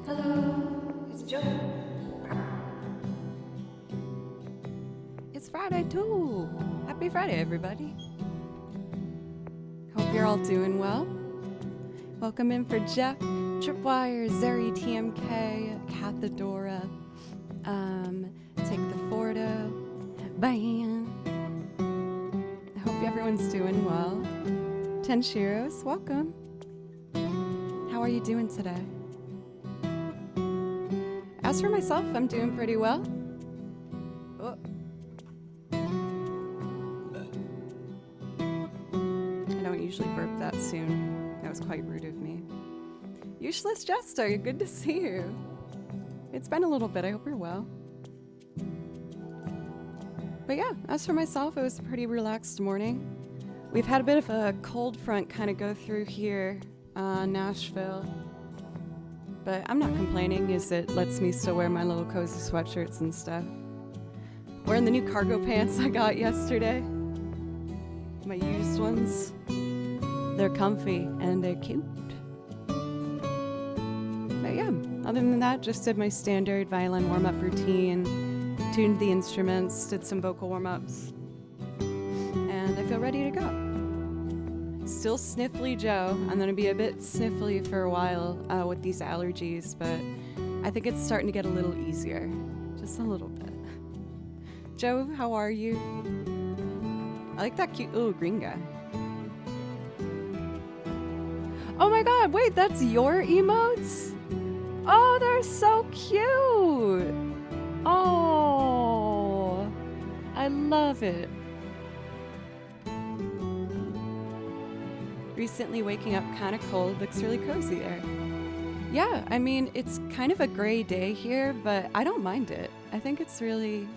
Hello, it's Joe. It's Friday too. Happy Friday, everybody. Hope you're all doing well. Welcome in for Jeff, Tripwire, Zeri, TMK, Cathedora, Take the Fordo, Ban. I hope everyone's doing well. Tenshiros, welcome. How are you doing today? As for myself, I'm doing pretty well. Oh. I don't usually burp that soon. That was quite rude of me. Useless Jester, good to see you. It's been a little bit, I hope you're well. But yeah, as for myself, it was a pretty relaxed morning. We've had a bit of a cold front kind of go through here, Nashville. But I'm not complaining, as it lets me still wear my little cozy sweatshirts and stuff. Wearing the new cargo pants I got yesterday. My used ones. They're comfy and they're cute. But yeah, other than that, just did my standard violin warm-up routine, tuned the instruments, did some vocal warm-ups, and I feel ready to go. Still sniffly Joe. I'm going to be a bit sniffly for a while with these allergies, but I think it's starting to get a little easier. Just a little bit. Joe, how are you? I like that cute little green guy. Oh my god, wait, that's your emotes? Oh, they're so cute. Oh, I love it. Recently waking up kind of cold, looks really cozy there. Yeah, I mean, it's kind of a gray day here, but I don't mind it. I think it's really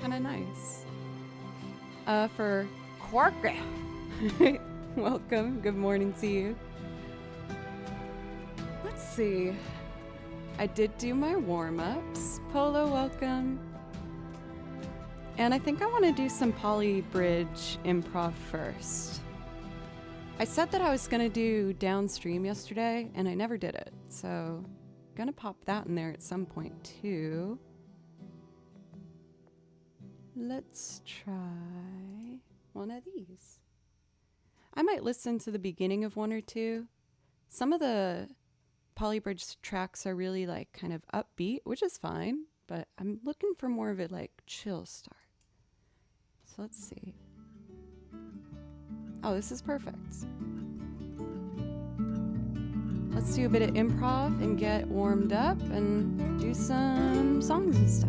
kind of nice. For Quarka, welcome, good morning to you. Let's see. I did do my warm-ups. Polo, welcome. And I think I want to do some poly bridge improv first. I said that I was going to do downstream yesterday, and I never did it. So I'm going to pop that in there at some point, too. Let's try one of these. I might listen to the beginning of one or two. Some of the polybridge tracks are really like kind of upbeat, which is fine, but I'm looking for more of it like chill start. So let's see. Oh, this is perfect. Let's do a bit of improv and get warmed up and do some songs and stuff.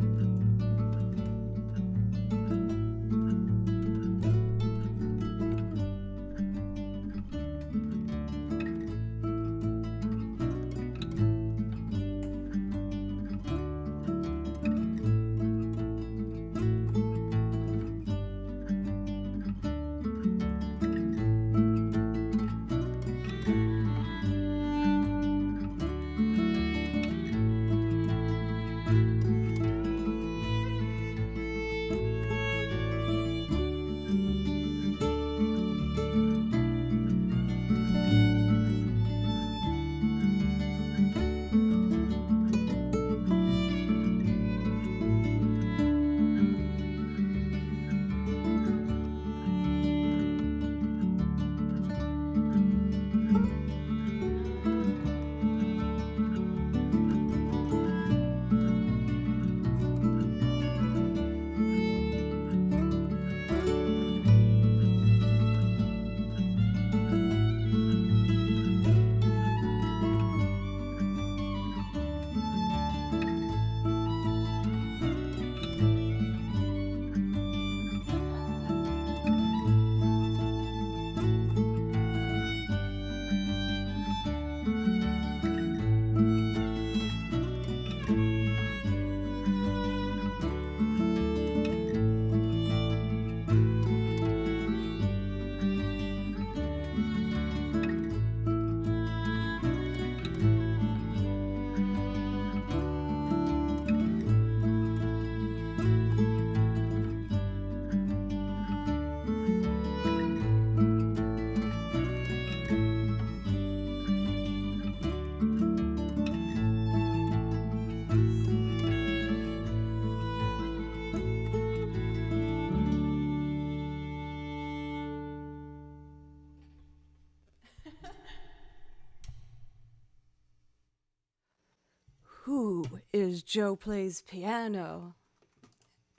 who is Joe Plays Piano?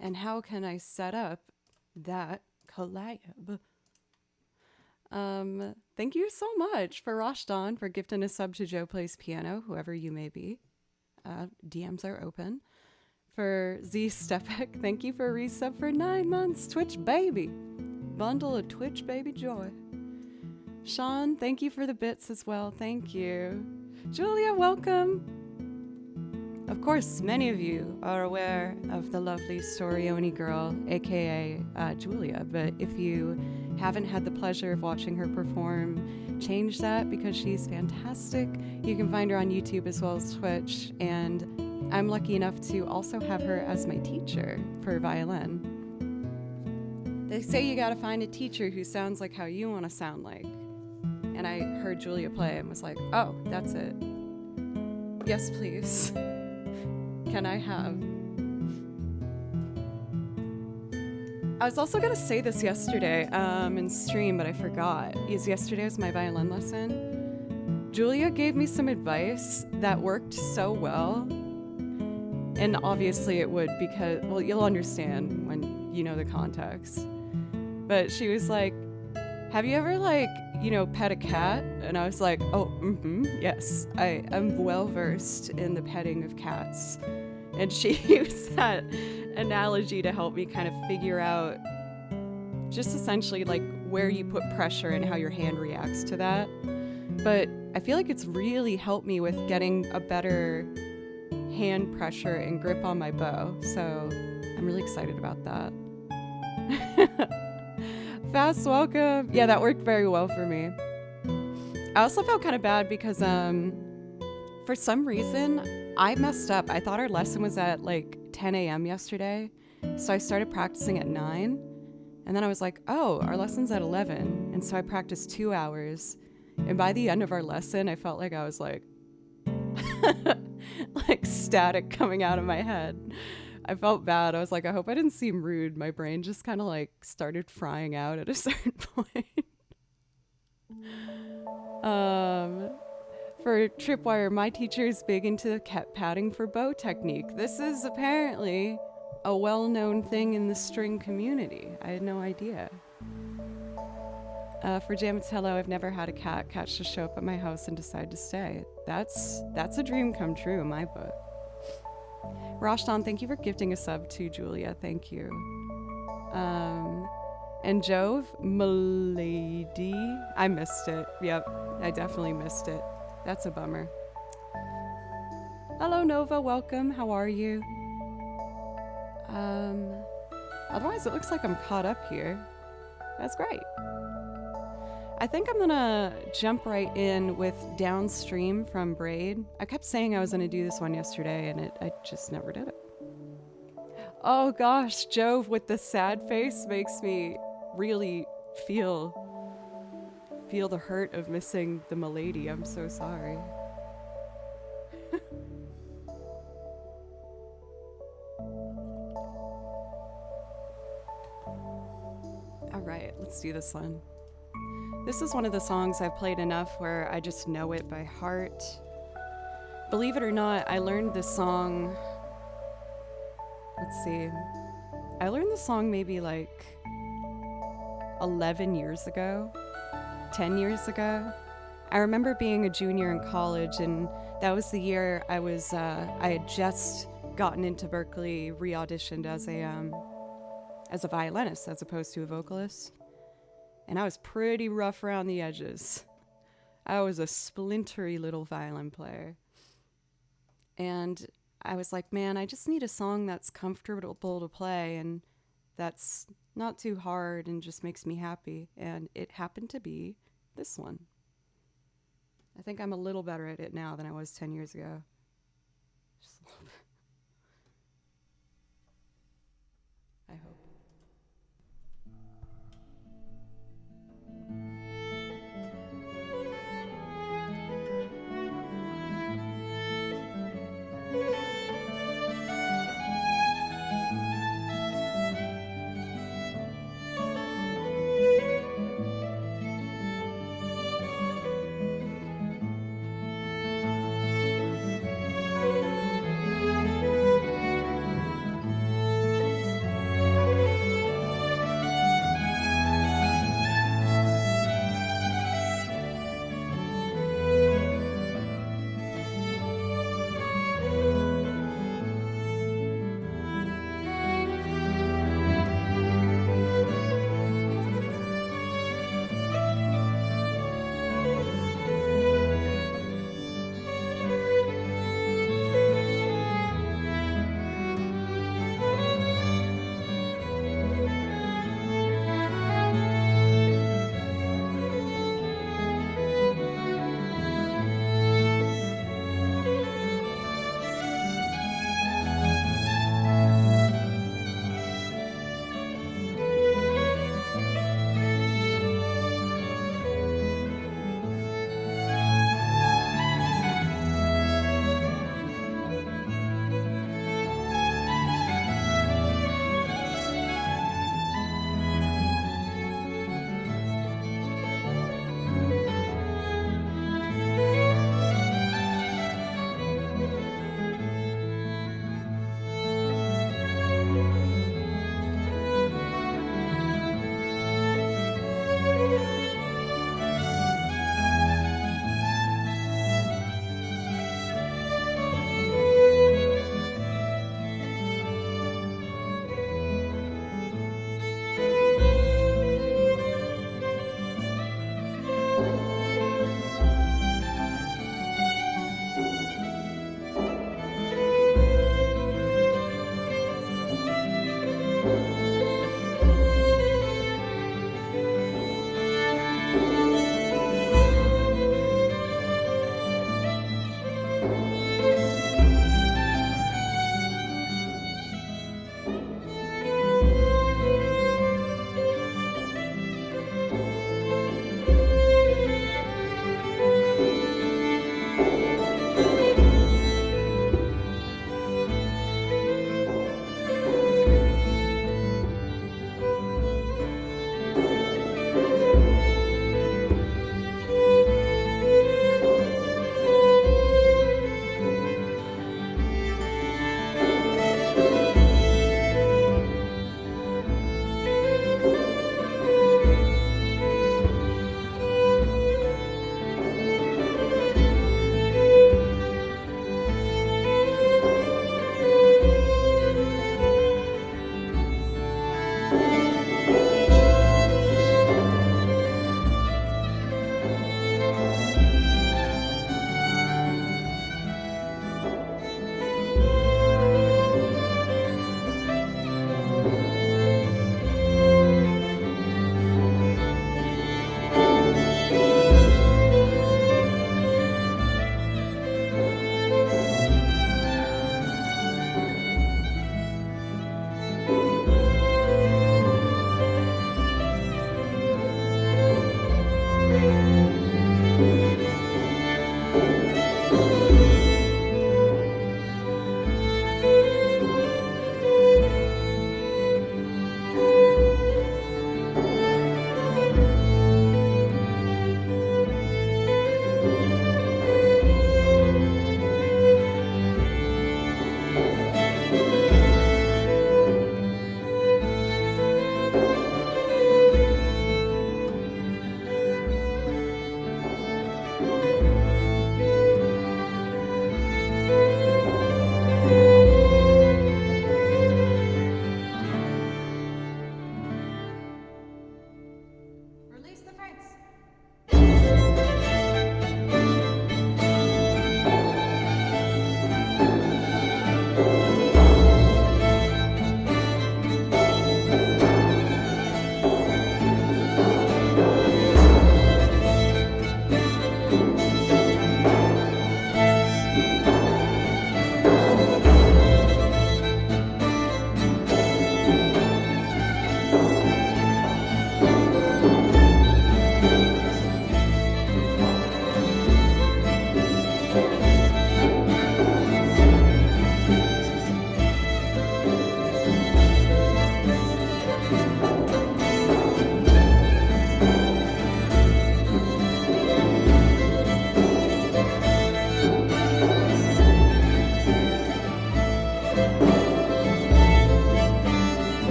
And how can I set up that collab? Thank you so much for Rashdan for gifting a sub to Joe Plays Piano, whoever you may be. DMs are open. For Z Stepek, thank you for a resub for 9 months. Twitch baby. Bundle of Twitch baby joy. Sean, thank you for the bits as well. Thank you. Julia, welcome. Of course, many of you are aware of the lovely Storioni girl, aka Julia, but if you haven't had the pleasure of watching her perform, change that because she's fantastic. You can find her on YouTube as well as Twitch, and I'm lucky enough to also have her as my teacher for violin. They say you gotta find a teacher who sounds like how you want to sound like. And I heard Julia play and was like, oh, that's it. Yes, please. Can I have? I was also going to say this yesterday in stream, but I forgot. Because yesterday was my violin lesson. Julia gave me some advice that worked so well. And obviously it would because, well, you'll understand when you know the context. But she was like, have you ever pet a cat? And I was like, oh, yes, I am well versed in the petting of cats. And she used that analogy to help me kind of figure out just essentially like where you put pressure and how your hand reacts to that. But I feel like it's really helped me with getting a better hand pressure and grip on my bow. So I'm really excited about that. Fast welcome. Yeah, that worked very well for me. I also felt kind of bad because for some reason I messed up. I thought our lesson was at like 10 a.m. yesterday. So I started practicing at 9. And then I was like, oh, our lesson's at 11. And so I practiced 2 hours. And by the end of our lesson, I felt like I was like, like static coming out of my head. I felt bad. I was like, I hope I didn't seem rude. My brain just kind of like started frying out at a certain point. For Tripwire, my teacher is big into the cat patting for bow technique. This is apparently a well-known thing in the string community. I had no idea. For Jamatello, I've never had a cat catch to show up at my house and decide to stay. That's a dream come true in my book. Rashdan, thank you for gifting a sub to Julia. Thank you. And Jove, Milady, I missed it. Yep, I definitely missed it. That's a bummer. Hello, Nova. Welcome. How are you? Otherwise, it looks like I'm caught up here. That's great. I think I'm gonna jump right in with Downstream from Braid. I kept saying I was gonna do this one yesterday, and I just never did it. Oh gosh, Jove with the sad face makes me really feel the hurt of missing the Milady. I'm so sorry. All right, let's do this one. This is one of the songs I've played enough where I just know it by heart. Believe it or not, I learned this song, let's see, I learned this song maybe like 11 years ago, 10 years ago. I remember being a junior in college, and that was the year I had just gotten into Berkeley, re-auditioned as a violinist as opposed to a vocalist. And I was pretty rough around the edges. I was a splintery little violin player. And I was like, man, I just need a song that's comfortable to play and that's not too hard and just makes me happy. And it happened to be this one. I think I'm a little better at it now than I was 10 years ago. Just a little bit. I hope.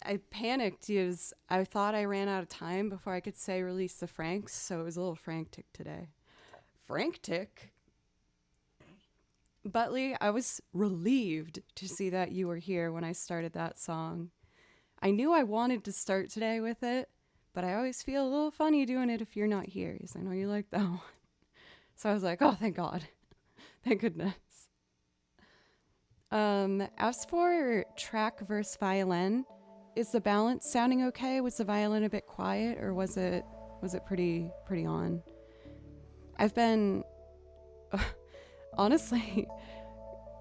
I panicked because I thought I ran out of time before I could say release the Franks, so it was a little frantic today. Frantic? Butley, I was relieved to see that you were here when I started that song. I knew I wanted to start today with it, but I always feel a little funny doing it if you're not here, because I know you like that one. So I was like, oh, thank God. Thank goodness. As for track versus violin, is the balance sounding okay? Was the violin a bit quiet, or was it pretty on? I've been honestly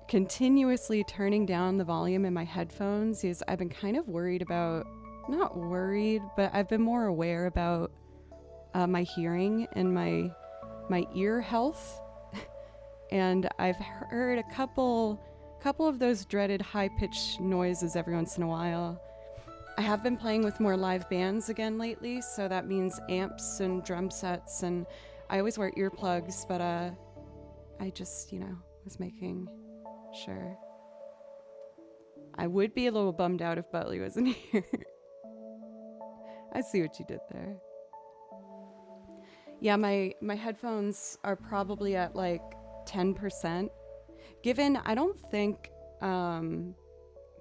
continuously turning down the volume in my headphones because I've been kind of worried about, not worried, but I've been more aware about my hearing and my ear health. And I've heard a couple of those dreaded high-pitched noises every once in a while. I have been playing with more live bands again lately, so that means amps and drum sets, and I always wear earplugs, but I just, was making sure. I would be a little bummed out if Butley wasn't here. I see what you did there. Yeah, my headphones are probably at like 10%. Given I don't think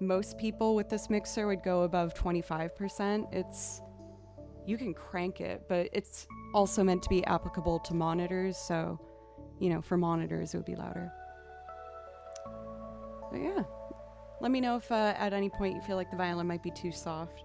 most people with this mixer would go above 25%. You can crank it, but it's also meant to be applicable to monitors, so for monitors it would be louder. But yeah, let me know if at any point you feel like the violin might be too soft.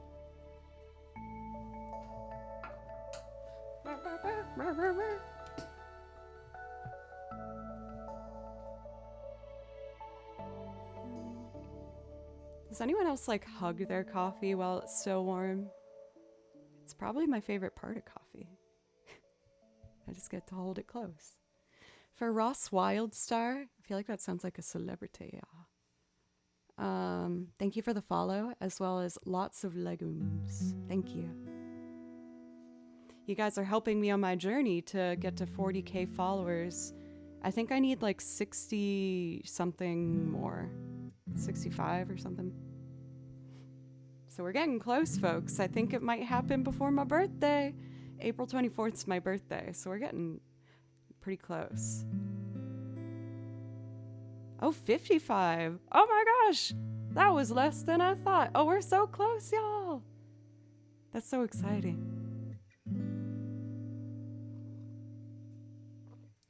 Does anyone else hug their coffee while it's still warm? It's probably my favorite part of coffee. I just get to hold it close. For Ross Wildstar, I feel like that sounds like a celebrity. Thank you for the follow, as well as lots of legumes. Thank you. You guys are helping me on my journey to get to 40K followers. I think I need 60 something more. 65 or something. So we're getting close, folks. I think it might happen before my birthday. April 24th is my birthday, so we're getting pretty close. Oh, 55. Oh my gosh. That was less than I thought. Oh, we're so close, y'all. That's so exciting.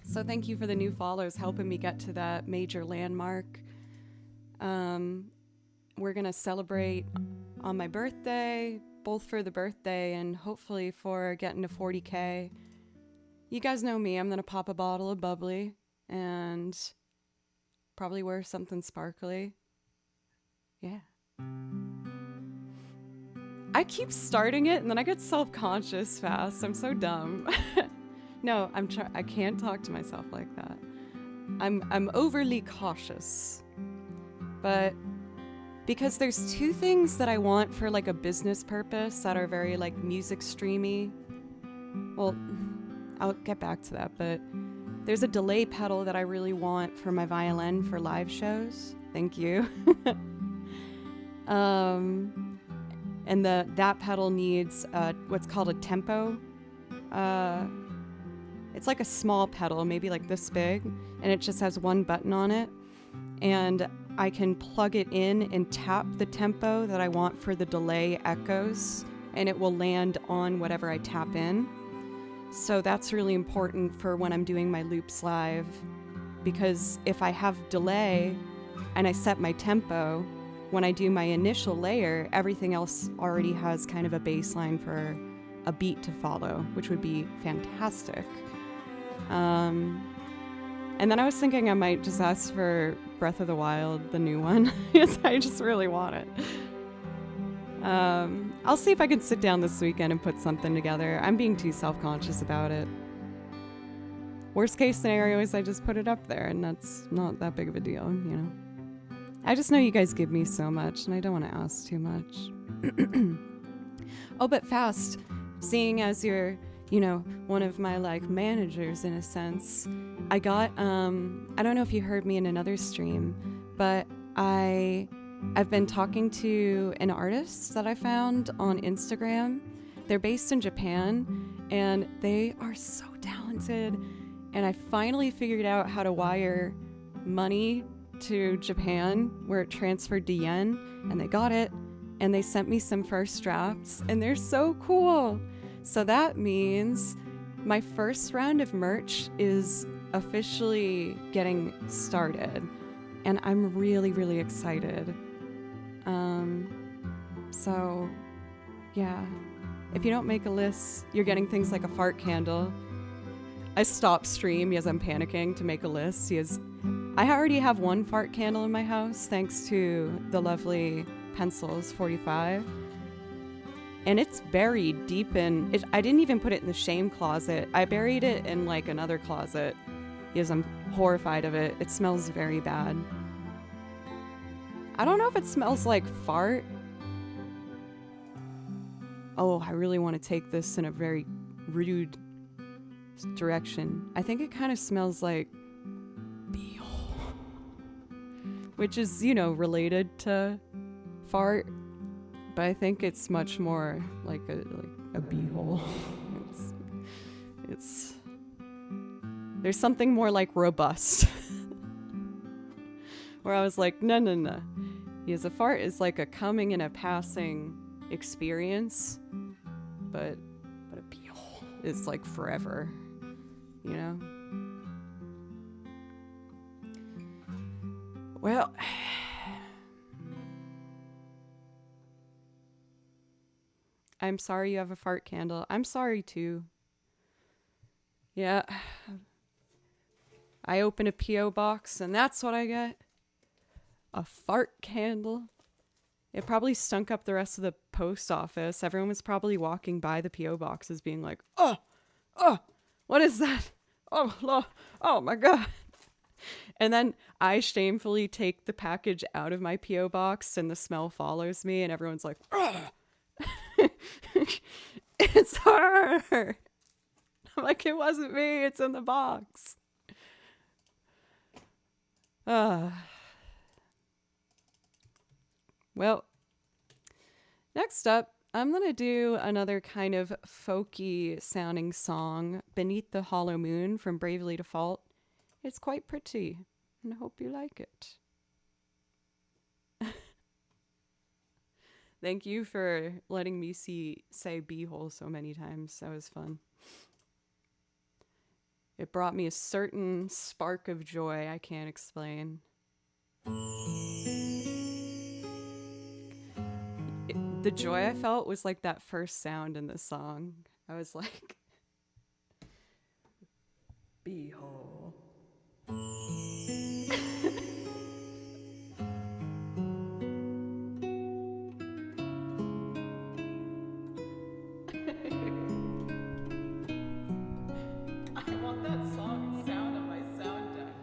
So thank you for the new followers helping me get to that major landmark. We're going to celebrate on my birthday, both for the birthday and hopefully for getting to 40K. You guys know me. I'm going to pop a bottle of bubbly and probably wear something sparkly. Yeah. I keep starting it and then I get self-conscious fast. I'm so dumb. No, I can't talk to myself like that. I'm overly cautious. But because there's two things that I want for a business purpose that are very music streamy. Well, I'll get back to that, but there's a delay pedal that I really want for my violin for live shows. Thank you. And that pedal needs what's called a tempo. It's like a small pedal, maybe this big, and it just has one button on it. And I can plug it in and tap the tempo that I want for the delay echoes, and it will land on whatever I tap in. So that's really important for when I'm doing my loops live, because if I have delay and I set my tempo, when I do my initial layer, everything else already has kind of a baseline for a beat to follow, which would be fantastic. And then I was thinking I might just ask for Breath of the Wild, the new one, because I just really want it. I'll see if I can sit down this weekend and put something together. I'm being too self-conscious about it. Worst case scenario is I just put it up there, and that's not that big of a deal, you know. I just know you guys give me so much, and I don't want to ask too much. Oh, but fast, seeing as you're, you know, one of my like managers in a sense, I got, I don't know if you heard me in another stream, but I've been talking to an artist that I found on Instagram. They're based in Japan, and they are so talented. And I finally figured out how to wire money to Japan where it transferred to yen, and they got it, and they sent me some first drafts, and they're so cool. So that means my first round of merch is officially getting started, and I'm really, really excited. So yeah, if you don't make a list, you're getting things like a fart candle. I stopped stream because I'm panicking to make a list because I already have one fart candle in my house thanks to the lovely Pencils 45. And it's buried deep in it. I didn't even put it in the shame closet. I buried it in like another closet because I'm horrified of it. It smells very bad. I don't know if it smells like fart. Oh, I really want to take this in a very rude direction. I think it kind of smells like beehole, which is, you know, related to fart, but I think it's much more like a beehole. It's there's something more like robust. Where I was like, no. Because a fart is like a coming and a passing experience, but a beehole is like forever, you know? Well, I'm sorry you have a fart candle. I'm sorry too. Yeah. I open a P.O. box and that's what I get. A fart candle. It probably stunk up the rest of the post office. Everyone was probably walking by the P.O. boxes being like, oh, what is that? Oh my God. And then I shamefully take the package out of my P.O. box and the smell follows me and everyone's like, it's her. I'm like, it wasn't me. It's in the box. Well, next up, I'm going to do another kind of folky sounding song, Beneath the Hollow Moon from Bravely Default. It's quite pretty, and I hope you like it. Thank you for letting me say beehole so many times. That was fun. It brought me a certain spark of joy I can't explain. The joy I felt was like that first sound in the song. I was like, beehole. I want that song sound on my sound deck.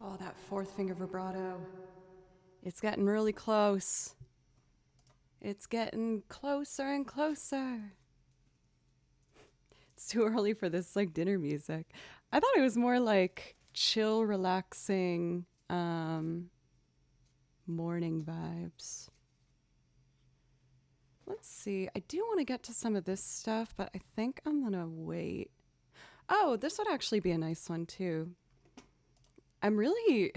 Oh, that fourth finger vibrato. It's getting really close. It's getting closer and closer. It's too early for this like dinner music. I thought it was more like chill, relaxing morning vibes. Let's see. I do want to get to some of this stuff, but I think I'm going to wait. Oh, this would actually be a nice one too. I'm really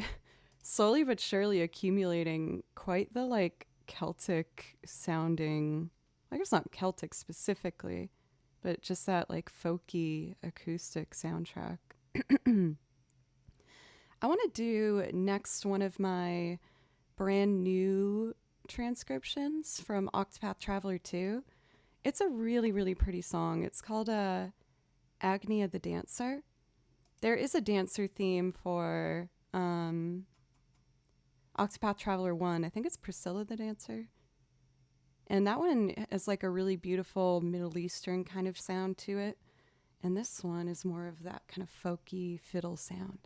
slowly but surely accumulating quite the like Celtic sounding, I guess not Celtic specifically, but just that like folky acoustic soundtrack. I want to do next one of my brand new transcriptions from Octopath Traveler 2. It's a really, really pretty song. It's called Agni of the Dancer. There is a dancer theme for Octopath Traveler 1. I think it's Priscilla the Dancer. And that one is like a really beautiful Middle Eastern kind of sound to it. And this one is more of that kind of folky fiddle sound.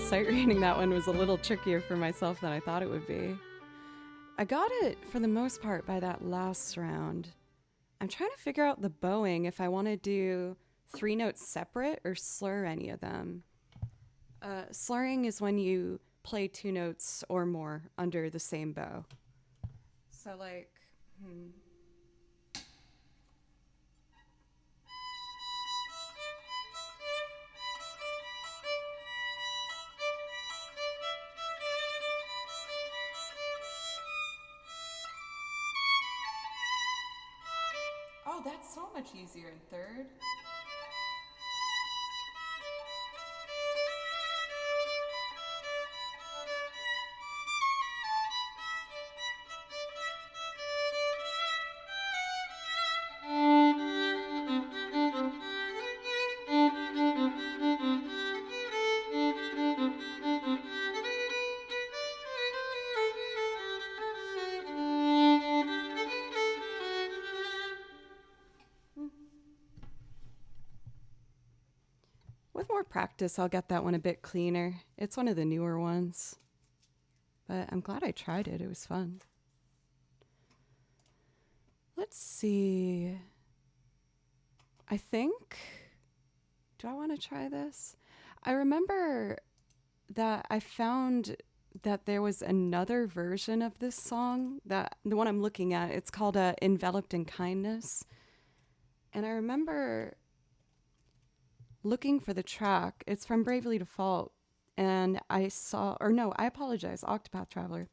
Sight reading that one was a little trickier for myself than I thought it would be. I got it for the most part by that last round. I'm trying to figure out the bowing if I want to do 3 notes separate or slur any of them. Slurring is when you play two notes or more under the same bow. So, like, oh, that's so much easier in third. With more practice, I'll get that one a bit cleaner. It's one of the newer ones. But I'm glad I tried it. It was fun. Let's see. I think. Do I want to try this? I remember that I found that there was another version of this song, that the one I'm looking at. It's called Enveloped in Kindness. And I remember looking for the track. It's from Bravely Default. And I saw, or no, I apologize, Octopath Traveler.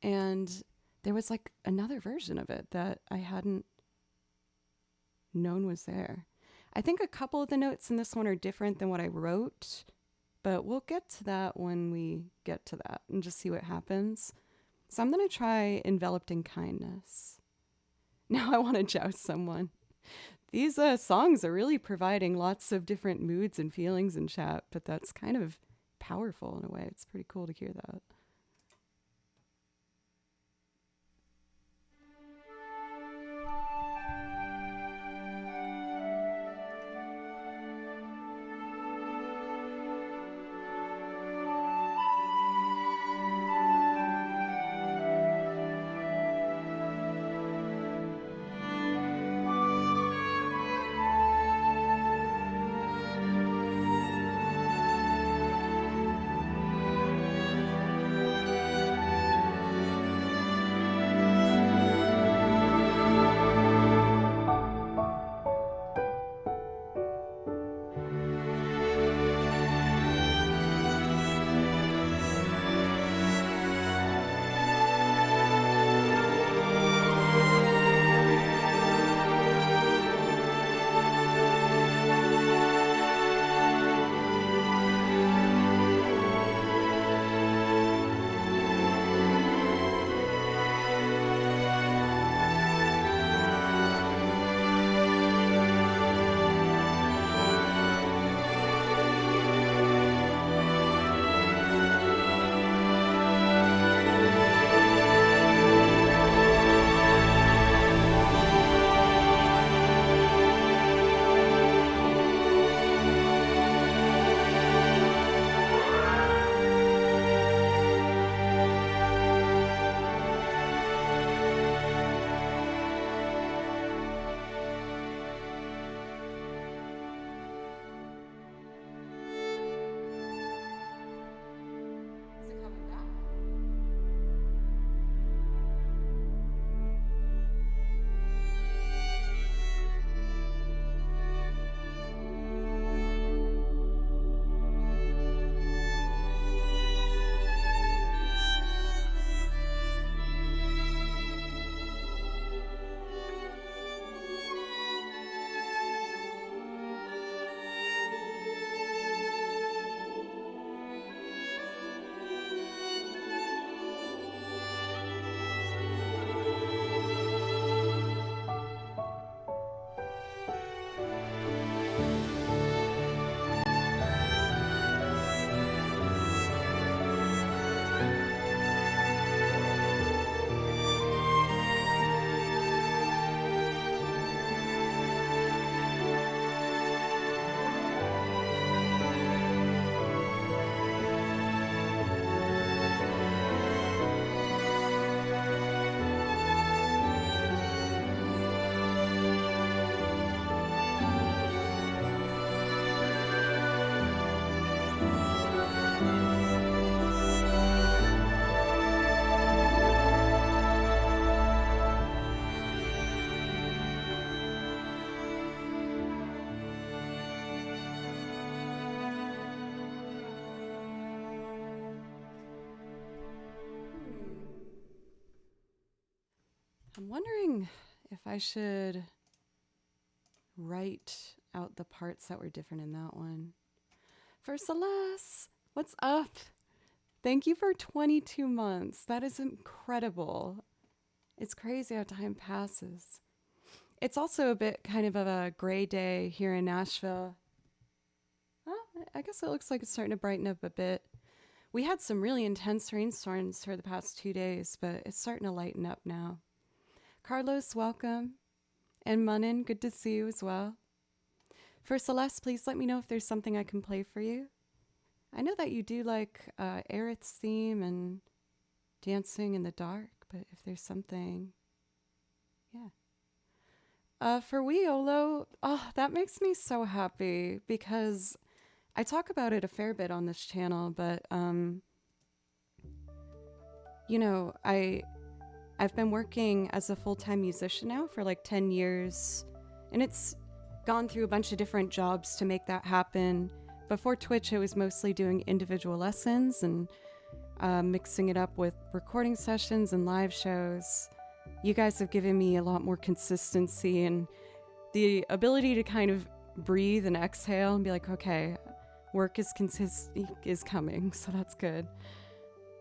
And there was like another version of it that I hadn't known was there. I think a couple of the notes in this one are different than what I wrote, but we'll get to that when we get to that and just see what happens. So I'm going to try Enveloped in Kindness. Now I want to joust someone. These songs are really providing lots of different moods and feelings in chat, but that's kind of powerful in a way. It's pretty cool to hear that. I'm wondering if I should write out the parts that were different in that one. For Celeste, what's up? Thank you for 22 months. That is incredible. It's crazy how time passes. It's also a bit kind of a gray day here in Nashville. Well, I guess it looks like it's starting to brighten up a bit. We had some really intense rainstorms for the past 2 days, but it's starting to lighten up now. Carlos, welcome. And Munin, good to see you as well. For Celeste, please let me know if there's something I can play for you. I know that you do like Aerith's theme and Dancing in the Dark, but if there's something, yeah. For Weolo, oh, that makes me so happy because I talk about it a fair bit on this channel, but you know, I've been working as a full-time musician now for like 10 years, and it's gone through a bunch of different jobs to make that happen. Before Twitch, I was mostly doing individual lessons and mixing it up with recording sessions and live shows. You guys have given me a lot more consistency and the ability to kind of breathe and exhale and be like, okay, work is coming, so that's good.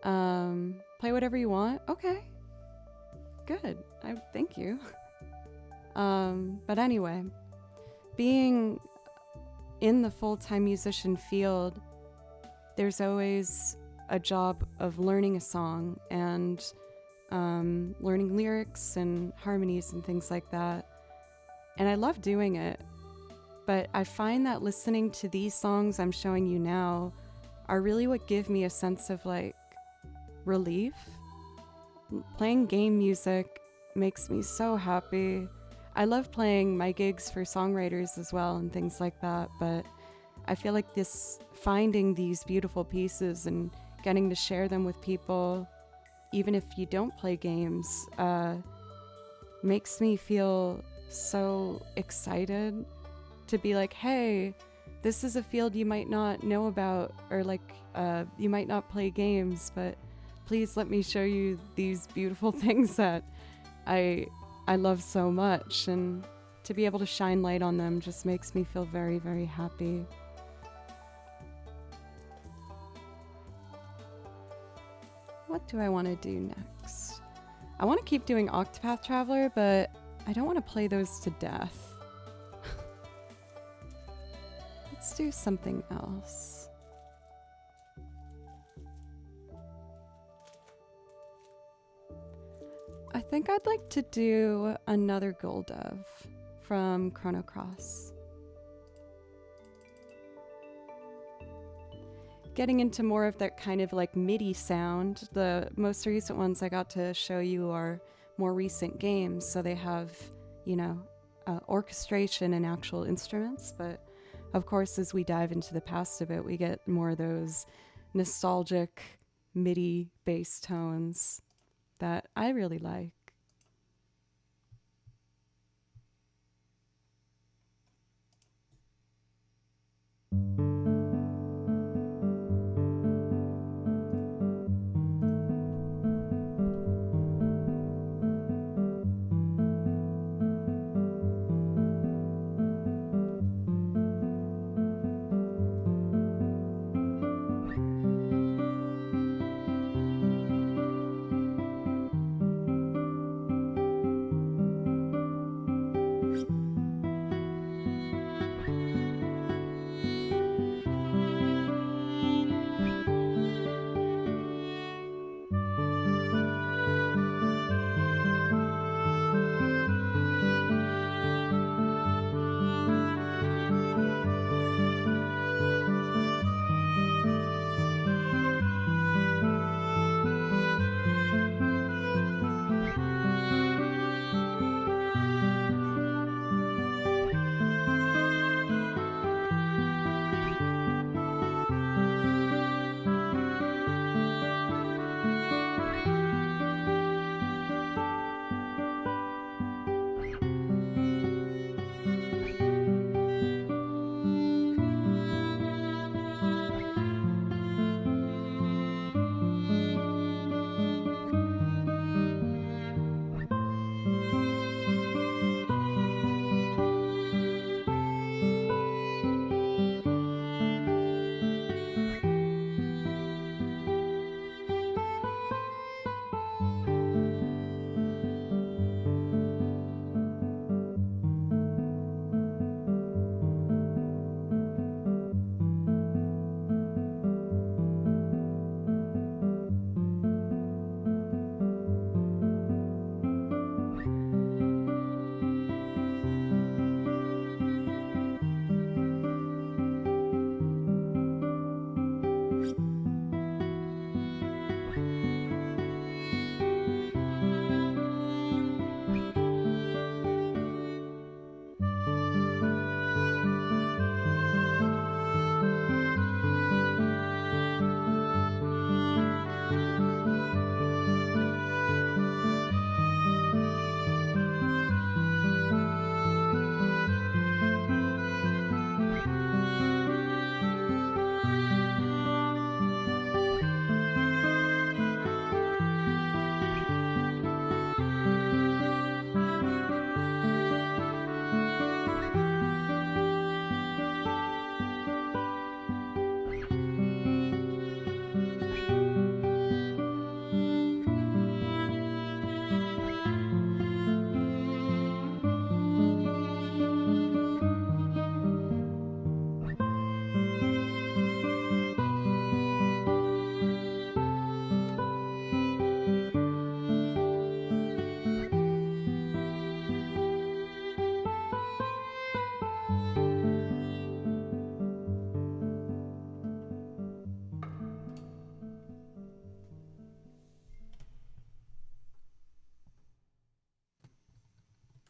Play whatever you want. Okay, good. Thank you. But anyway, being in the full-time musician field, there's always a job of learning a song and learning lyrics and harmonies and things like that. And I love doing it. But I find that listening to these songs I'm showing you now are really what give me a sense of like relief. Playing game music makes me so happy. I love playing my gigs for songwriters as well and things like that, but I feel like finding these beautiful pieces and getting to share them with people, even if you don't play games, makes me feel so excited to be like, hey, this is a field you might not know about, or like you might not play games, but please let me show you these beautiful things that I love so much, and to be able to shine light on them just makes me feel very, very happy. What do I want to do next? I want to keep doing Octopath Traveler, but I don't want to play those to death. Let's do something else. I think I'd like to do another Gold Dove from Chrono Cross. Getting into more of that kind of like MIDI sound. The most recent ones I got to show you are more recent games, so they have, you know, orchestration and actual instruments. But of course, as we dive into the past a bit, we get more of those nostalgic MIDI bass tones that I really like.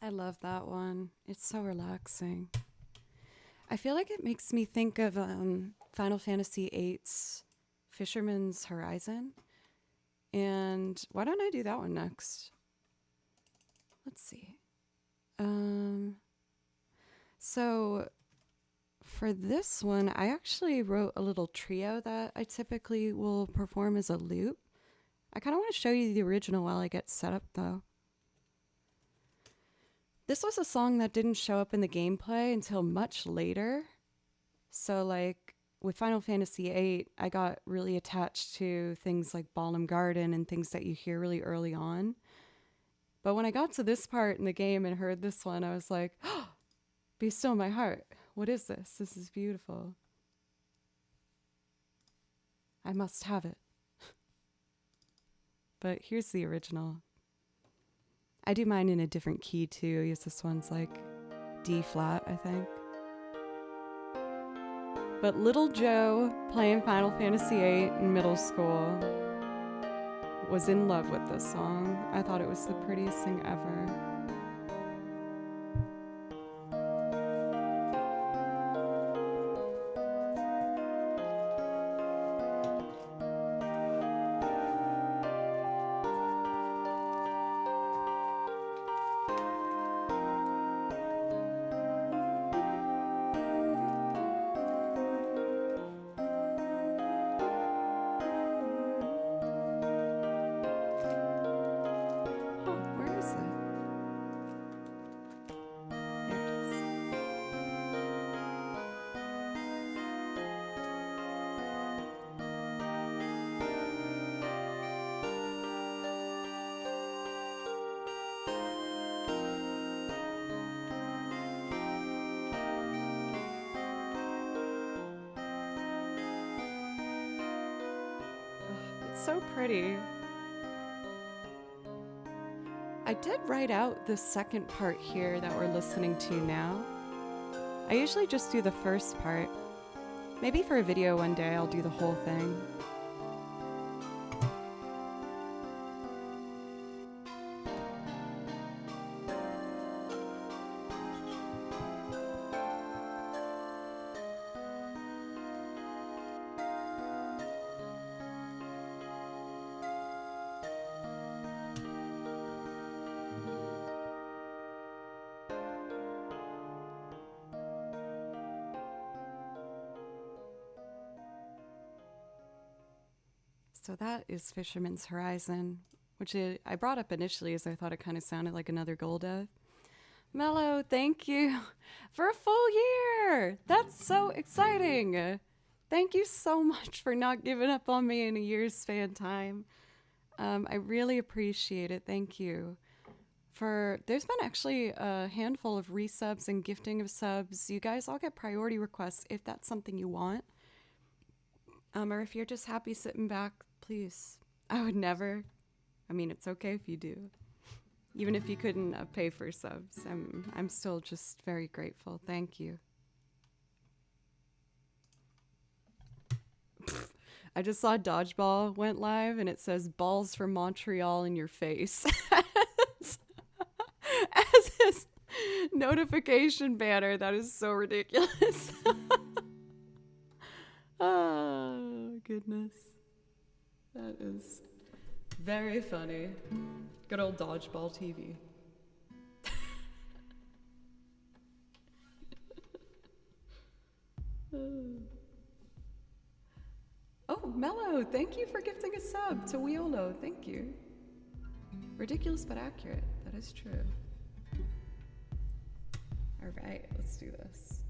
I love that one. It's so relaxing. I feel like it makes me think of Final Fantasy VIII's Fisherman's Horizon. And why don't I do that one next? Let's see. So for this one, I actually wrote a little trio that I typically will perform as a loop. I kind of want to show you the original while I get set up, though. This was a song that didn't show up in the gameplay until much later. So, like, with Final Fantasy VIII, I got really attached to things like Ballum Garden and things that you hear really early on. But when I got to this part in the game and heard this one, I was like, oh, be still my heart. What is this? This is beautiful. I must have it. But here's the original. I do mine in a different key too, because this one's like D flat, I think. But little Joe, playing Final Fantasy VIII in middle school, was in love with this song. I thought it was the prettiest thing ever. So pretty. I did write out the second part here that we're listening to now. I usually just do the first part. Maybe for a video one day I'll do the whole thing. So that is Fisherman's Horizon, which I brought up initially as I thought it kind of sounded like another Golda. Mello, thank you for a full year. That's so exciting. Thank you so much for not giving up on me in a year's span time. I really appreciate it. Thank you. There's been actually a handful of resubs and gifting of subs. You guys all get priority requests if that's something you want. Or if you're just happy sitting back, please. I would never. I mean, it's okay if you do. Even if you couldn't pay for subs, I'm still just very grateful. Thank you. I just saw Dodgeball went live and it says balls for Montreal in your face as his notification banner. That is so ridiculous. Oh, goodness. That is very funny. Good old Dodgeball TV. Oh, Mello, thank you for gifting a sub to Weolo. Thank you. Ridiculous but accurate. That is true. All right, let's do this.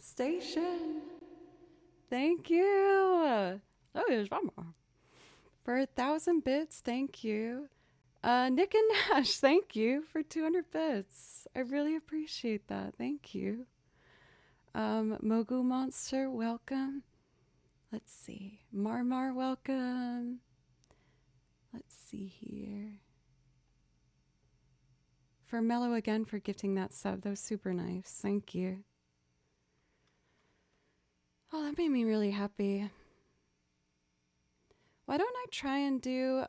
Station. Thank you. Oh, there's one more. For 1,000 bits, thank you. Nick and Nash, thank you for 200 bits. I really appreciate that. Thank you. Mogu Monster, welcome. Let's see. Marmar, welcome. Let's see here. For Mello again for gifting that sub. That was super nice. Thank you. Oh, that made me really happy. Why don't I try and do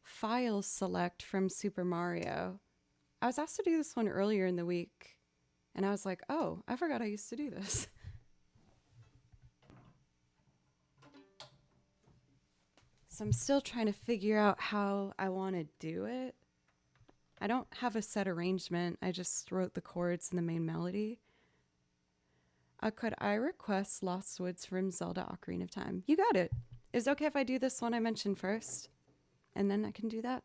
file select from Super Mario? I was asked to do this one earlier in the week, and I was like, oh, I forgot I used to do this. So I'm still trying to figure out how I want to do it. I don't have a set arrangement. I just wrote the chords and the main melody. Could I request Lost Woods from Zelda Ocarina of Time? You got it. Is it okay if I do this one I mentioned first? And then I can do that?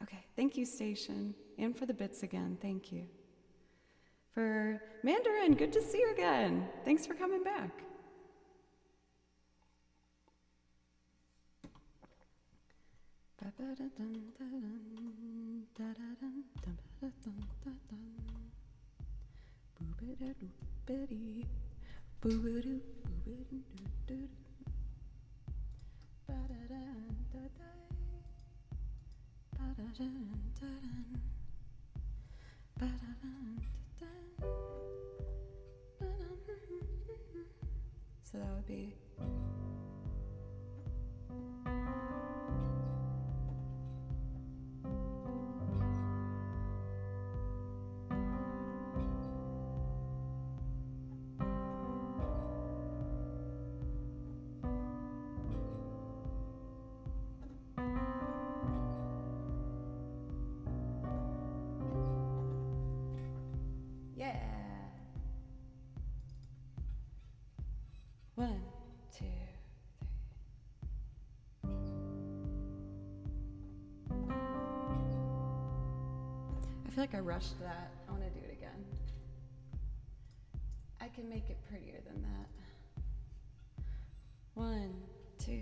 Okay, thank you, Station. And for the bits again, thank you. For Mandarin, good to see you again. Thanks for coming back. So that would be yeah. 1, 2, 3. I feel like I rushed that. I want to do it again. I can make it prettier than that. 1, 2, 3.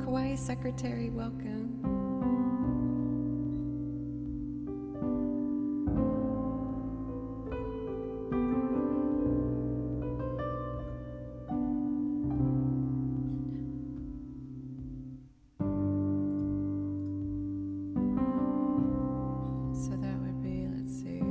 Kawaii Secretary, welcome. So that would be, let's see.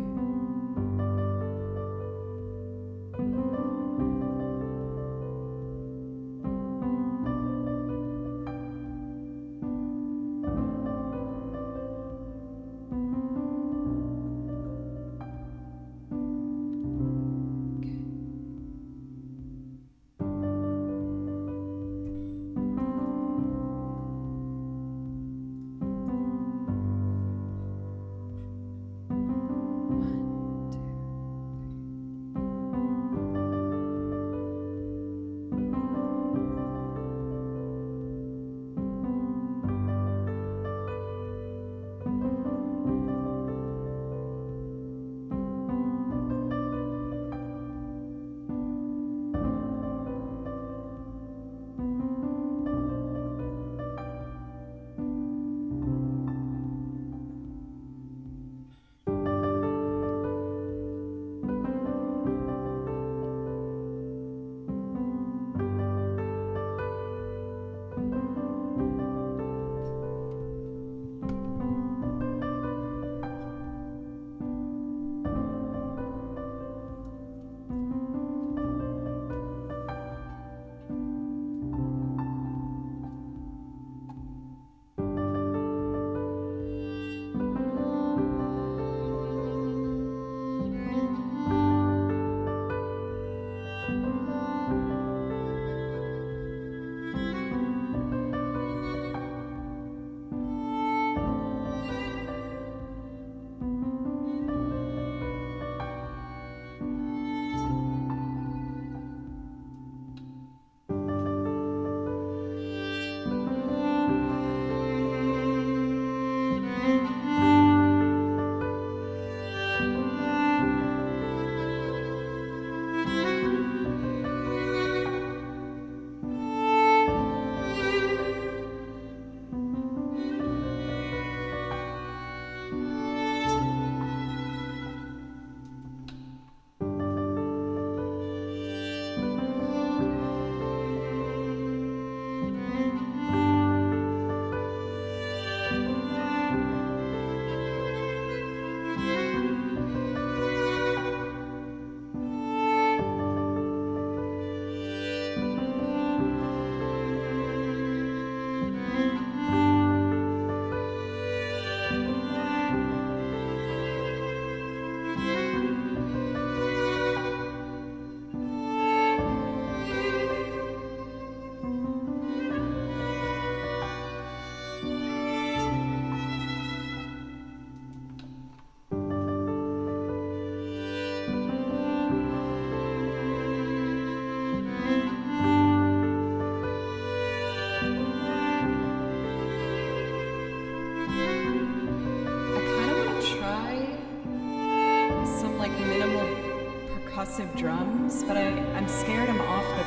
drums, but I'm scared I'm off the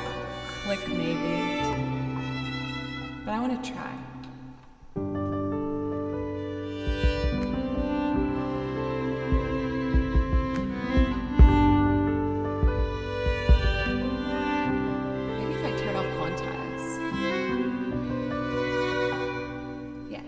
click maybe. But I want to try. Maybe if I turn off quantize. Yeah.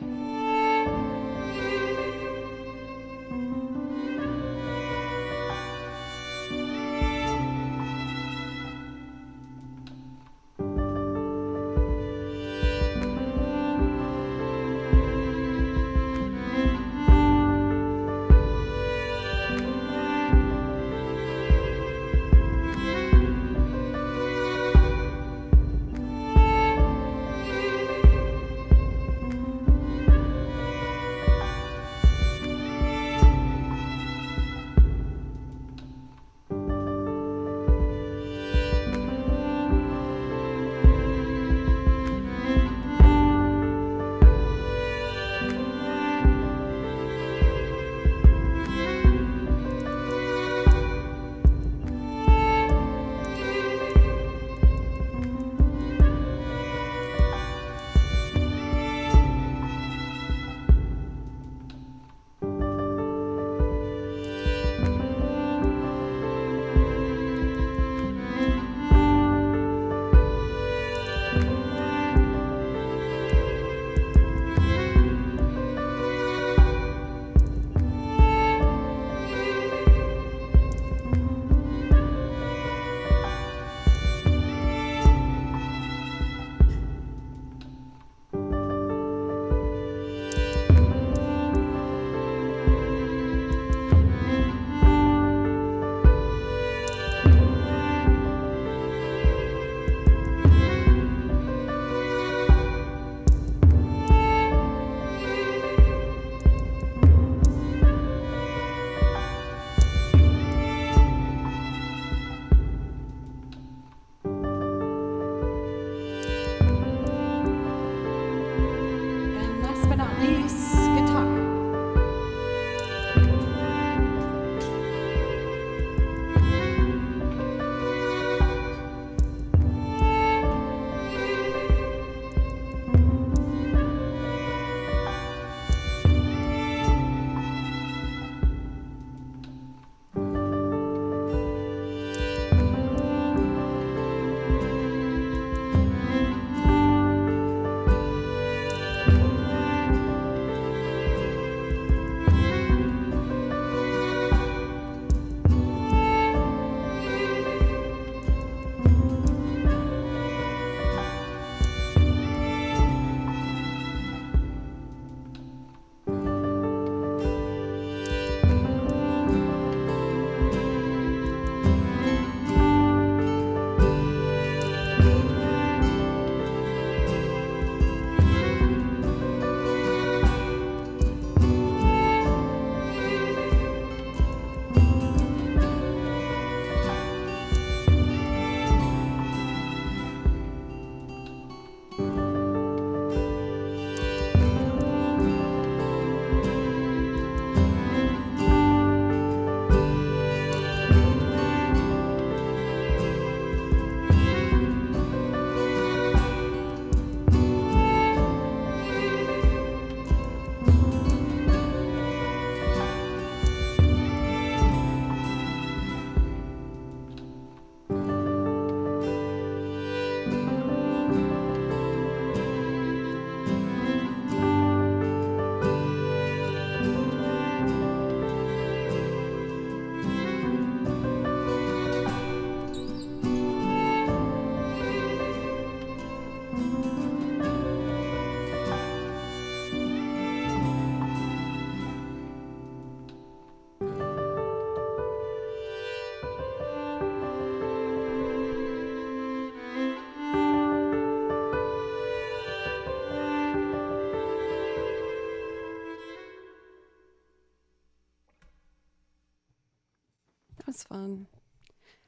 was fun.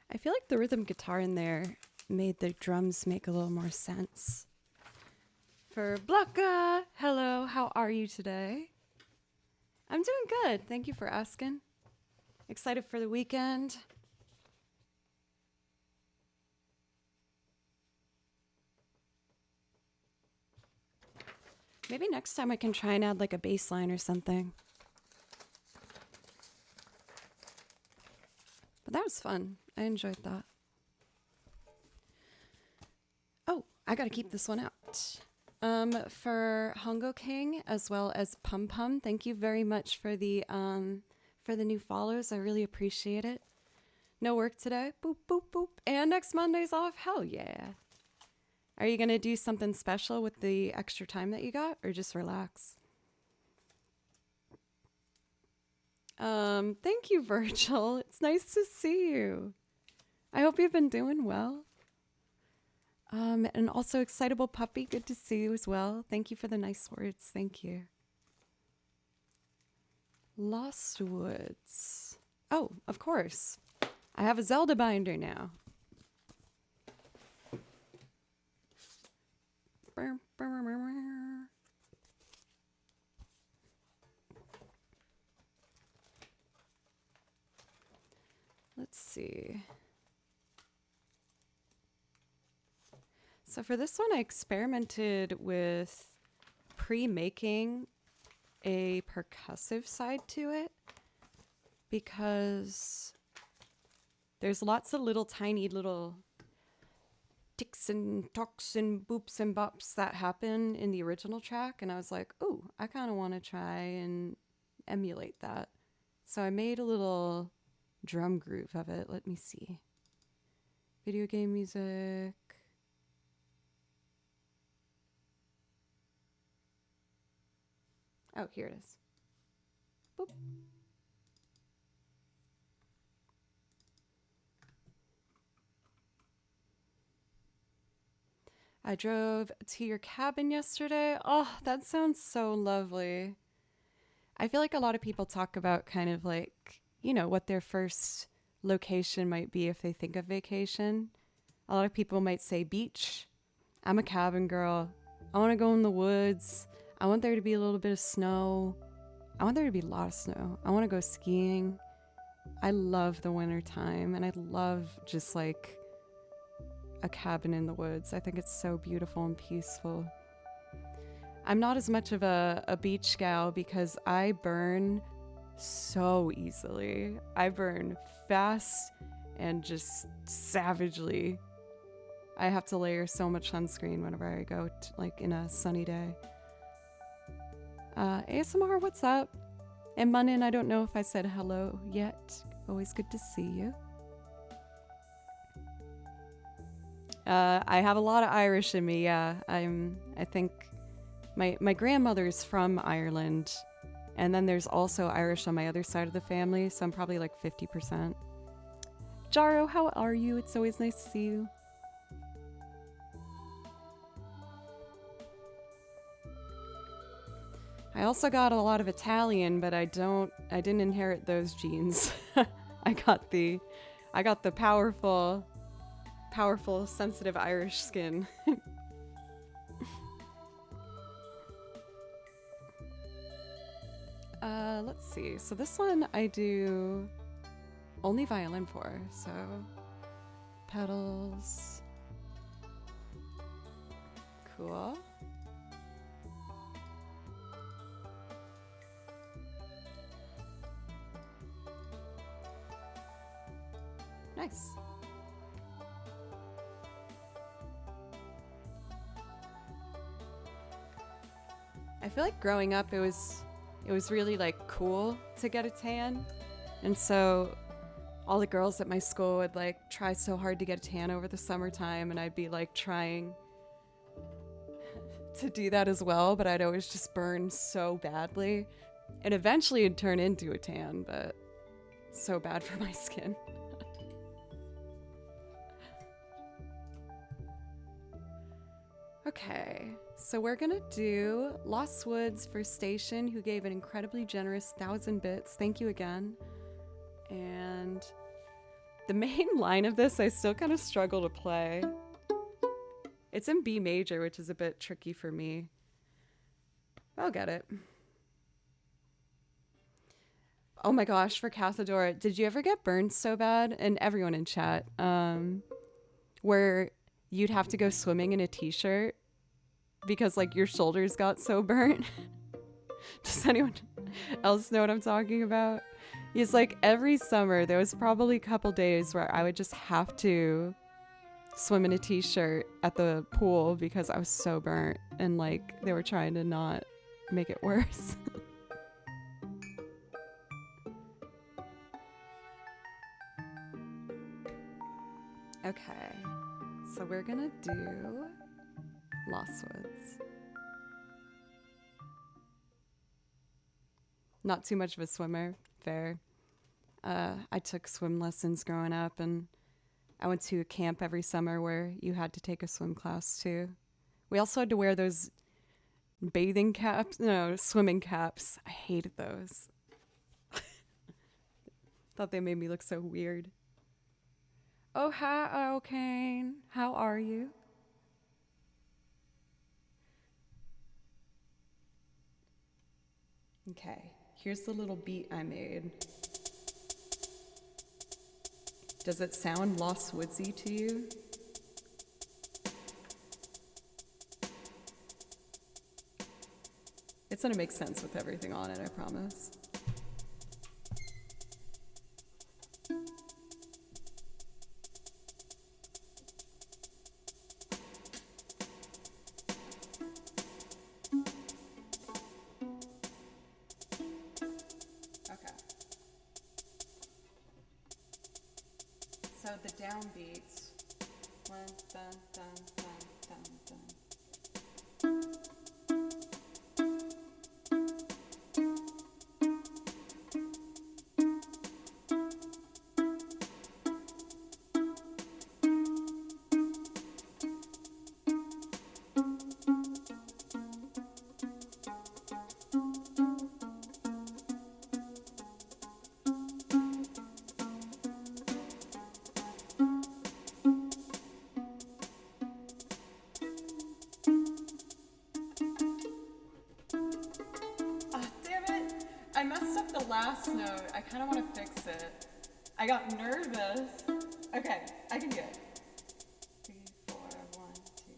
I feel like the rhythm guitar in there made the drums make a little more sense. For Blanca, hello, how are you today? I'm doing good. Thank you for asking. Excited for the weekend. Maybe next time I can try and add like a bass line or something. But that was fun. I enjoyed that. Oh, I gotta keep this one out. For Hongo King as well as Pum Pum, thank you very much for the new follows. I really appreciate it. No work today. Boop boop boop. And next Monday's off. Hell yeah. Are you gonna do something special with the extra time that you got, or just relax? Thank you, Virgil. It's nice to see you. I hope you've been doing well. And also Excitable Puppy, good to see you as well. Thank you for the nice words. Thank you. Lost Woods. Oh, of course. I have a Zelda binder now. Let's see. So for this one, I experimented with pre-making a percussive side to it because there's lots of little tiny little ticks and talks and boops and bops that happen in the original track. And I was like, oh, I kind of want to try and emulate that. So I made a little drum groove of it. Let me see. Video game music. Oh, here it is. Boop. I drove to your cabin yesterday. Oh, that sounds so lovely. I feel like a lot of people talk about kind of like, you know, what their first location might be if they think of vacation. A lot of people might say beach. I'm a cabin girl. I want to go in the woods. I want there to be a little bit of snow. I want there to be a lot of snow. I want to go skiing. I love the winter time, and I love just like a cabin in the woods. I think it's so beautiful and peaceful. I'm not as much of a beach gal because I burn so easily. I burn fast and just savagely. I have to layer so much sunscreen whenever I go like in a sunny day. ASMR, what's up? And Munin, I don't know if I said hello yet. Always good to see you. I have a lot of Irish in me, yeah. I think my grandmother's from Ireland, and then there's also Irish on my other side of the family, so I'm probably like 50%. Jaro, how are you? It's always nice to see you. I also got a lot of Italian, but I didn't inherit those genes. I got the powerful, sensitive Irish skin. Let's see. So this one I do only violin for. So pedals. Cool. Nice. I feel like growing up it was really like cool to get a tan. And so all the girls at my school would like try so hard to get a tan over the summertime, and I'd be like trying to do that as well, but I'd always just burn so badly. And eventually it'd turn into a tan, but so bad for my skin. Okay, so we're gonna do Lost Woods for Station, who gave an incredibly generous 1,000 bits. Thank you again. And the main line of this I still kind of struggle to play. It's in B major, which is a bit tricky for me. I'll get it. Oh my gosh, for Cathadora, did you ever get burned so bad? And everyone in chat, where you'd have to go swimming in a t-shirt because like your shoulders got so burnt. Does anyone else know what I'm talking about? He's like, every summer there was probably a couple days where I would just have to swim in a t-shirt at the pool because I was so burnt, and like they were trying to not make it worse. Okay, so we're gonna do Lost Woods. Not too much of a swimmer, fair. I took swim lessons growing up, and I went to a camp every summer where you had to take a swim class too. We also had to wear those bathing caps, no, swimming caps. I hated those. Thought they made me look so weird. Oh, hi, Kane. How are you? Okay, here's the little beat I made. Does it sound Lost Woodsy to you? It's gonna make sense with everything on it, I promise. Okay. So the downbeats. One, dun, dun, dun, dun, dun. I messed up the last note. I kind of want to fix it. I got nervous. Okay, I can do it. 3, 4, 1, 2.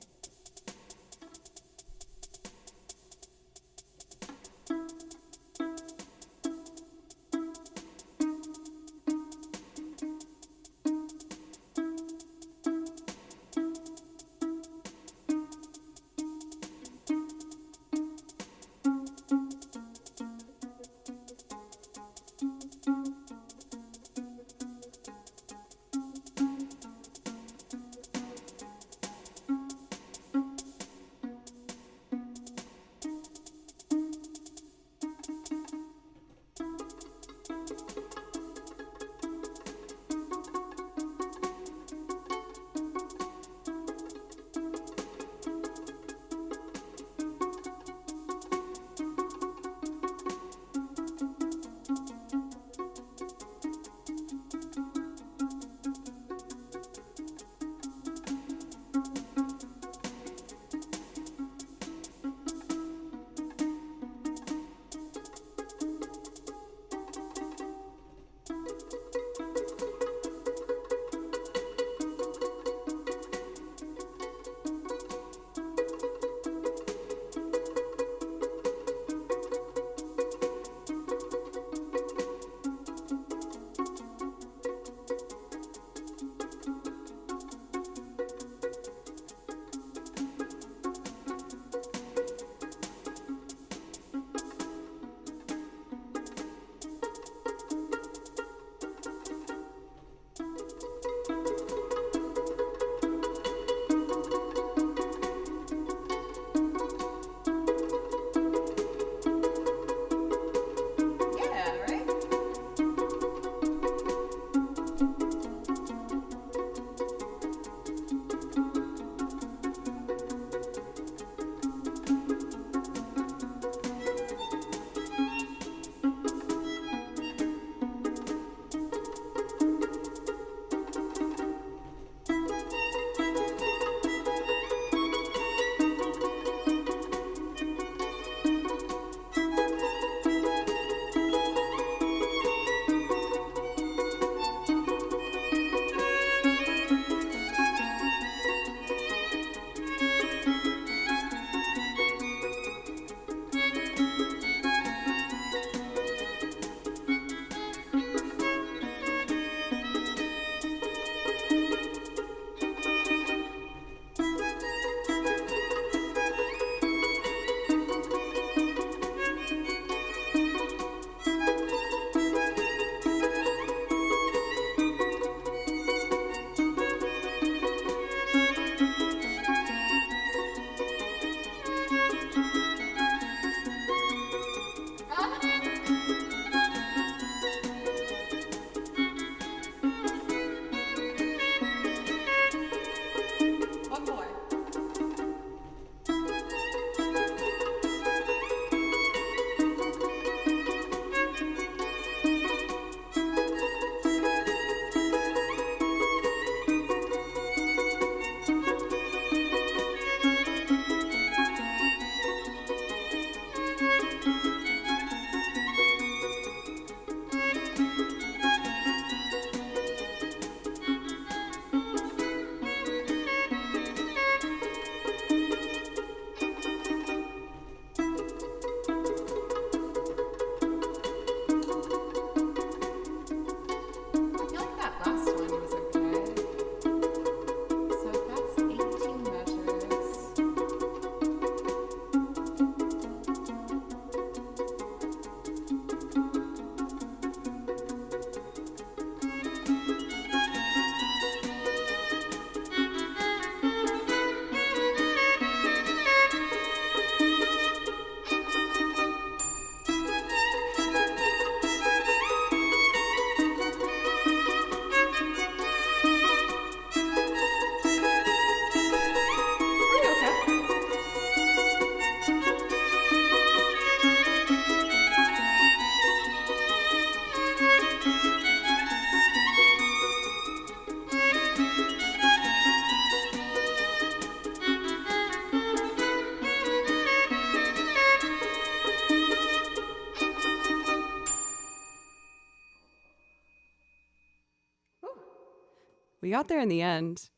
We got there in the end.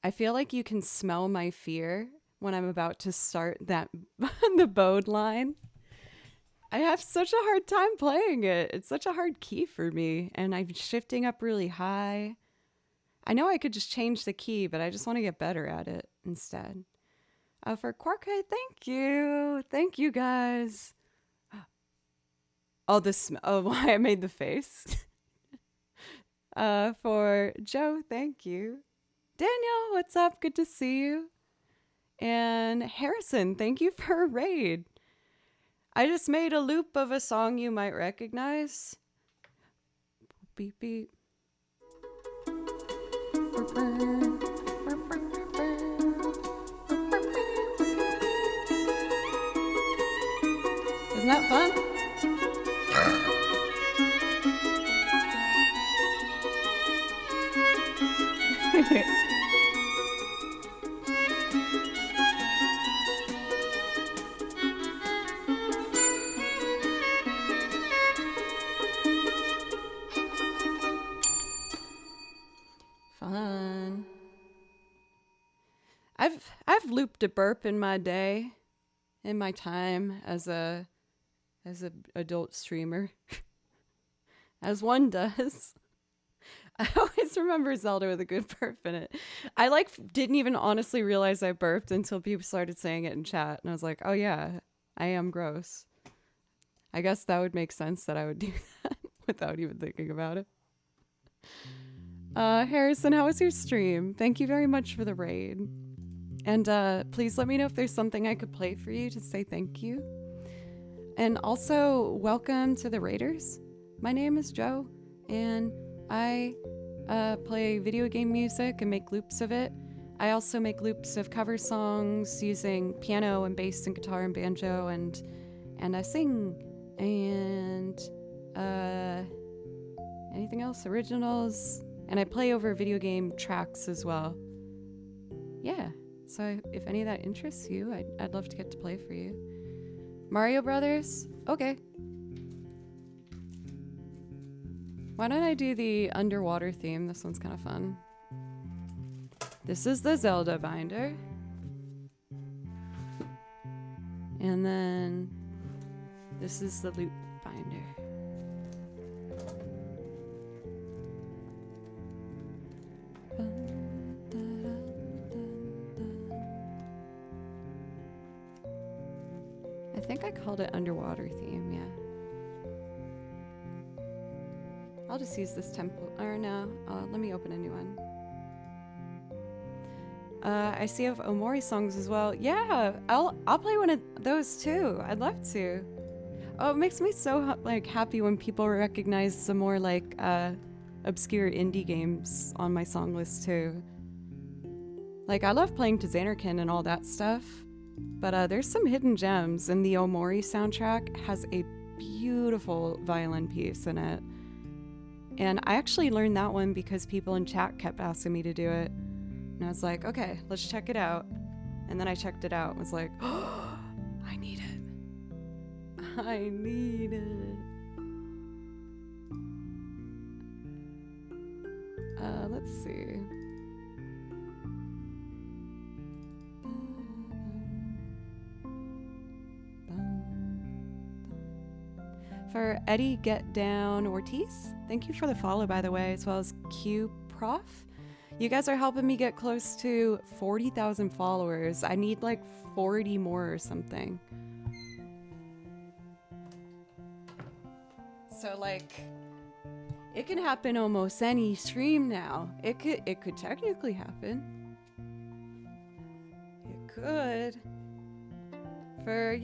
I feel like you can smell my fear when I'm about to start that the bowed line. I have such a hard time playing it. It's such a hard key for me, and I'm shifting up really high. I know I could just change the key, but I just want to get better at it instead. For Quarkhead, thank you. Thank you, guys. Oh, why I made the face. For Joe, thank you. Daniel, what's up? Good to see you. And Harrison, thank you for a raid. I just made a loop of a song you might recognize. Beep, beep. Isn't that fun? Fun. I've looped a burp in my day, in my time as a adult streamer, as one does. I always remember Zelda with a good burp in it. I didn't even honestly realize I burped until people started saying it in chat, and I was like, oh yeah, I am gross. I guess that would make sense that I would do that without even thinking about it. Harrison, how was your stream? Thank you very much for the raid. And please let me know if there's something I could play for you to say thank you. And also, welcome to the Raiders. My name is Joe, and I play video game music and make loops of it. I also make loops of cover songs using piano and bass and guitar and banjo, and I sing. And anything else? Originals. And I play over video game tracks as well. Yeah, so if any of that interests you, I'd love to get to play for you. Mario Brothers? Okay. Why don't I do the underwater theme? This one's kind of fun. This is the Zelda binder. And then this is the loop binder. I think I called it underwater theme, yeah. I'll just use this tempo, or no, let me open a new one. I see you have Omori songs as well. Yeah, I'll play one of those too. I'd love to. Oh, it makes me so happy when people recognize some more obscure indie games on my song list too. Like, I love playing to Xanarkin and all that stuff, but there's some hidden gems, and the Omori soundtrack has a beautiful violin piece in it. And I actually learned that one because people in chat kept asking me to do it. And I was like, okay, let's check it out. And then I checked it out and was like, oh, I need it. I need it. Let's see. For Eddie Get Down Ortiz, thank you for the follow, by the way, as well as Q Prof. You guys are helping me get close to 40,000 followers. I need like 40 more or something. So like, it can happen almost any stream now. It could technically happen. It could. For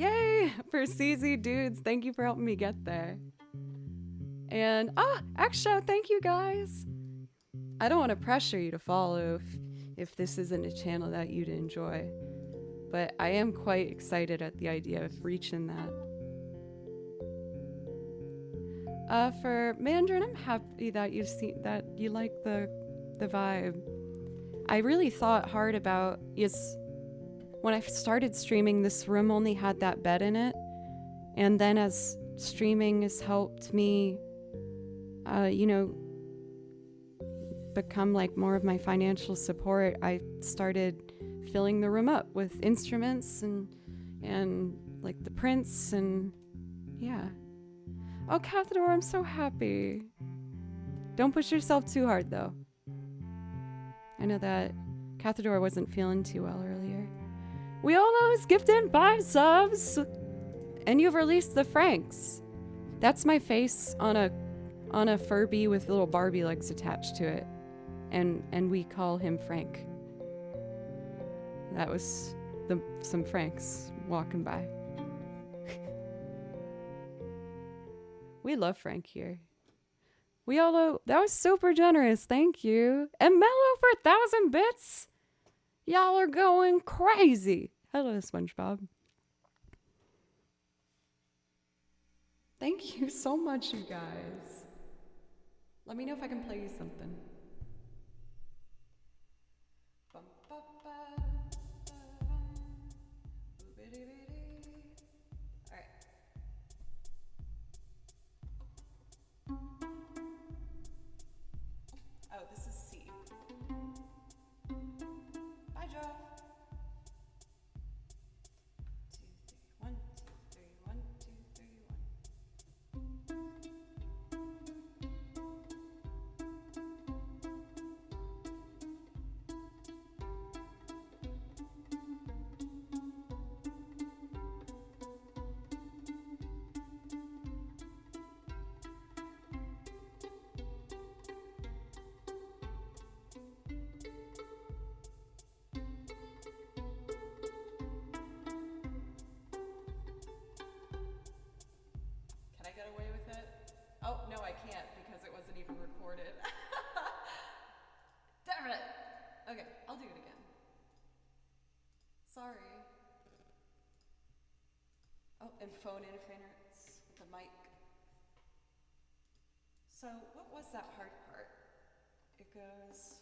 CZ Dudes, thank you for helping me get there. And Axshow, thank you guys. I don't want to pressure you to follow if this isn't a channel that you'd enjoy, but I am quite excited at the idea of reaching that. For Mandarin, I'm happy that you like the vibe. I really thought hard about when I started streaming, this room only had that bed in it. And then as streaming has helped me, become like more of my financial support, I started filling the room up with instruments and like the prints and yeah. Oh, Cathador, I'm so happy. Don't push yourself too hard though. I know that Cathador wasn't feeling too well earlier. Weolo is gifted 5 subs, and you've released the Franks. That's my face on a Furby with little Barbie legs attached to it, and we call him Frank. That was some Franks walking by. We love Frank here. Weolo, that was super generous. Thank you. And Mellow for 1,000 bits. Y'all are going crazy. Hello, SpongeBob. Thank you so much, you guys. Let me know if I can play you something. Oh, this is C. Bye, Joe. 2, 3, 1, 2, 3, 1, 2, 3, 1. Can I get away with it? Oh, no, I can't because it wasn't even recorded. Damn it! Okay, I'll do it again. Sorry. Oh, and phone interference with the mic. So, what was that hard part? It goes...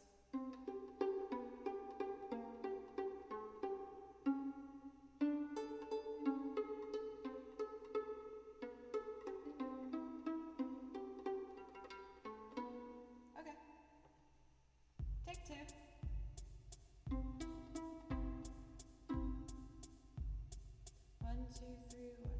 Okay. Take 2. 1, 2, 3, 1.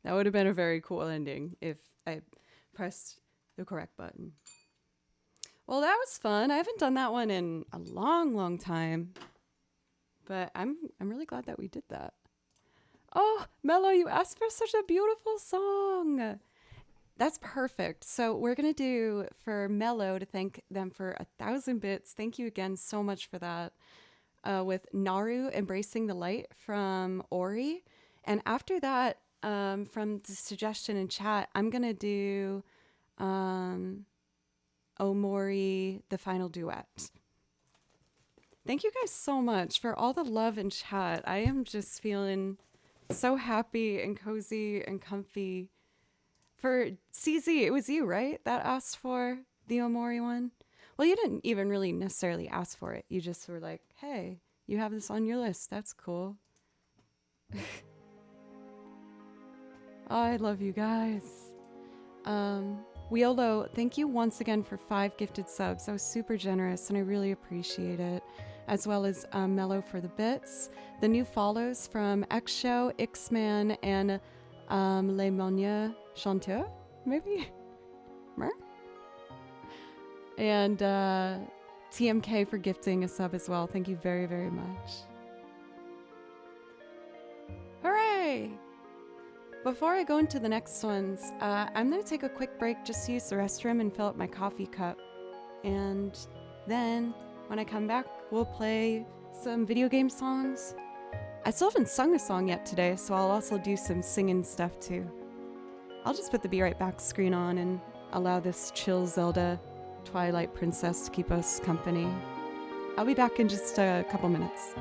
That would have been a very cool ending if I pressed the correct button. Well, that was fun. I haven't done that one in a long, long time. But I'm really glad that we did that. Oh, Mello, you asked for such a beautiful song. That's perfect. So we're going to do for Mello to thank them for 1,000 bits. Thank you again so much for that. With Naru Embracing the Light from Ori. And after that, from the suggestion in chat, I'm going to do Omori, the final duet. Thank you guys so much for all the love in chat. I am just feeling so happy and cozy and comfy. For CZ, it was you, right, that asked for the Omori one? Well, you didn't even really necessarily ask for it. You just were like, hey, you have this on your list. That's cool. Oh, I love you guys. Wiolo, thank you once again for 5 gifted subs. That was super generous, and I really appreciate it. As well as Mello for the bits. The new follows from X-Show, X-Man, and Le Monia Chanteur, maybe? Mer? And TMK for gifting a sub as well. Thank you very, very much. Hooray! Before I go into the next ones, I'm going to take a quick break just to use the restroom and fill up my coffee cup. And then when I come back, we'll play some video game songs. I still haven't sung a song yet today, so I'll also do some singing stuff too. I'll just put the Be Right Back screen on and allow this chill Zelda Twilight Princess to keep us company. I'll be back in just a couple minutes.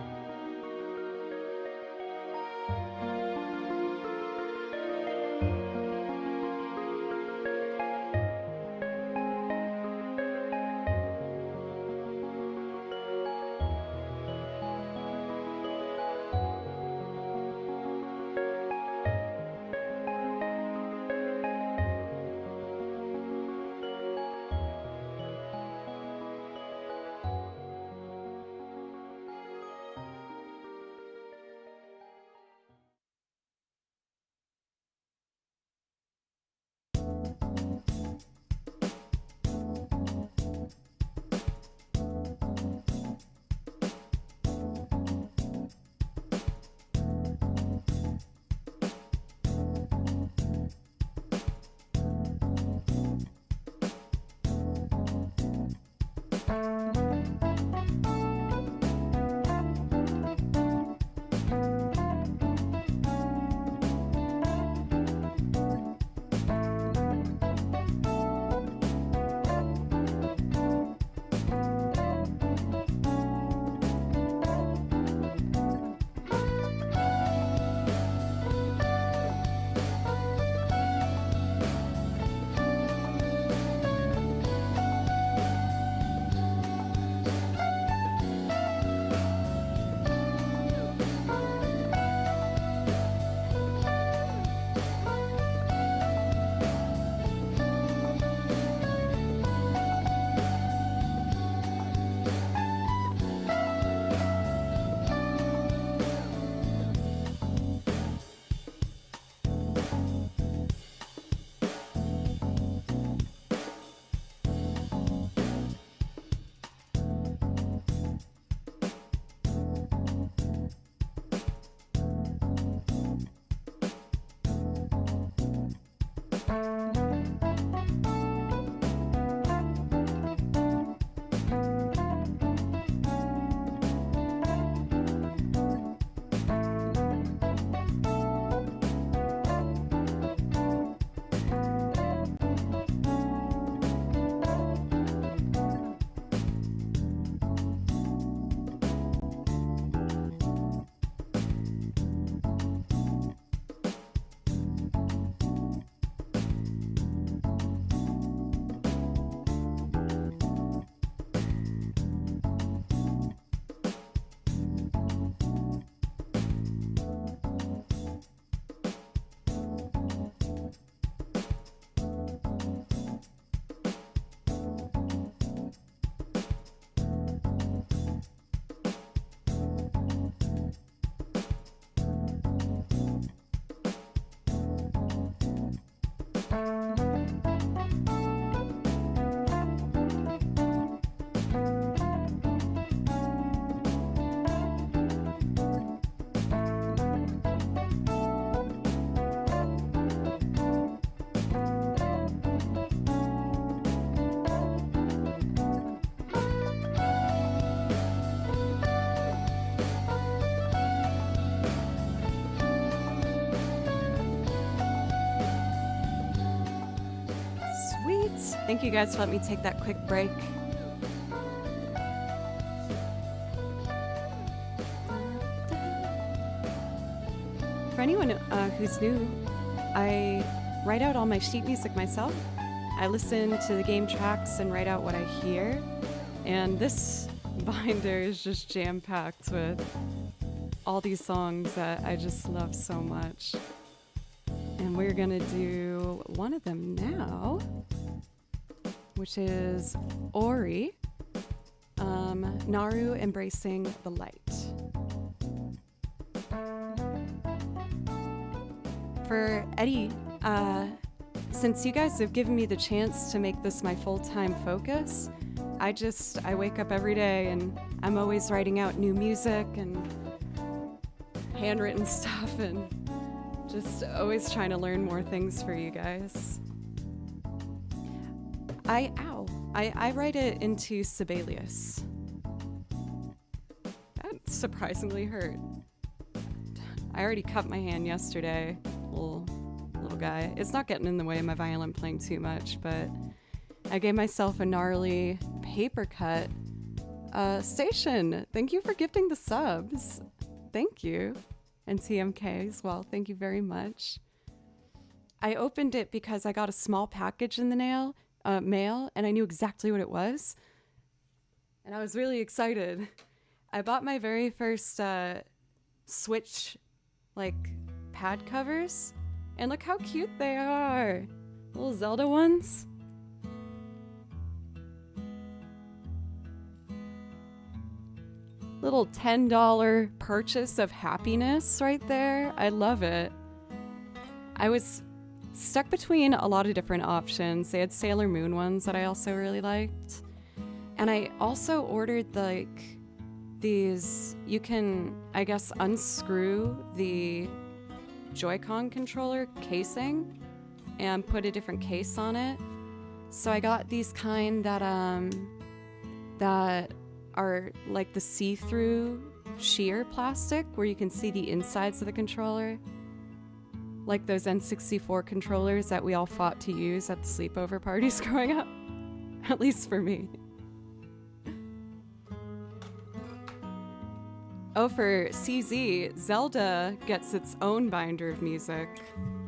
Thank you guys for letting me take that quick break. For anyone who's new, I write out all my sheet music myself. I listen to the game tracks and write out what I hear. And this binder is just jam-packed with all these songs that I just love so much. And we're gonna do one of them now, which is Ori, Naru Embracing the Light. For Eddie, since you guys have given me the chance to make this my full-time focus, I wake up every day and I'm always writing out new music and handwritten stuff and just always trying to learn more things for you guys. I write it into Sibelius. That surprisingly hurt. I already cut my hand yesterday, little guy. It's not getting in the way of my violin playing too much, but I gave myself a gnarly paper cut. Station, thank you for gifting the subs. Thank you. And TMK as well, thank you very much. I opened it because I got a small package in the mail, and I knew exactly what it was. And I was really excited. I bought my very first Switch pad covers, and look how cute they are. Little Zelda ones. Little $10 purchase of happiness right there. I love it. I was stuck between a lot of different options. They had Sailor Moon ones that I also really liked. And I also ordered these, you can, I guess, unscrew the Joy-Con controller casing and put a different case on it. So I got these kind that are like the see-through sheer plastic where you can see the insides of the controller. Like those N64 controllers that we all fought to use at the sleepover parties growing up. At least for me. Oh, for CZ, Zelda gets its own binder of music,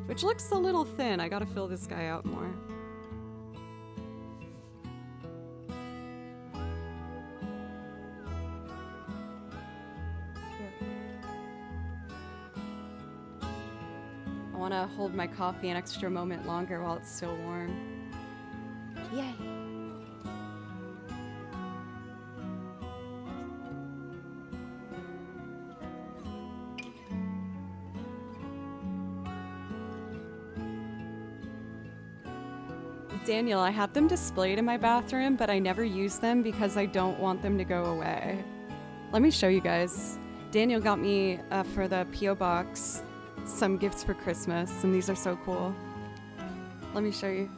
which looks a little thin. I gotta fill this guy out more. I want to hold my coffee an extra moment longer while it's still warm. Yay! Daniel, I have them displayed in my bathroom, but I never use them because I don't want them to go away. Let me show you guys. Daniel got me, for the P.O. box, some gifts for Christmas, and these are so cool. Let me show you.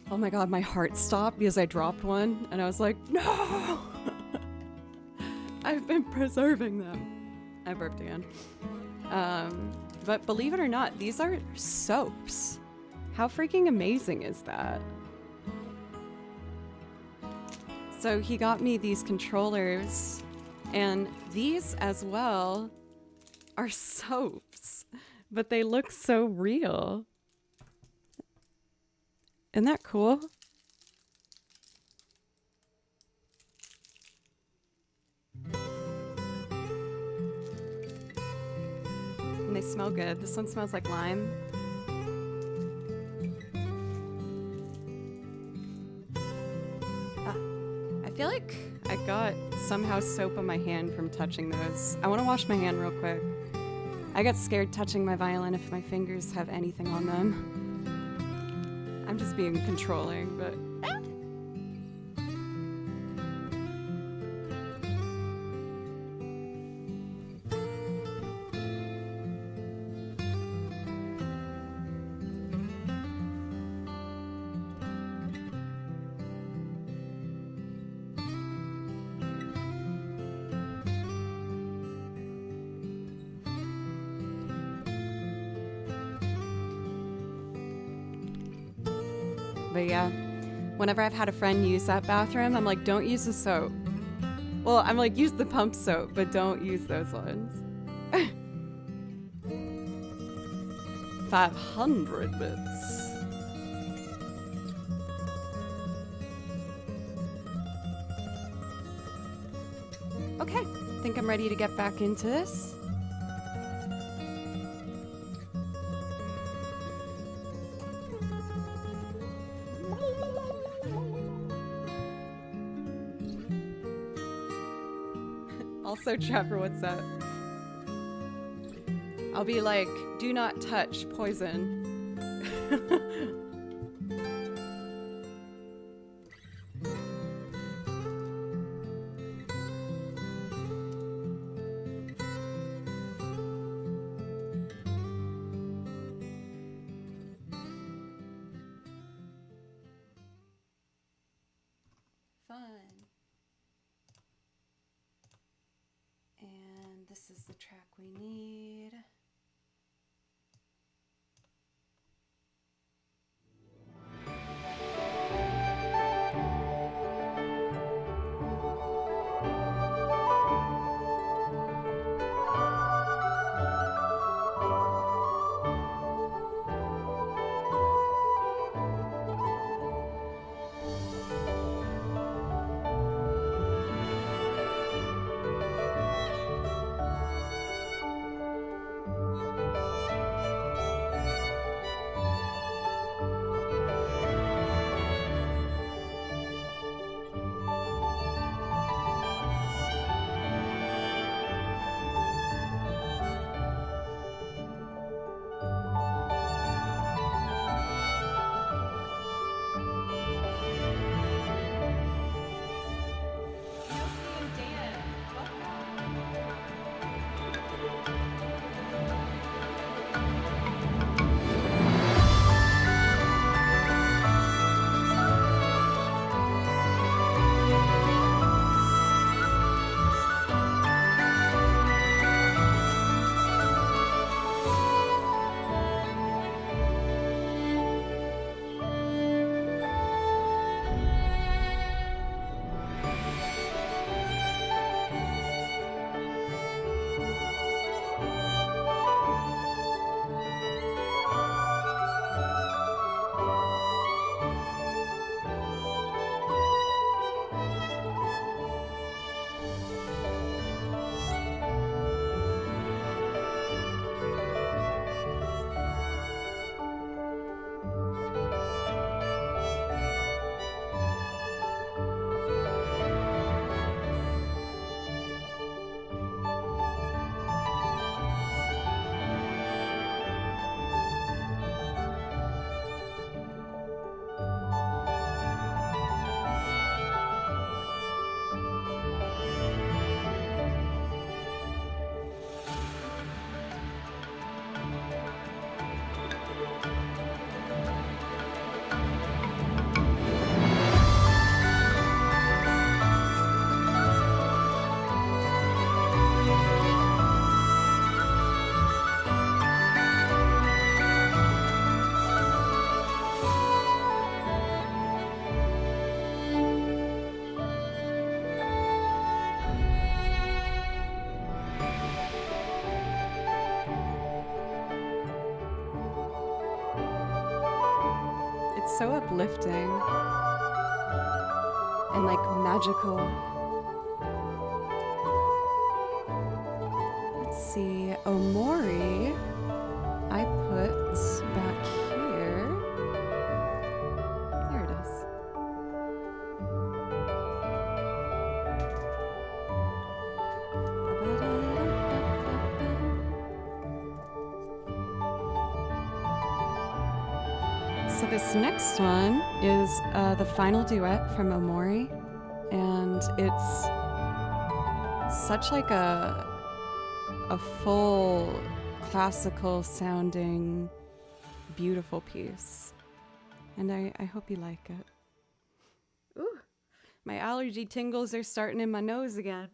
Oh my god, my heart stopped because I dropped one, and I was like, no! I've been preserving them. I burped again. But believe it or not, these are soaps. How freaking amazing is that? So he got me these controllers, and these as well are soaps, but they look so real. Isn't that cool? And they smell good. This one smells like lime. I feel like I got somehow soap on my hand from touching those. I want to wash my hand real quick. I got scared touching my violin if my fingers have anything on them. I'm just being controlling, but... But yeah, whenever I've had a friend use that bathroom, I'm like, don't use the soap. Well, I'm like, use the pump soap, but don't use those ones. 500 bits. Okay, I think I'm ready to get back into this. Also, Trevor, what's up? I'll be like, do not touch poison. Fun. And this is the track we need. So uplifting and like magical. Let's see, Omori, I put back here. There it is. So this next one is the final duet from Omori, and it's such like a full classical sounding beautiful piece, and I hope you like it. Ooh, my allergy tingles are starting in my nose again.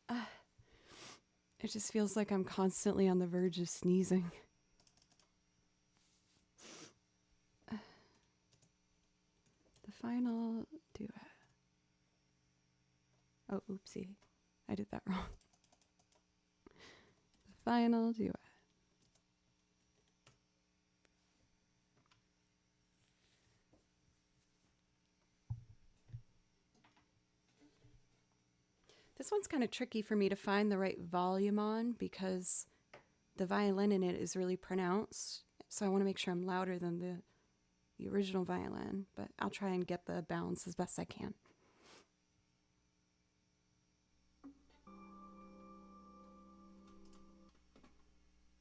It just feels like I'm constantly on the verge of sneezing. final duet. Oh, oopsie. I did that wrong. The final duet. This one's kind of tricky for me to find the right volume on because the violin in it is really pronounced. So I want to make sure I'm louder than the original violin, but I'll try and get the balance as best I can.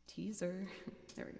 Teaser. There we go.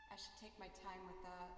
I should take my time with that.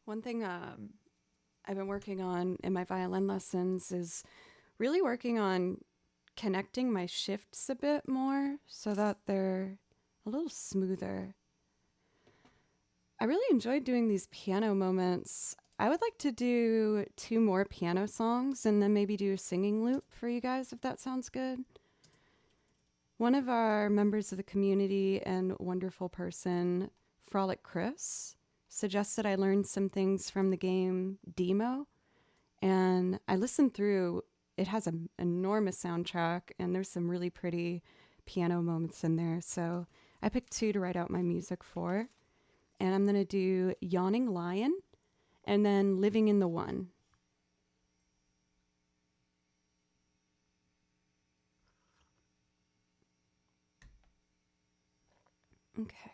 One thing I've been working on in my violin lessons is really working on connecting my shifts a bit more so that they're a little smoother. I really enjoyed doing these piano moments. I would like to do 2 more piano songs and then maybe do a singing loop for you guys if that sounds good. One of our members of the community and wonderful person, Frolic Chris, suggested I learn some things from the game Demo, and I listened through. It has an enormous soundtrack, and there's some really pretty piano moments in there. So I picked 2 to write out my music for, and I'm going to do Yawning Lion and then Living in the One. Okay.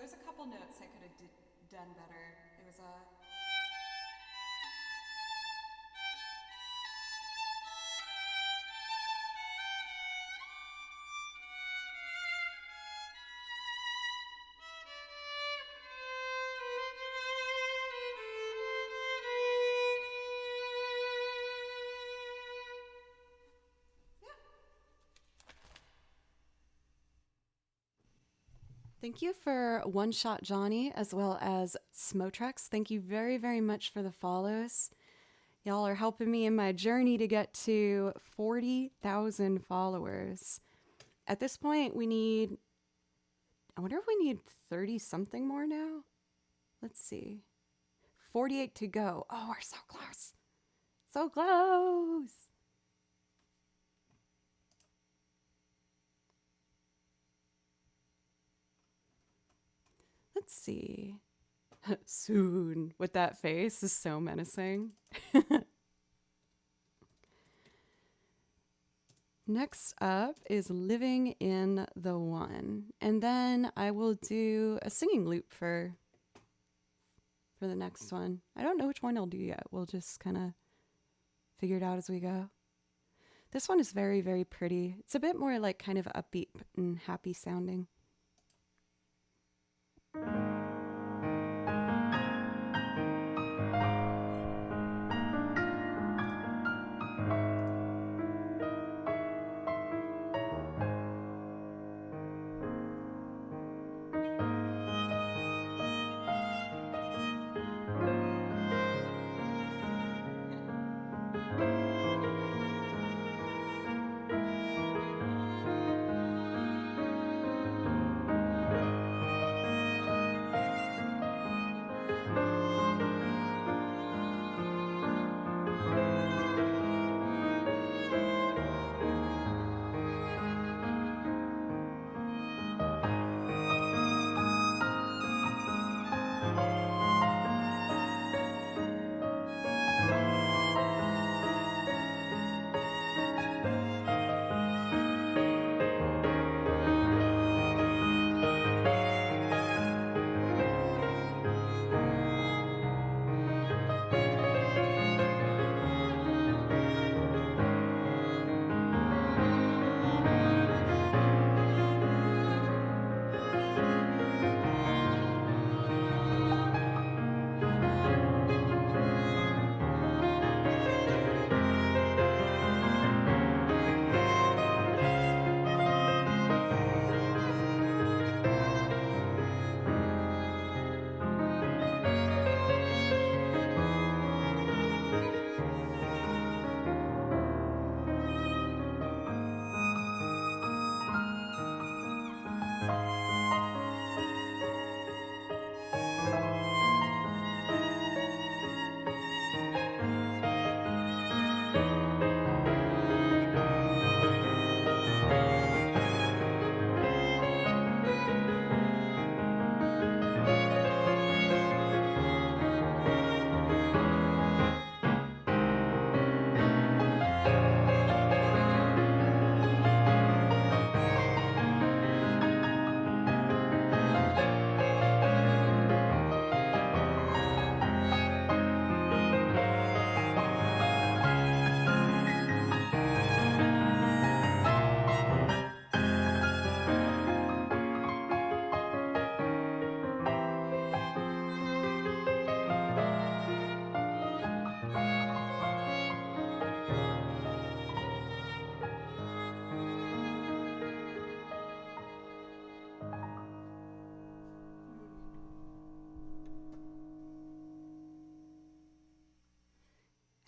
there's a couple notes I could have done better. It was a. Thank you for One Shot Johnny as well as Smotrex. Thank you very, very much for the follows. Y'all are helping me in my journey to get to 40,000 followers. At this point, I wonder if we need 30 something more now? Let's see. 48 to go. Oh, we're so close. So close. Let's see. Soon, with that face, is so menacing. Next up is Living in the One. And then I will do a singing loop for the next one. I don't know which one I'll do yet. We'll just kind of figure it out as we go. This one is very, very pretty. It's a bit more like kind of upbeat and happy sounding.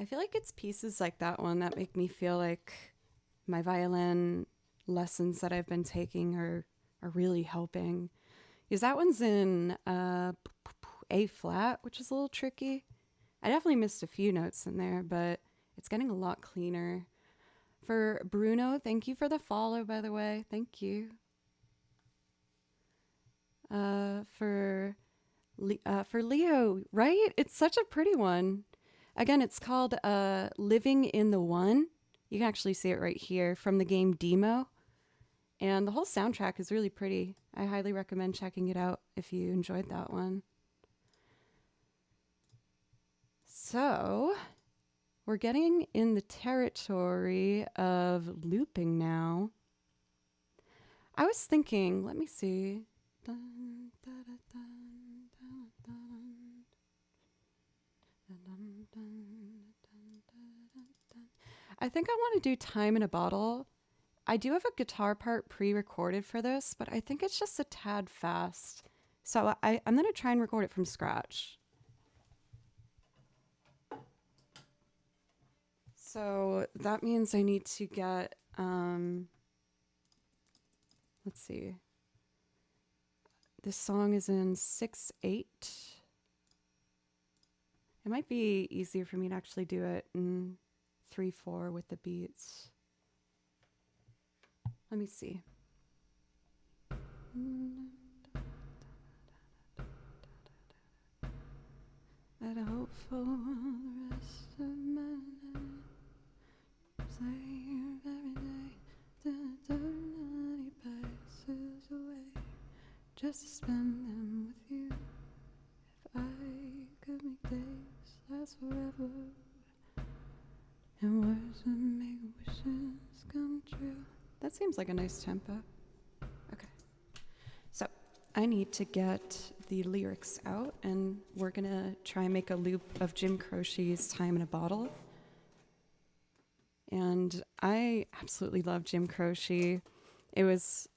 I feel like it's pieces like that one that make me feel like my violin lessons that I've been taking are really helping. Because that one's in A flat, which is a little tricky. I definitely missed a few notes in there, but it's getting a lot cleaner. For Bruno, thank you for the follow, by the way. Thank you. For Leo, right? It's such a pretty one. Again, it's called Living in the One. You can actually see it right here from the game Demo. And the whole soundtrack is really pretty. I highly recommend checking it out if you enjoyed that one. So, we're getting in the territory of looping now. I was thinking, let me see. Dun, dun, dun, dun, dun, dun. I think I want to do Time in a Bottle. I do have a guitar part pre-recorded for this, but I think it's just a tad fast. So I'm going to try and record it from scratch. So that means I need to get, let's see. This song is in 6/8. It might be easier for me to actually do it in 3/4 with the beats. Let me see. I'd hope for the rest of my life. Say every day till eternity passes away, just to spend them with you. If I could make days last forever, and words would make wishes come true. That seems like a nice tempo. Okay. So I need to get the lyrics out, and we're going to try and make a loop of Jim Croce's Time in a Bottle. And I absolutely love Jim Croce. It was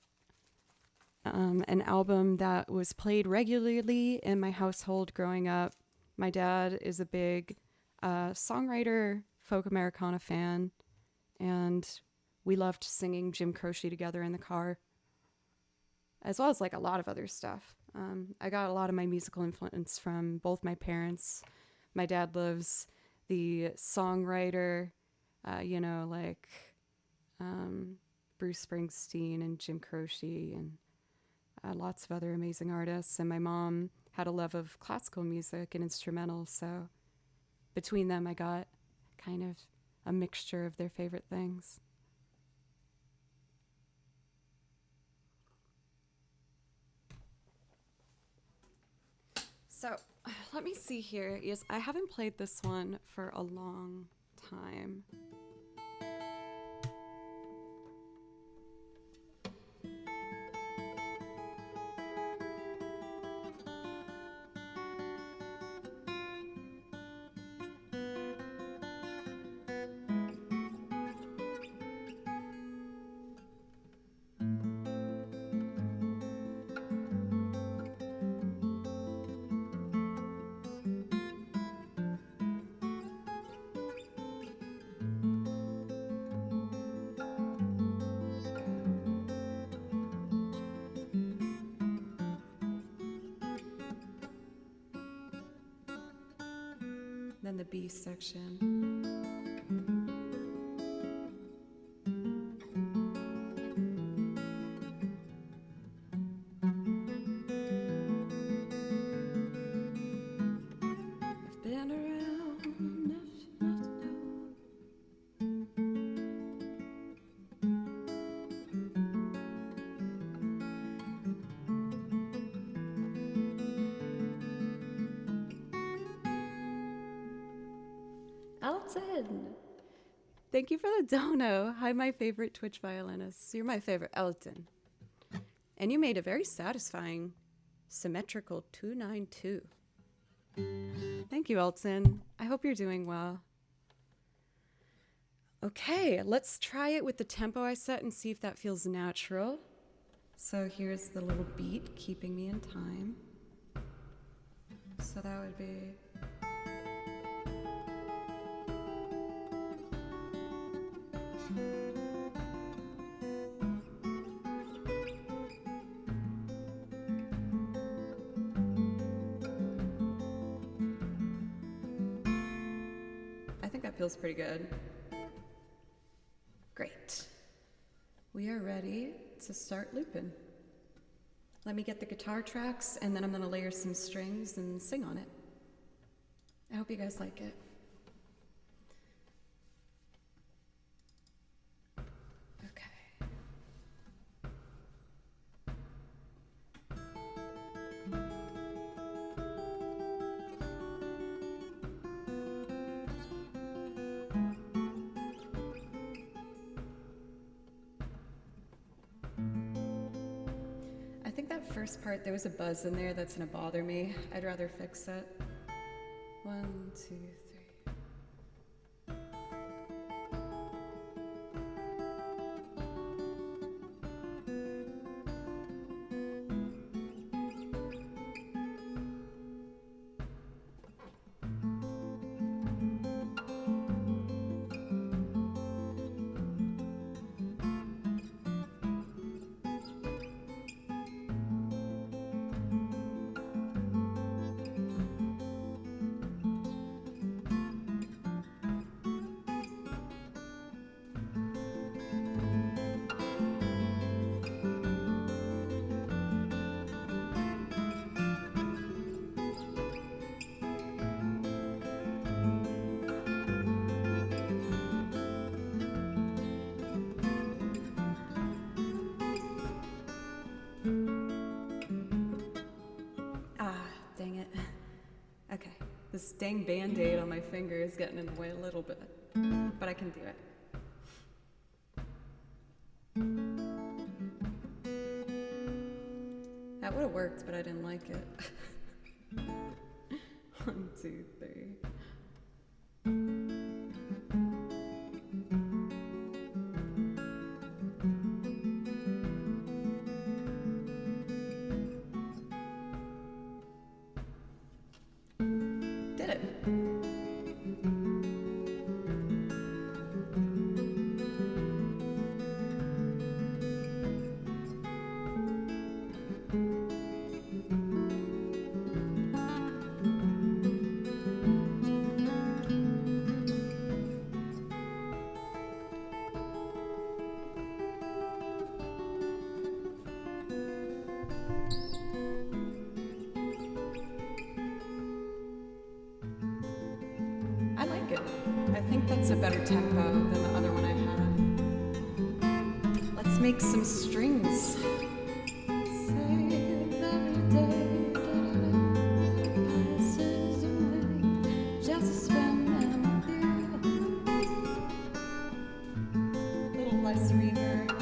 an album that was played regularly in my household growing up. My dad is a big songwriter, folk Americana fan, and we loved singing Jim Croce together in the car, as well as like a lot of other stuff. I got a lot of my musical influence from both my parents. My dad loves the songwriter, like Bruce Springsteen and Jim Croce and lots of other amazing artists. And my mom had a love of classical music and instrumental, so between them I got kind of a mixture of their favorite things. So let me see here. Yes, I haven't played this one for a long time. Then the B section. I've been around enough not to know. Elton! Thank you for the dono. Hi, my favorite Twitch violinist. You're my favorite, Elton. And you made a very satisfying symmetrical 292. Thank you, Elton. I hope you're doing well. Okay, let's try it with the tempo I set and see if that feels natural. So here's the little beat keeping me in time. So that would be... I think that feels pretty good. Great. We are ready to start looping. Let me get the guitar tracks, and then I'm going to layer some strings and sing on it. I hope you guys like it. Okay. first part, there was a buzz in there that's gonna bother me. I'd rather fix it. 1, 2, 3. Dang it. Okay, this dang Band-Aid on my finger is getting in the way a little bit, but I can do it. That would have worked, but I didn't like it. 1, 2, 3. Did it. I like it. I think that's a better tempo than the other one I had. Let's make some strings. Save every day that passes away, just to spend them with you. Little less reverb.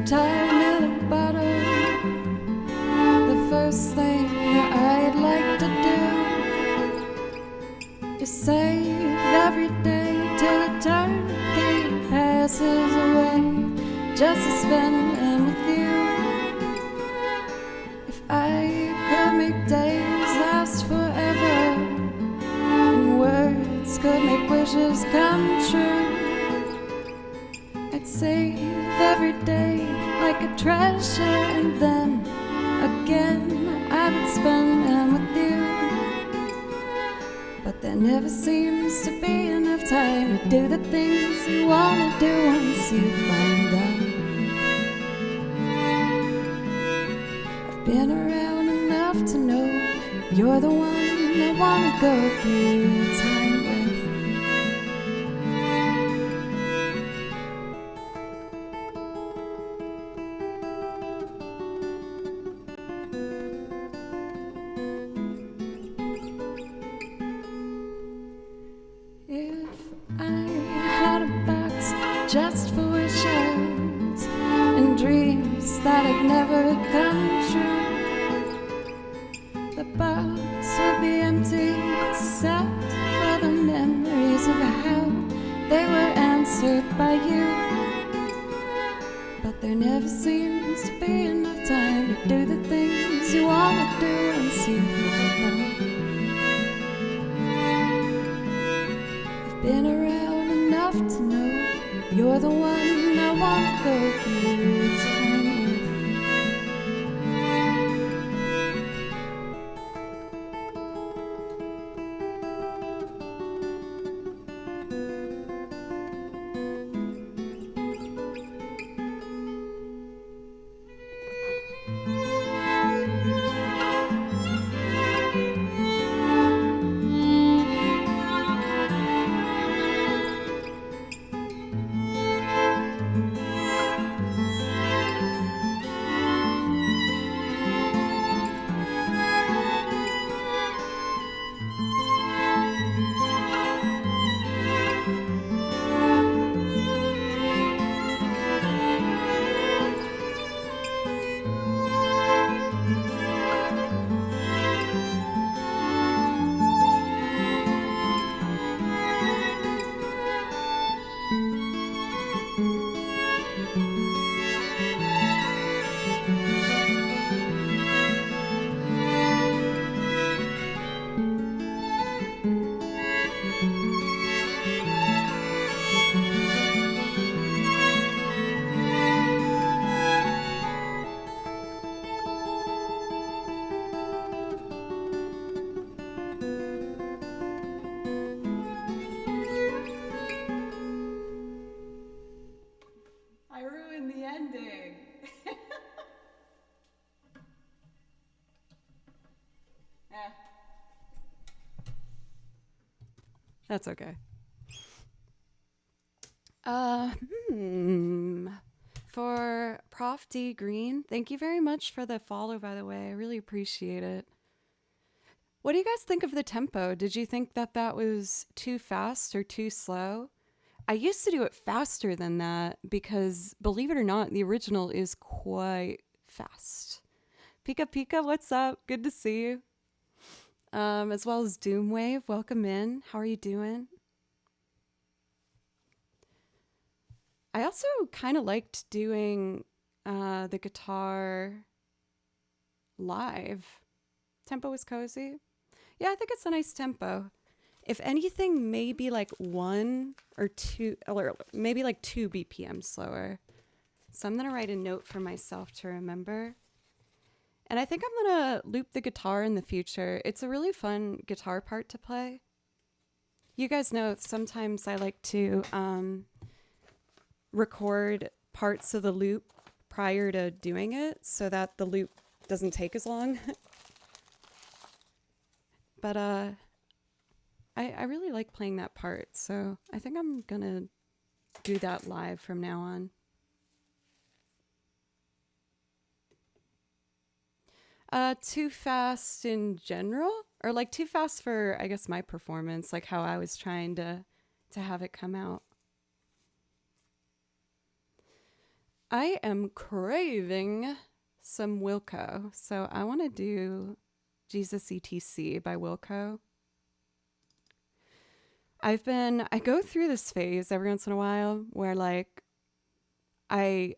time in a bottle. The first thing that I'd like to do is save every day till eternity passes away, just to spend them with you. If I could make days last forever, and words could make wishes come true, I'd save every day like a treasure, and then again I would spend them with you. But there never seems to be enough time to do the things you want to do once you find out. I've been around enough to know you're the one I want to go through time with. If I had a box just for wishes and dreams that had never come true, the box would be empty except for the memories of how they were answered by you. But there never seems to be enough time to do the things you want to do once you find them. Been around enough to know you're the one I want to go through time with. I ruined the ending. That's okay. For Prof D Green, thank you very much for the follow, by the way. I really appreciate it. What do you guys think of the tempo? Did you think that that was too fast or too slow? I used to do it faster than that because, believe it or not, the original is quite fast. Pika Pika, what's up? Good to see you. As well as Doomwave, welcome in. How are you doing? I also kind of liked doing the guitar live. Tempo was cozy. Yeah, I think it's a nice tempo. If anything, maybe like 1 or 2, or maybe like 2 BPM slower. So I'm going to write a note for myself to remember. And I think I'm going to loop the guitar in the future. It's a really fun guitar part to play. You guys know sometimes I like to record parts of the loop prior to doing it so that the loop doesn't take as long. But I really like playing that part, so I think I'm gonna do that live from now on. Too fast in general, or like too fast for, I guess, my performance, like how I was trying to have it come out. I am craving some Wilco, so I want to do Jesus ETC by Wilco. I go through this phase every once in a while where like I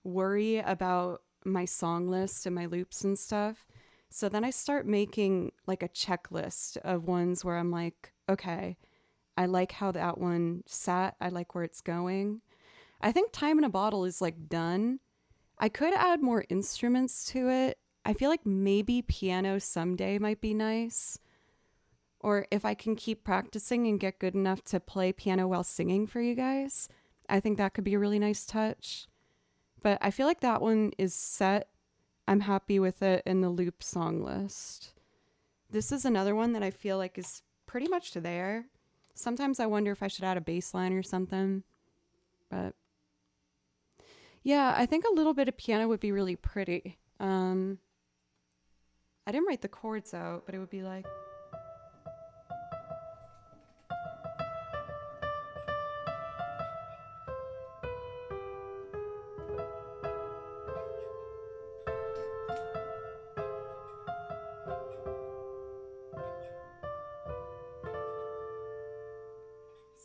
worry about my song list and my loops and stuff. So then I start making like a checklist of ones where I'm like, okay, I like how that one sat. I like where it's going. I think Time in a Bottle is like done. I could add more instruments to it. I feel like maybe piano someday might be nice. Or if I can keep practicing and get good enough to play piano while singing for you guys, I think that could be a really nice touch. But I feel like that one is set. I'm happy with it in the loop song list. This is another one that I feel like is pretty much there. Sometimes I wonder if I should add a bass line or something. But yeah, I think a little bit of piano would be really pretty. I didn't write the chords out, but it would be like...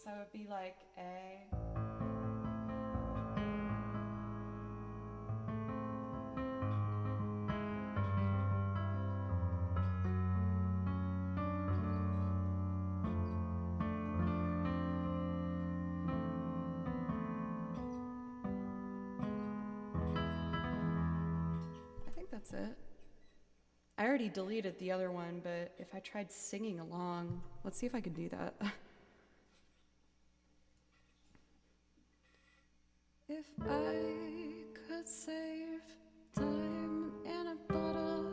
So it would be like A. I think that's it. I already deleted the other one, but if I tried singing along, let's see if I could do that. If I could save time in a bottle,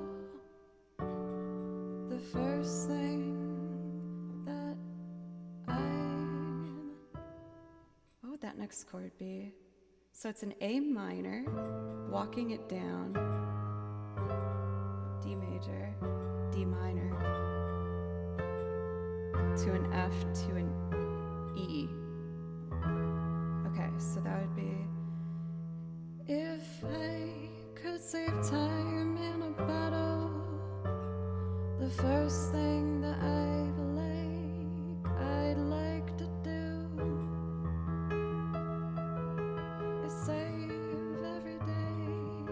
the first thing that what would that next chord be? So it's an A minor, walking it down, D major, D minor, to an F, to an E. Okay, so that would be, if I could save time in a bottle, the first thing that I'd like to do is save every day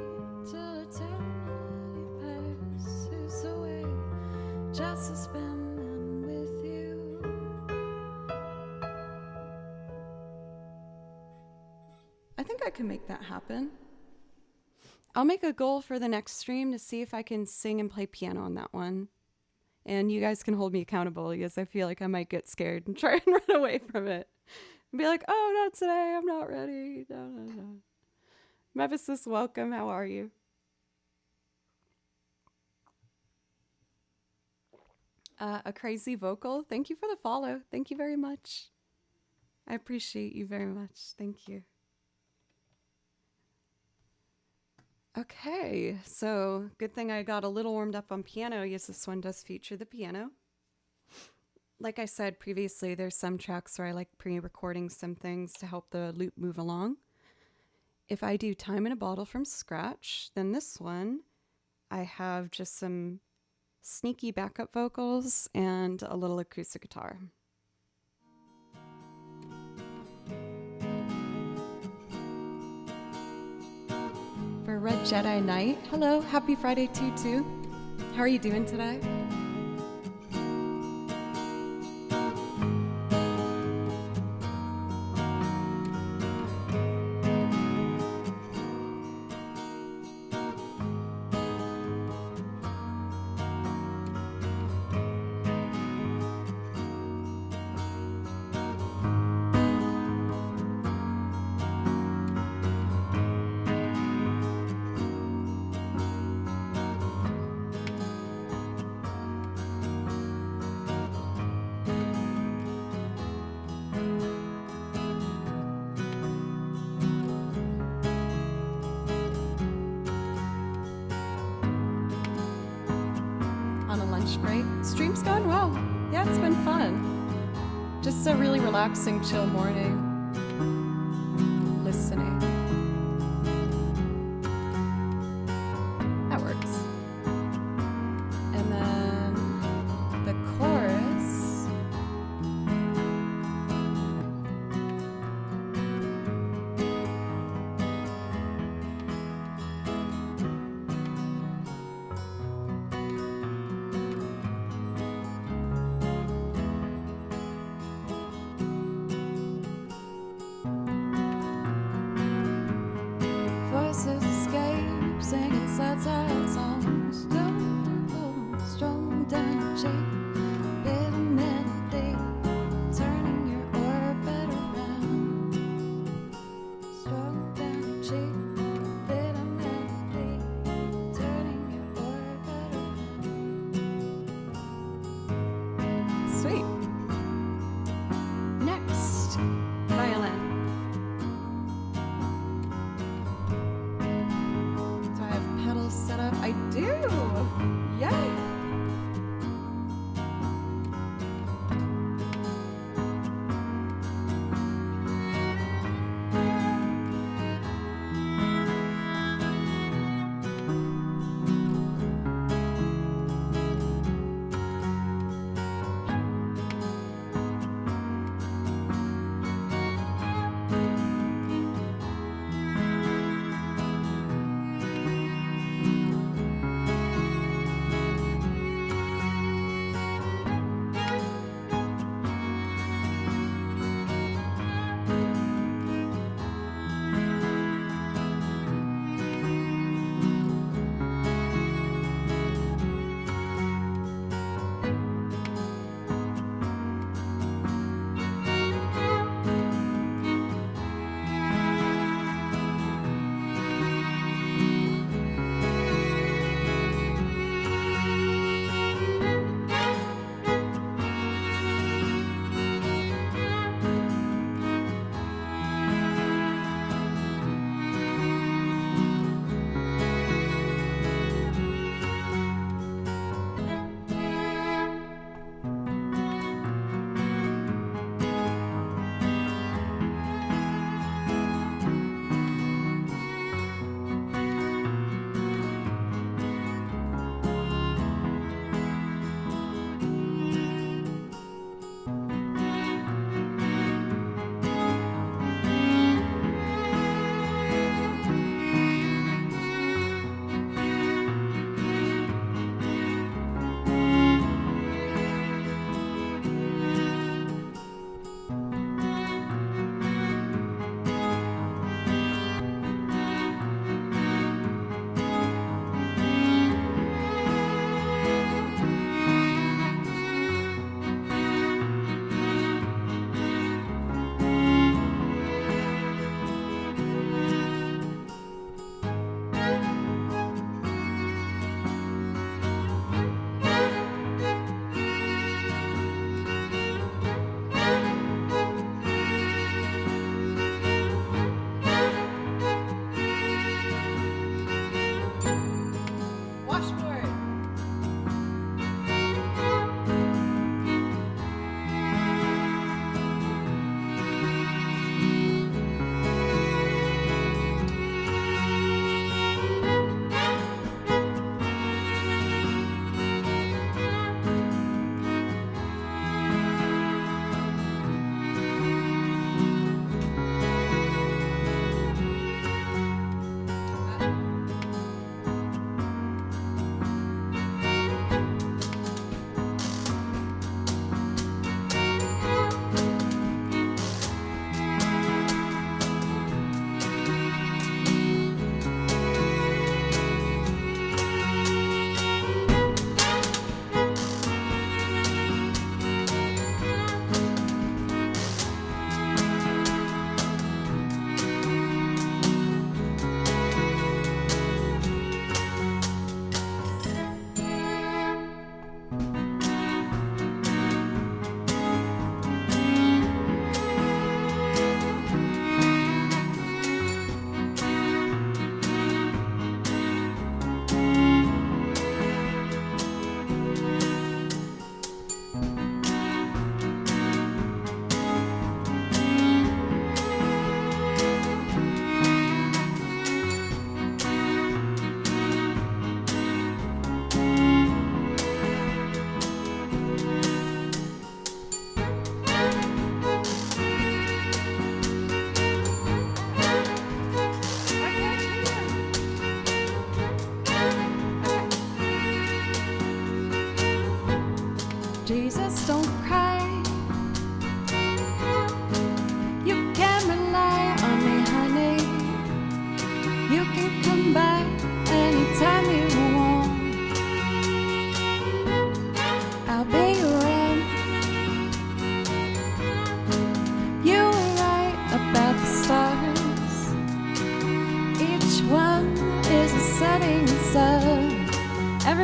till eternity passes away, just to spend them with you. I think I can make that happen. I'll make a goal for the next stream to see if I can sing and play piano on that one. And you guys can hold me accountable because I feel like I might get scared and try and run away from it. And be like, oh, not today, I'm not ready. No. Mevisis, welcome, how are you? A crazy vocal, thank you for the follow. Thank you very much. I appreciate you very much, thank you. Okay, so good thing I got a little warmed up on piano. Yes, this one does feature the piano. Like I said previously, there's some tracks where I like pre-recording some things to help the loop move along. If I do Time in a Bottle from scratch, then this one, I have just some sneaky backup vocals and a little acoustic guitar. For Red Jedi Knight, hello, happy Friday to you too. How are you doing today? Break. Stream's going well. Yeah, it's been fun. Just a really relaxing, chill morning. Listening. sad, sad songs. Strung down a cheek, bit of melody, turning your orbit around. Strung down a cheek, bit of melody, turning your orbit around. Sweet. Next, violin. So I have pedals set up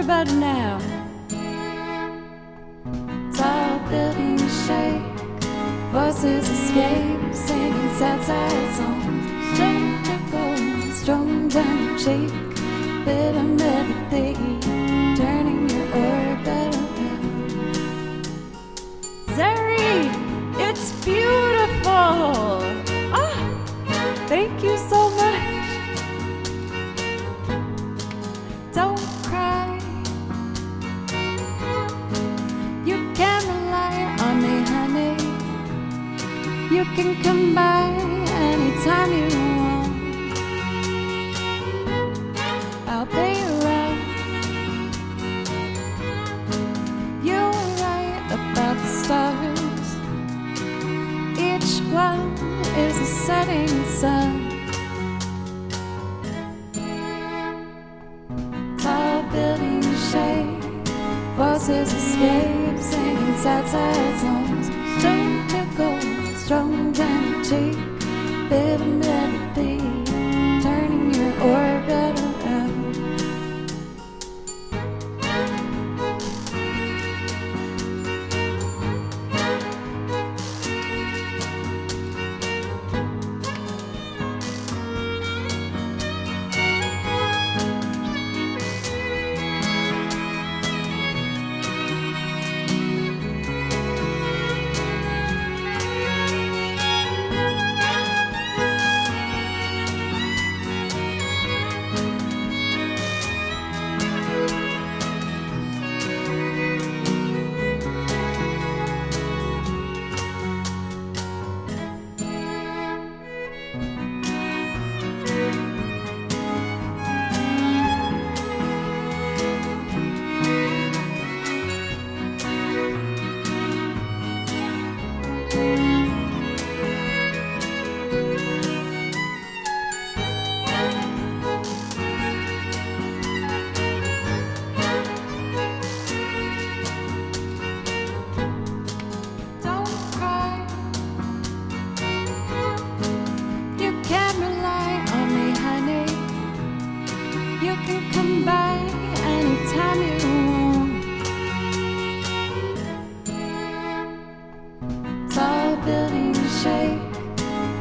better now. Tall buildings shake, voices escape, singing sad, sad songs. Strong to gold, strong down your cheek, bitter melody, turning your orbit around. Zeri, it's beautiful. Thank you so much. Don't cry. You can rely on me, honey. You can come by anytime you want. I'll be around. You were right about the stars. Each one is a setting sun. Tall buildings shake, voices escape, singing sad, sad songs. Strong to gold, strong down your cheek, bitter melody, turning your orbit around.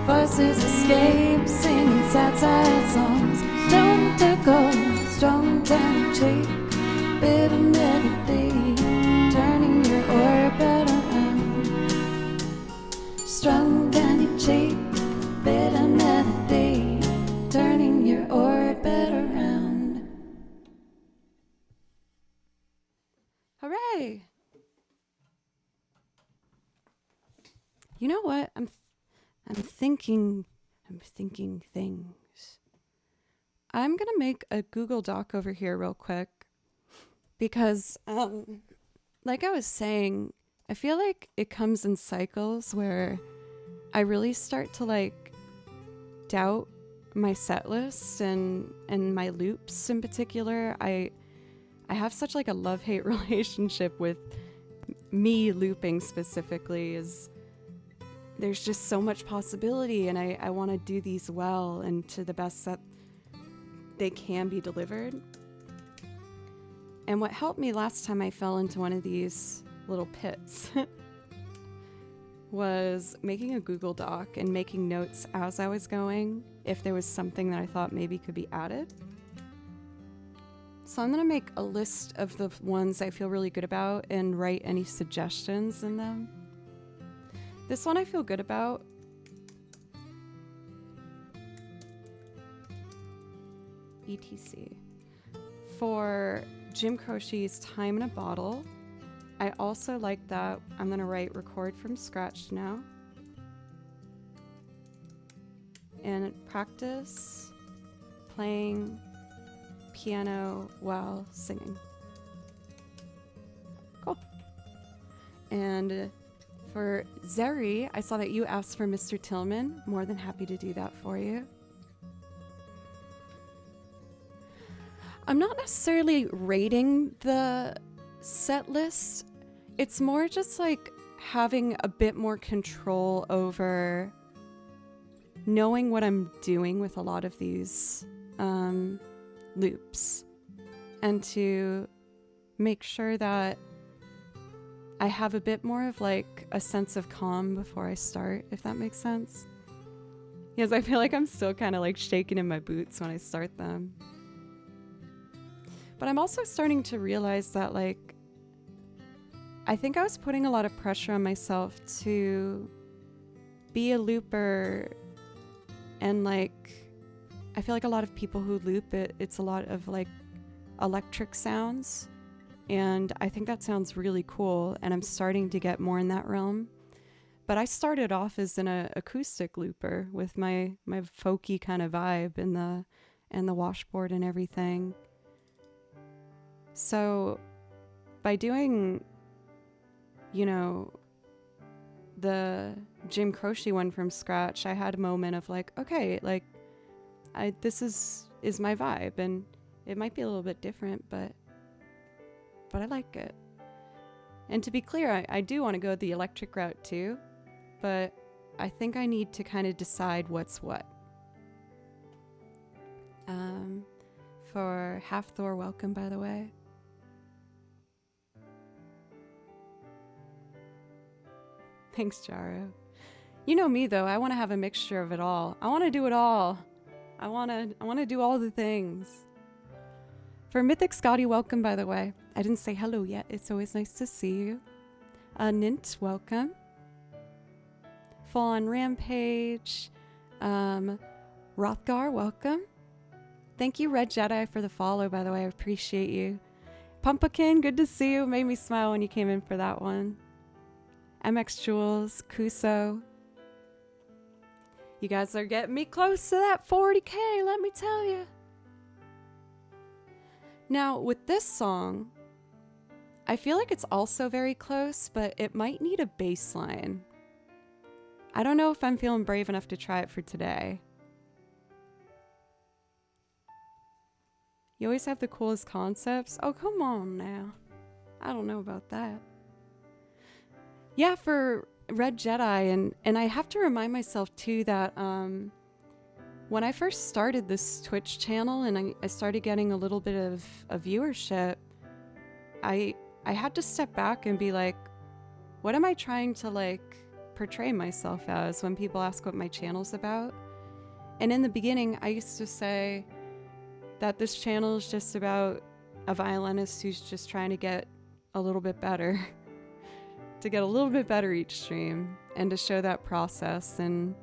Voices escape, singing sad, sad songs. Strong to gold, strong down your cheek, bitter melody, turning your orbit around. Strong down your cheek, bitter melody, turning your orbit around. Hooray! You know what? I'm thinking things. I'm gonna make a Google Doc over here real quick because, like I was saying, I feel like it comes in cycles where I really start to like doubt my set list and my loops in particular. I have such like a love-hate relationship with me looping specifically. Is there's just so much possibility, and I want to do these well and to the best that they can be delivered. And what helped me last time I fell into one of these little pits was making a Google Doc and making notes as I was going if there was something that I thought maybe could be added. So I'm going to make a list of the ones I feel really good about and write any suggestions in them. This one I feel good about. ETC. For Jim Croce's Time in a Bottle, I also like that. I'm going to write record from scratch now. And practice playing piano while singing. Cool. And for Zeri, I saw that you asked for Mr. Tillman. More than happy to do that for you. I'm not necessarily rating the set list. It's more just like having a bit more control over knowing what I'm doing with a lot of these loops, and to make sure that I have a bit more of like a sense of calm before I start, if that makes sense. Because I feel like I'm still kind of like shaking in my boots when I start them. But I'm also starting to realize that like, I think I was putting a lot of pressure on myself to be a looper, and like, I feel like a lot of people who loop it's a lot of like electric sounds. And I think that sounds really cool, and I'm starting to get more in that realm. But I started off as an acoustic looper with my folky kind of vibe and the washboard and everything. So by doing, you know, the Jim Croce one from scratch, I had a moment of like, okay, like this is my vibe, and it might be a little bit different, but I like it. And to be clear, I do want to go the electric route too, but I think I need to kind of decide what's what. For Half Thor, welcome, by the way. Thanks, Jaro. You know me though, I want to have a mixture of it all. I want to do it all. I want to do all the things. For Mythic Scotty, welcome, by the way. I didn't say hello yet. It's always nice to see you. Nint, welcome. Full on Rampage. Rothgar, welcome. Thank you, Red Jedi, for the follow, by the way. I appreciate you. Pumpkin, good to see you. Made me smile when you came in for that one. MX Jules, Kuso. You guys are getting me close to that 40K, let me tell you. Now, with this song, I feel like it's also very close, but it might need a bass line. I don't know if I'm feeling brave enough to try it for today. You always have the coolest concepts. Oh, come on now. I don't know about that. Yeah, for Red Jedi, and I have to remind myself too that when I first started this Twitch channel and I started getting a little bit of viewership, I had to step back and be like, what am I trying to like portray myself as when people ask what my channel's about? And in the beginning, I used to say that this channel is just about a violinist who's just trying to get a little bit better, to get a little bit better each stream, and to show that process and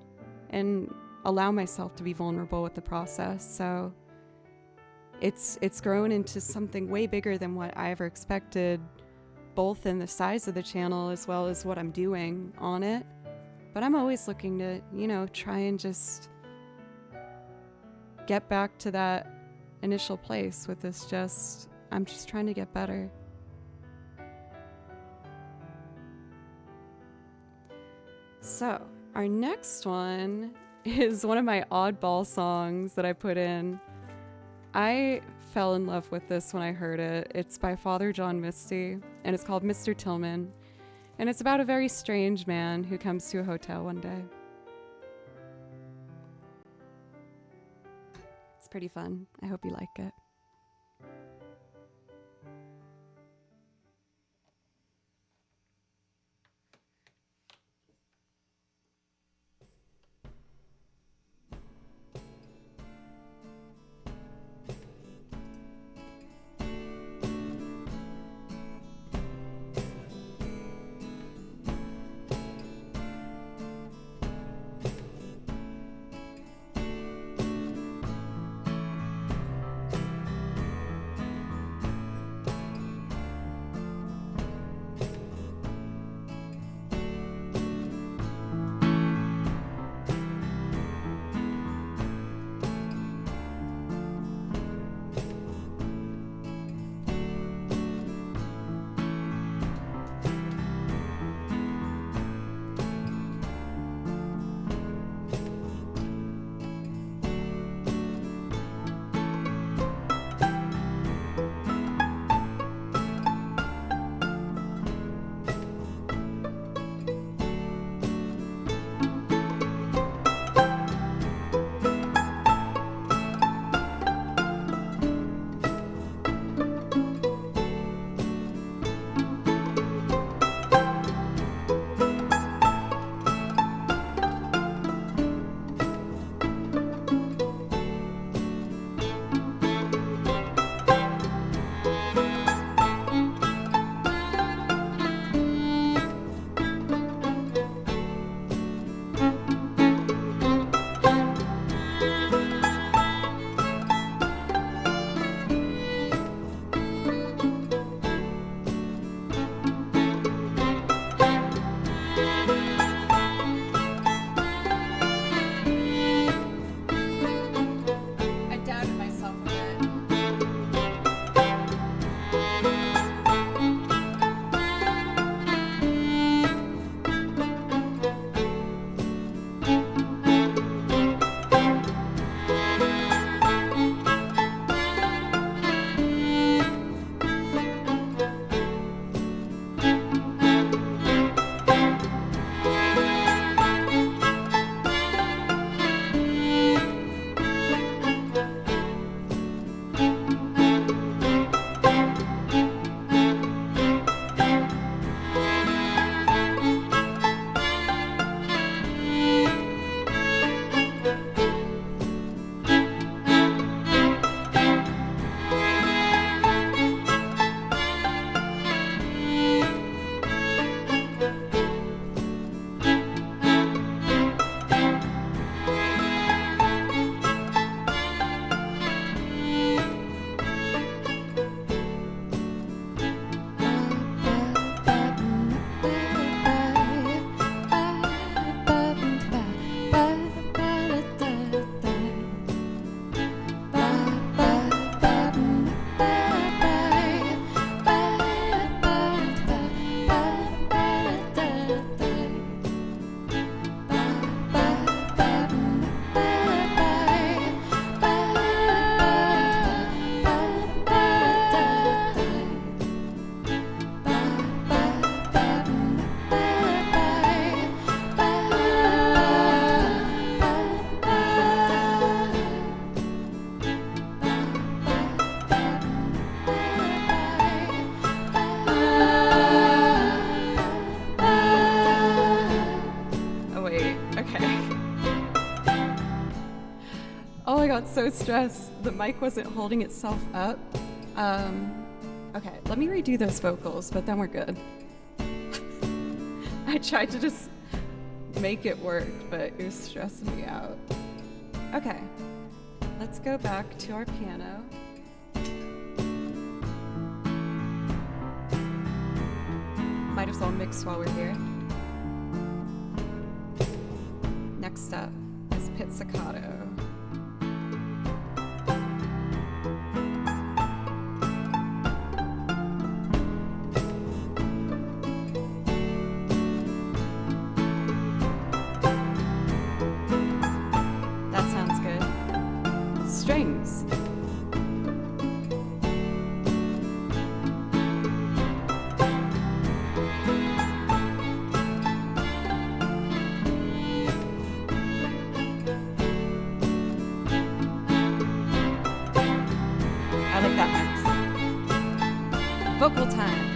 allow myself to be vulnerable with the process. So it's grown into something way bigger than what I ever expected, both in the size of the channel as well as what I'm doing on it. But I'm always looking to, you know, try and just get back to that initial place with this. I'm just trying to get better. So our next one is one of my oddball songs that I put in. I fell in love with this when I heard it. It's by Father John Misty, and it's called Mr. Tillman. And it's about a very strange man who comes to a hotel one day. It's pretty fun. I hope you like it. Oh, I got so stressed. The mic wasn't holding itself up. Okay, let me redo those vocals, but then we're good. I tried to just make it work, but it was stressing me out. Okay, let's go back to our piano. Might as well mix while we're here. Next up is pizzicato. That sounds good. Strings. I like that mix. Vocal time.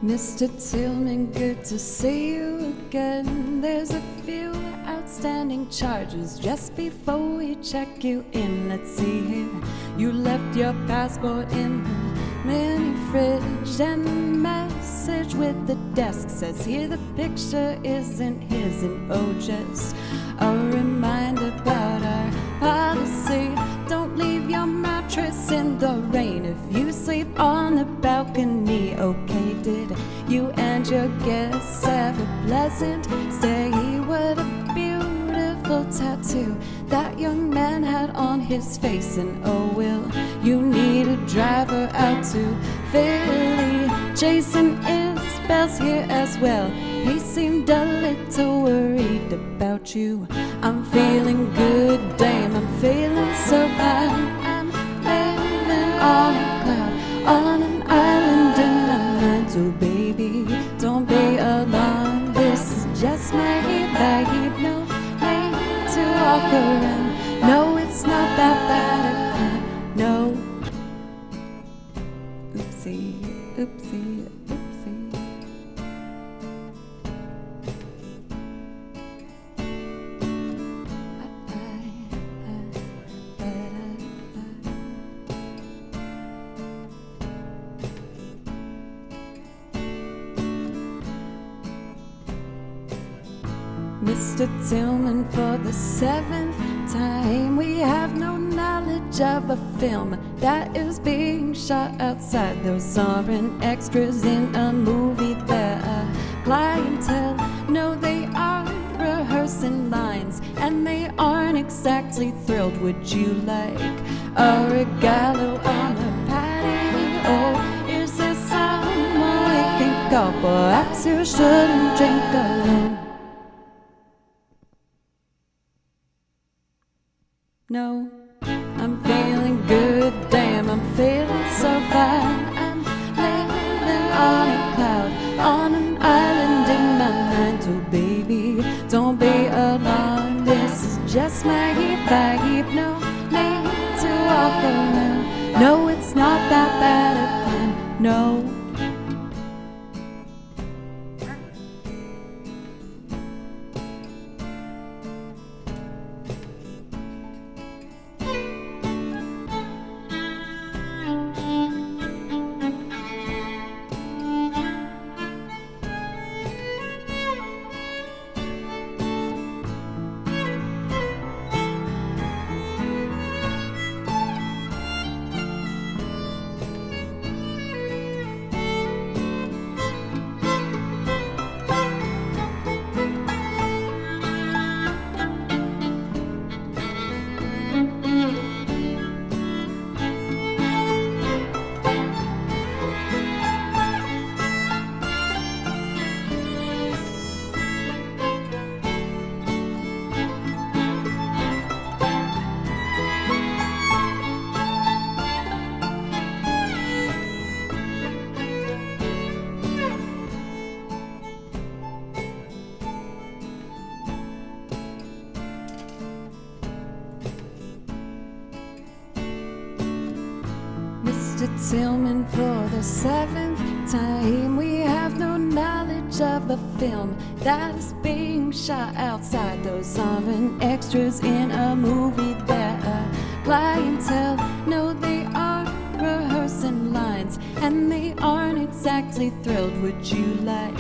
Mr. Tillman, good to see you again. There's a few outstanding charges just before we check you in. Let's see here. You left your passport in the mini fridge, and the message with the desk says here the picture isn't his. And oh, just a reminder about our policy. Don't leave your mattress in the rain if you sleep on the balcony. Okay, did you and your guests have a pleasant stay? What a beautiful tattoo that young man had on his face. And oh, will you need a driver out to Philly? Jason Isbell's here as well. He seemed a little worried about you. I'm feeling good, damn, I'm feeling so fine. I'm living on a cloud, on an island in my mind. So baby, don't be alarmed, this is just my vibe. No need to walk around, no, it's not that bad. No. Oopsie, oopsie, oopsie. Mr. Tillman, for the 7th time, we have no knowledge of a film that is being shot outside. Those aren't extras in a movie, they're a clientele. No, they aren't rehearsing lines, and they aren't exactly thrilled. Would you like a regalo on a patio? Or is there someone we can call? Perhaps you shouldn't drink alone. No, I'm feeling good, damn, I'm feeling so fine. I'm living on a cloud, on an island in my mind. So baby, don't be alarmed, this is just my vibe. No need to walk around, no, it's not that bad a plan. No. Mr. Tillman, for the 7th time, we have no knowledge of the film that is being shot outside. Those aren't extras in a movie that a clientele. No, they are rehearsing lines, and they aren't exactly thrilled. Would you like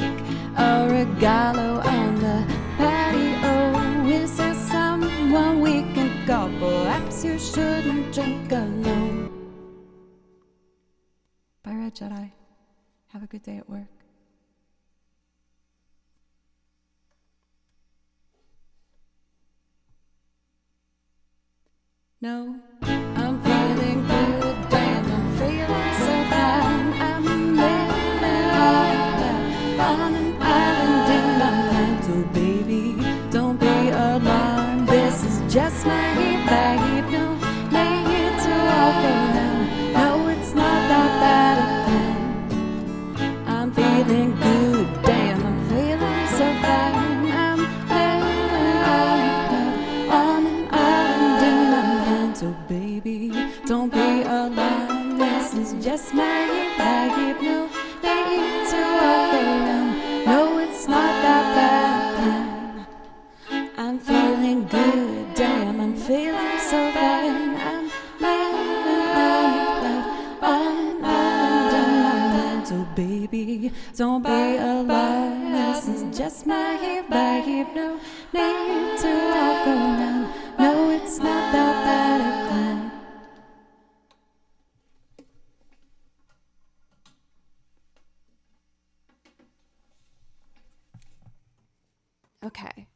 a regalo on the patio? Is there someone we can call? Perhaps you shouldn't drink alone. Bye, Red Jedi. Have a good day at work. No, I'm feeling good, damn, I'm feeling so fine. I'm living on an island in my mind. So baby, don't be alarmed. This is just my vibe. No need to walk around. No, it's not that bad a thing. I'm feeling good, damn, I'm feeling so fine. I'm living on an island in my mind. So baby, don't be alarmed. This is just my vibe. No need to walk around. No, it's not that bad a thing. I'm feeling good, damn, I'm feeling so fine. I'm so baby, don't be alarmed. This is just my vibe. No need to walk around. No, it's not that bad a thing. Okay,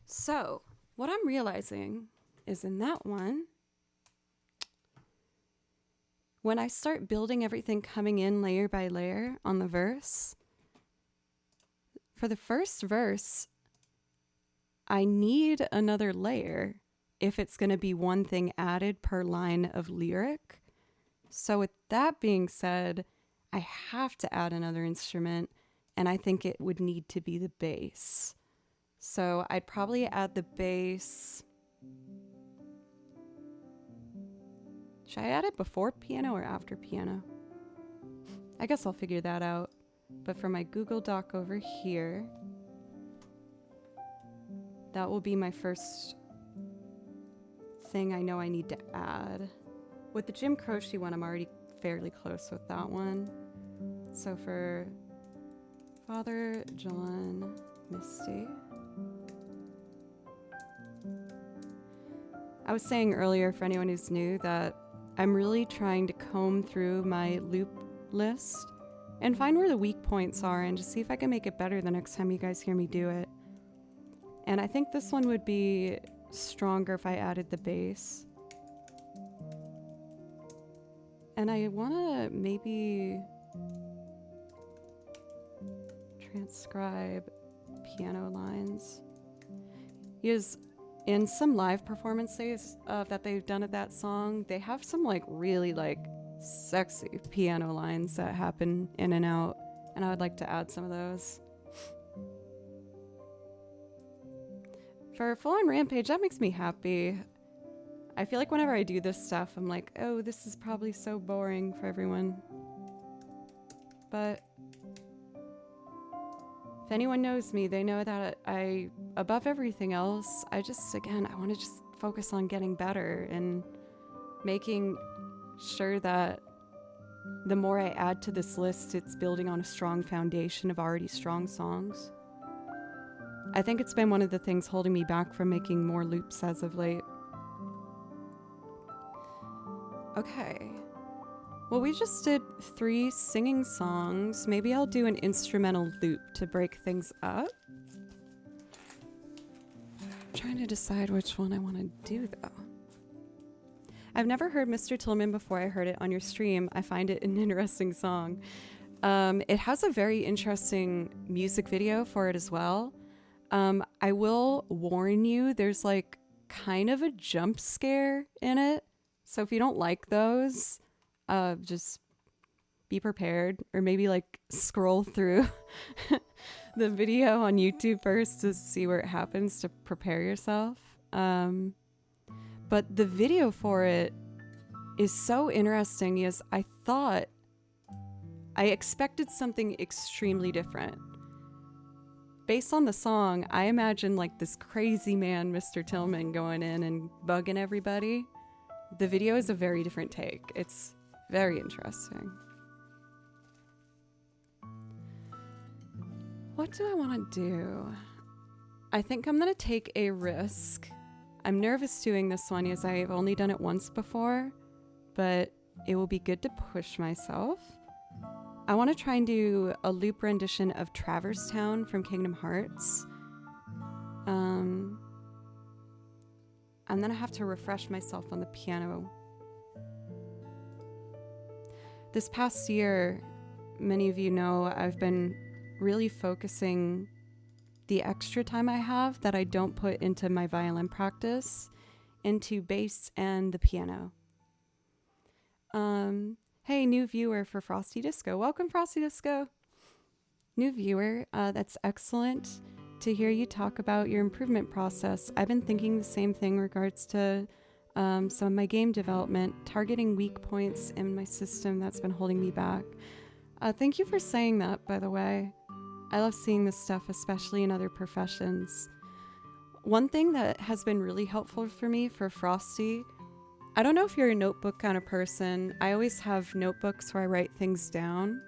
so what I'm realizing is in that one, when I start building everything coming in layer by layer on the verse, for the first verse, I need another layer if it's going to be one thing added per line of lyric. So with that being said, I have to add another instrument, and I think it would need to be the bass. So I'd probably add the bass. Should I add it before piano or after piano? I guess I'll figure that out. But for my Google Doc over here, that will be my first thing I know I need to add. With the Jim Croce one, I'm already fairly close with that one. So for Father John Misty, I was saying earlier, for anyone who's new, that I'm really trying to comb through my loop list and find where the weak points are and just see if I can make it better the next time you guys hear me do it. And I think this one would be stronger if I added the bass. And I want to maybe transcribe piano lines. Because in some live performances that they've done of that song, they have some like really like sexy piano lines that happen in and out, and I would like to add some of those. For Full On Rampage, that makes me happy. I feel like whenever I do this stuff, I'm like, oh, this is probably so boring for everyone. but if anyone knows me, they know that above everything else, I want to just focus on getting better and making sure that the more I add to this list, it's building on a strong foundation of already strong songs. I think it's been one of the things holding me back from making more loops as of late. Okay. Well, we just did 3 singing songs. Maybe I'll do an instrumental loop to break things up. I'm trying to decide which one I want to do, though. I've never heard Mr. Tillman before I heard it on your stream. I find it an interesting song. It has a very interesting music video for it as well. I will warn you, there's like kind of a jump scare in it. So if you don't like those, just be prepared, or maybe like scroll through the video on YouTube first to see where it happens to prepare yourself. But the video for it is so interesting because I expected something extremely different. Based on the song, I imagine like this crazy man, Mr. Tillman, going in and bugging everybody. The video is a very different take. It's very interesting. What do I want to do? I think I'm going to take a risk. I'm nervous doing this one as I've only done it once before, but it will be good to push myself. I want to try and do a loop rendition of Traverse Town from Kingdom Hearts. I'm going to have to refresh myself on the piano. This past year, many of you know, I've been really focusing the extra time I have that I don't put into my violin practice into bass and the piano. Hey, new viewer for Frosty Disco. Welcome, Frosty Disco. New viewer, that's excellent to hear you talk about your improvement process. I've been thinking the same thing in regards to some of my game development, targeting weak points in my system that's been holding me back. Thank you for saying that, by the way. I love seeing this stuff, especially in other professions. One thing that has been really helpful for me for Frosty, I don't know if you're a notebook kind of person. I always have notebooks where I write things down.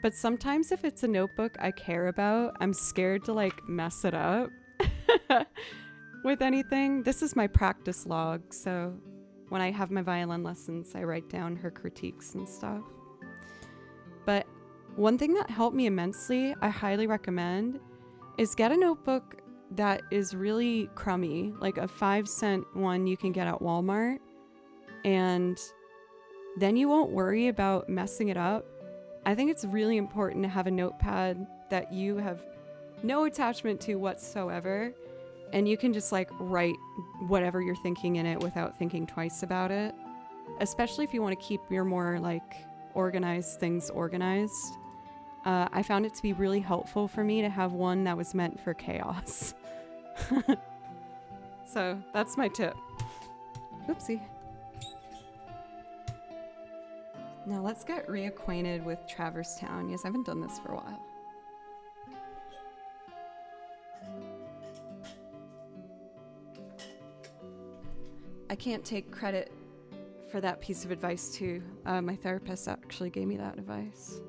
But sometimes if it's a notebook I care about, I'm scared to like mess it up with anything. This is my practice log. So when I have my violin lessons, I write down her critiques and stuff. But one thing that helped me immensely, I highly recommend, is get a notebook that is really crummy, like a 5-cent one you can get at Walmart. And then you won't worry about messing it up. I think it's really important to have a notepad that you have no attachment to whatsoever, and you can just like write whatever you're thinking in it without thinking twice about it, especially if you want to keep your more like organized things organized. I found it to be really helpful for me to have one that was meant for chaos. So that's my tip. Oopsie. Now let's get reacquainted with Traverse Town. Yes, I haven't done this for a while. I can't take credit for that piece of advice too. My therapist actually gave me that advice.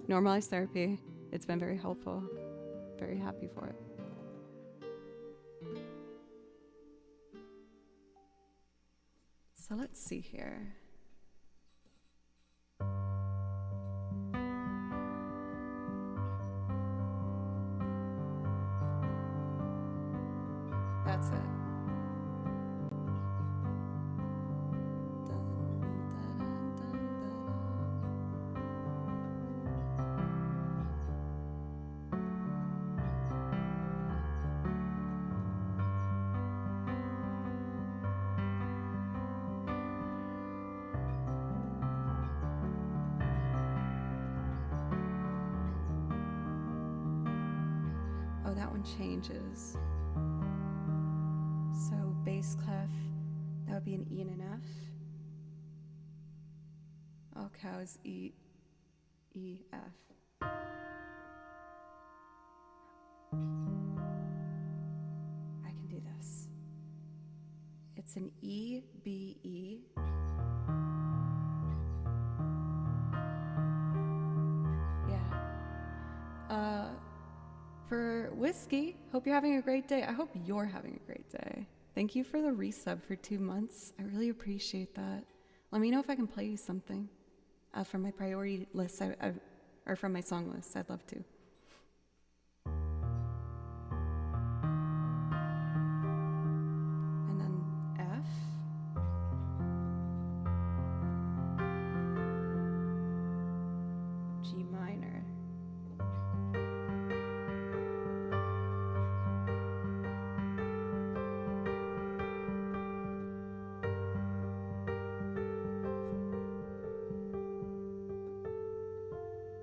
Normalized therapy. It's been very helpful. Very happy for it. So let's see here. That's it. Oh, that one changes. So bass clef, that would be an E and an F. All cows eat E, F. I can do this. It's an E, B, E. Yeah. For Whiskey, hope you're having a great day. I hope you're having a great day. Thank you for the resub for 2 months. I really appreciate that. Let me know if I can play you something from my priority list or from my song list. I'd love to. And then F. G minor.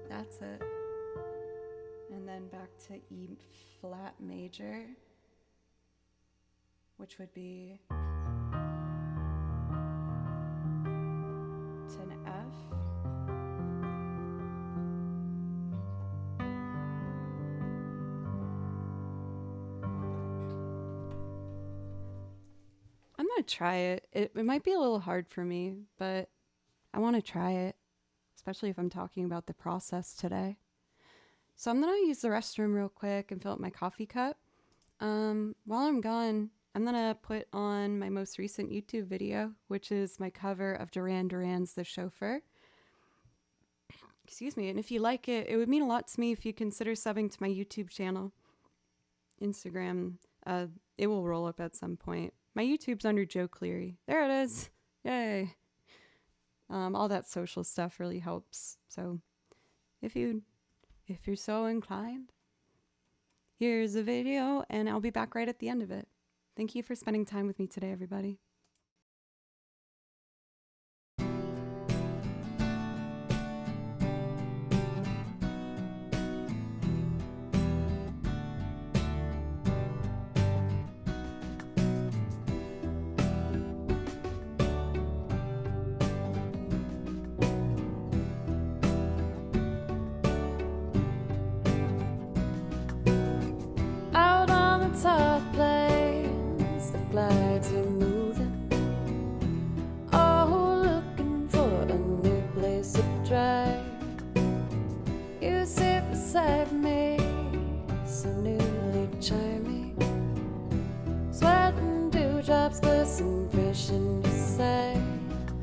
That's it. And then back to E flat major, which would be to an F. I'm gonna try it. It might be a little hard for me, but I want to try it, especially if I'm talking about the process today. So I'm gonna use the restroom real quick and fill up my coffee cup. While I'm gone, I'm gonna put on my most recent YouTube video, which is my cover of Duran Duran's The Chauffeur. Excuse me. And if you like it, it would mean a lot to me if you consider subbing to my YouTube channel. Instagram, it will roll up at some point. My YouTube's under Joe Cleary. There it is. Yay. All that social stuff really helps. So if you're so inclined, here's a video, and I'll be back right at the end of it. Thank you for spending time with me today, everybody. Out on the top plains, the glides are moving. Oh, looking for a new place to drive. You sit beside me, so newly charming. Sweating dewdrops glisten fresh in your sight,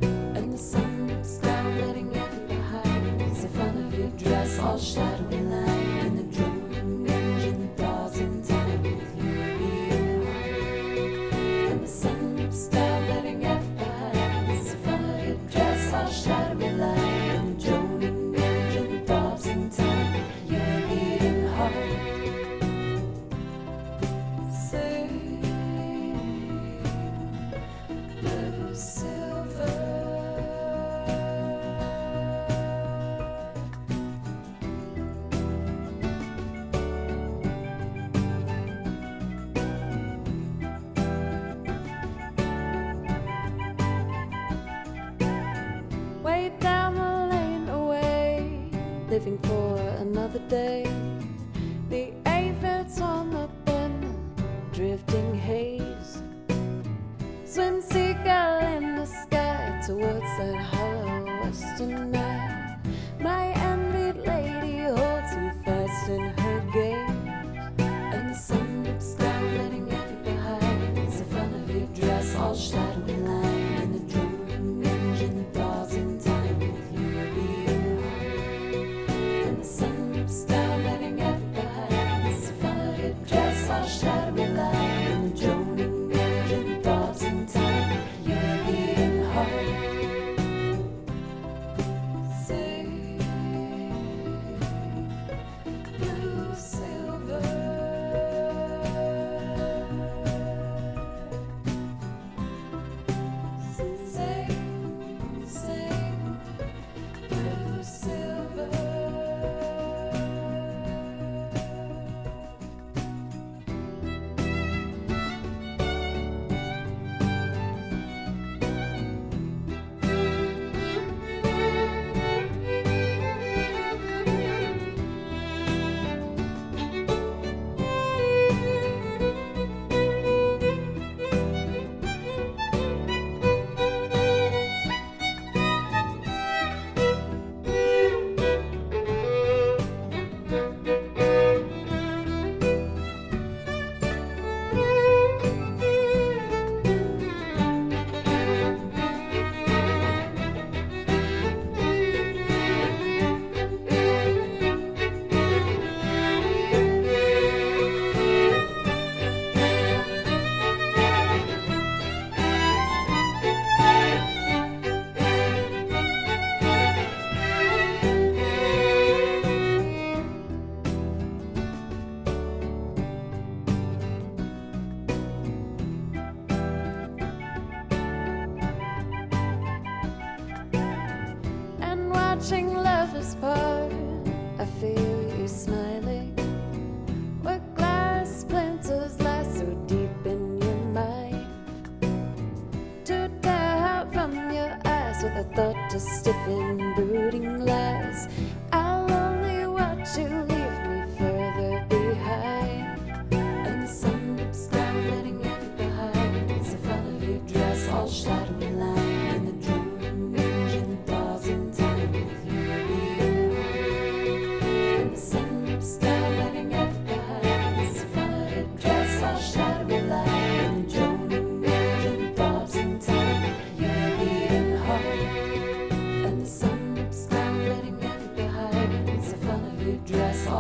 and the sun looks down, letting everything behind. It's the front of your dress, all shadowy line, and the droning engine thaws in time with your beating heart. And the sun looks down, letting everything behind. It's the front of your dress, all shadowy line, and the droning engine thaws in time with your beating heart. Say, blue silver. Way down the lane away, living for another day. The aphids on the bend, drifting haze. Swim seagull in the sky towards that hollow western night. My envied lady holds you fast in her gaze, and the sun looks down, letting everything behind. It's the front of your dress, all shadowy line, and the droning engine thaws in time with your beating heart. And the sun looks down, letting everything behind. It's the front of your dress, all shadowy line, and the droning engine thaws in time with your beating heart.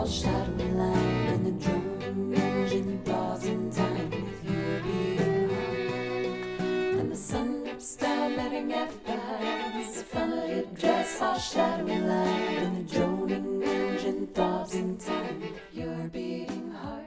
all shadowy line, and the drone engine thaws in time with your beating heart. And the sun drips down, letting F behind. The familiar dress, all shadowy line, and the droning engine thaws in time with your beating heart.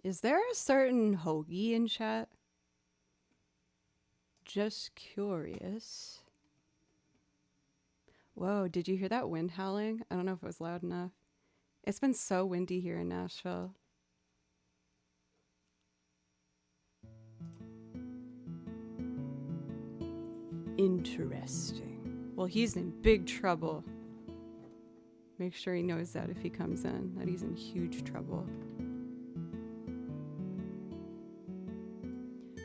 Is there a certain hoagie in chat? Just curious. Whoa, did you hear that wind howling? I don't know if it was loud enough. It's been so windy here in Nashville. Interesting. Well, he's in big trouble. Make sure he knows that if he comes in, that he's in huge trouble.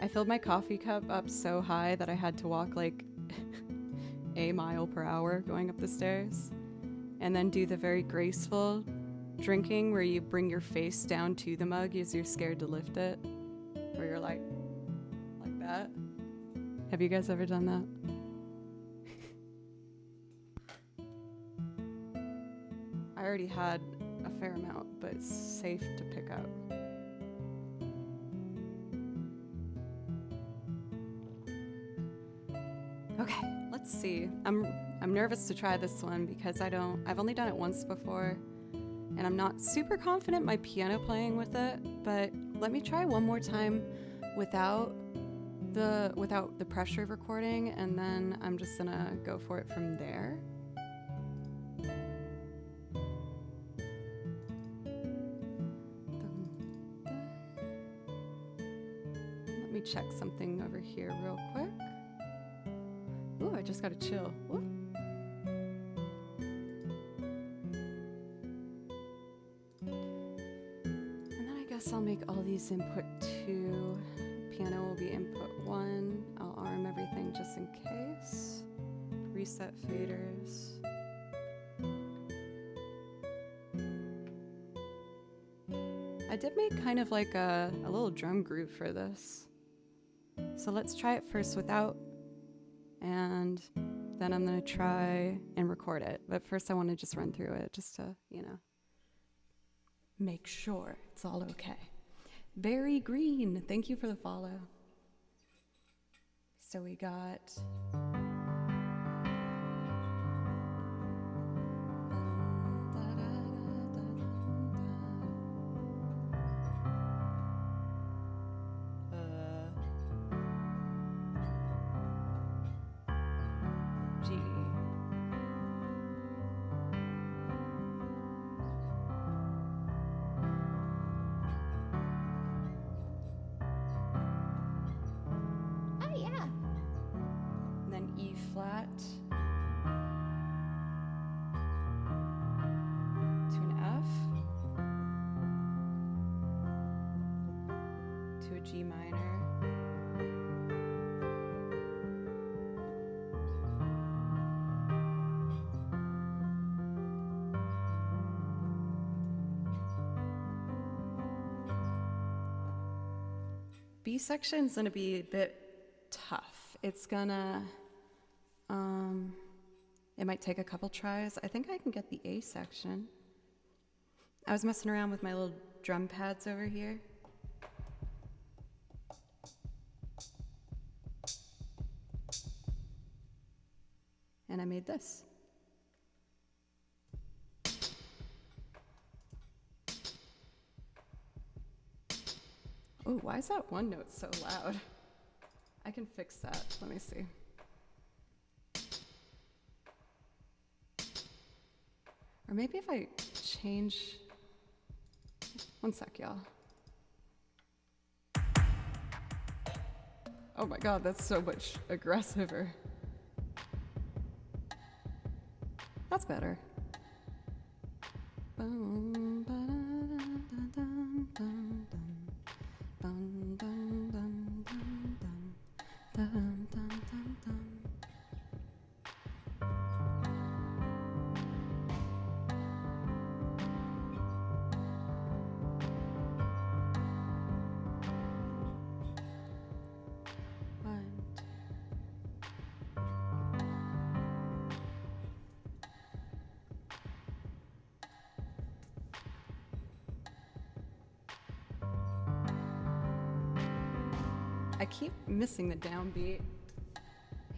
I filled my coffee cup up so high that I had to walk like a mile per hour going up the stairs, and then do the very graceful drinking where you bring your face down to the mug as you're scared to lift it, where you're like that. Have you guys ever done that? I already had a fair amount, but it's safe to pick up. Okay, let's see. I'm nervous to try this one because I've only done it once before, and I'm not super confident my piano playing with it, but let me try one more time without the pressure of recording, and then I'm just gonna go for it from there. Let me check something over here real quick. Ooh, I just gotta chill. Ooh. And then I guess I'll make all these input 2. Piano will be input 1. I'll arm everything just in case. Reset faders. I did make kind of like a little drum groove for this. So let's try it first without, and then I'm gonna try and record it. But first I want to just run through it just to, make sure it's all okay. Barry Green, thank you for the follow. So we got G. Oh yeah. And then E flat to an F to a G minor. B section is going to be a bit tough. It's gonna, it might take a couple tries. I think I can get the A section. I was messing around with my little drum pads over here. And I made this. Oh, why is that one note so loud? I can fix that. Let me see. Or maybe if I change... One sec, y'all. Oh my God, that's so much aggressiver. That's better. I keep missing the downbeat. I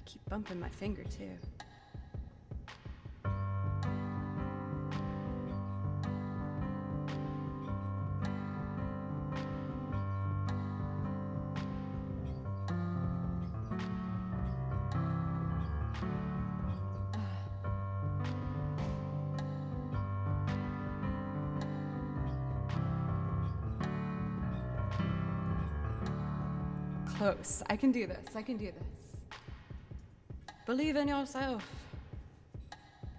keep bumping my finger too. Close. I can do this. I can do this. Believe in yourself.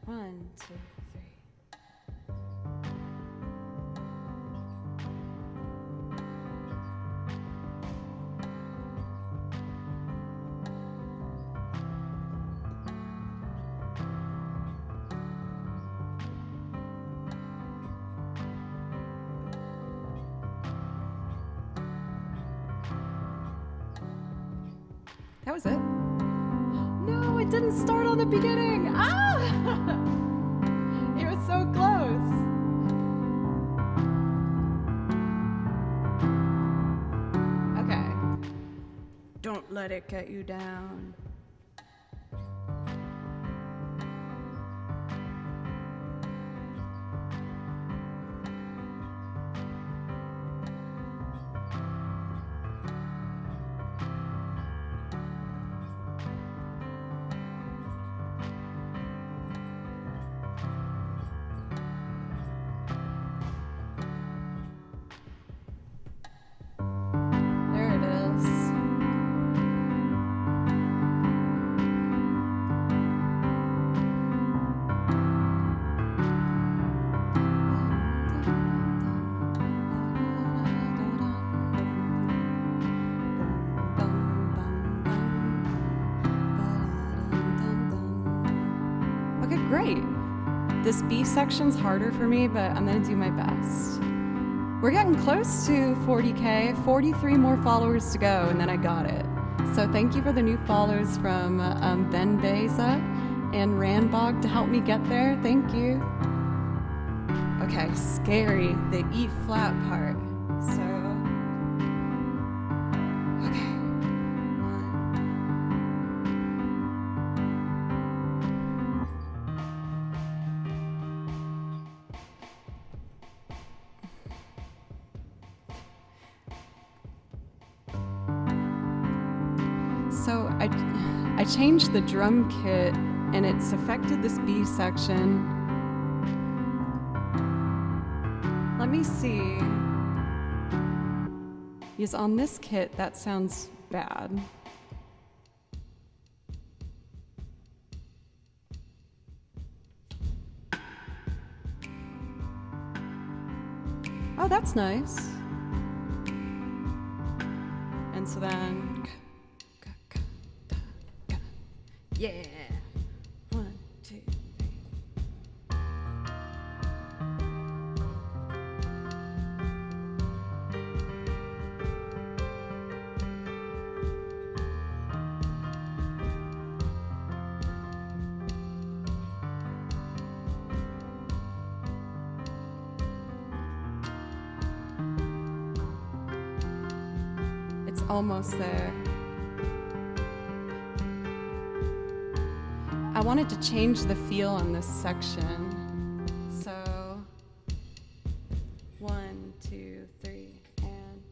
1, 2, 3. That was it. No, it didn't start on the beginning. Ah! It was so close. Okay. Don't let it get you down. There it is. Okay, great. This B section's harder for me, but I'm gonna do my best. We're getting close to 40K, 43 more followers to go, and then I got it. So thank you for the new followers from Ben Beza and Randbog to help me get there. Thank you. Okay, scary, the E flat part. So, okay. So I changed the drum kit and it's affected this B section. Let me see. Because on this kit, that sounds bad. Oh, that's nice. And so then, yeah. 1, 2, 3. It's almost there. I wanted to change the feel on this section. So, 1, 2, 3, and.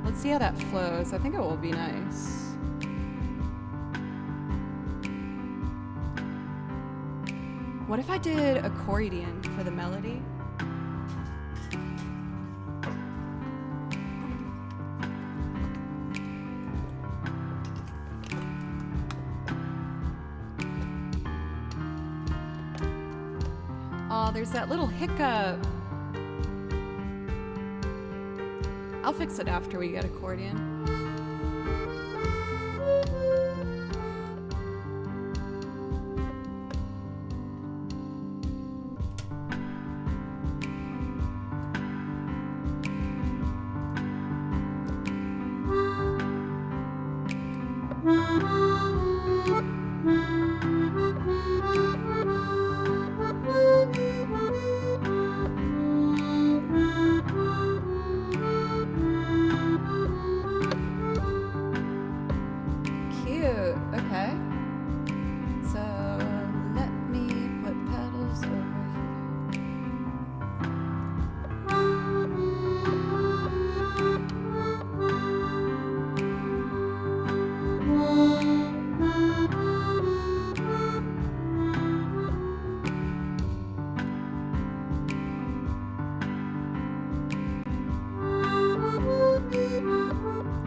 Let's see how that flows. I think it will be nice. What if I did accordion for the melody? Oh, there's that little hiccup. I'll fix it after we get accordion. Cute. Okay. So let me put pedals over here.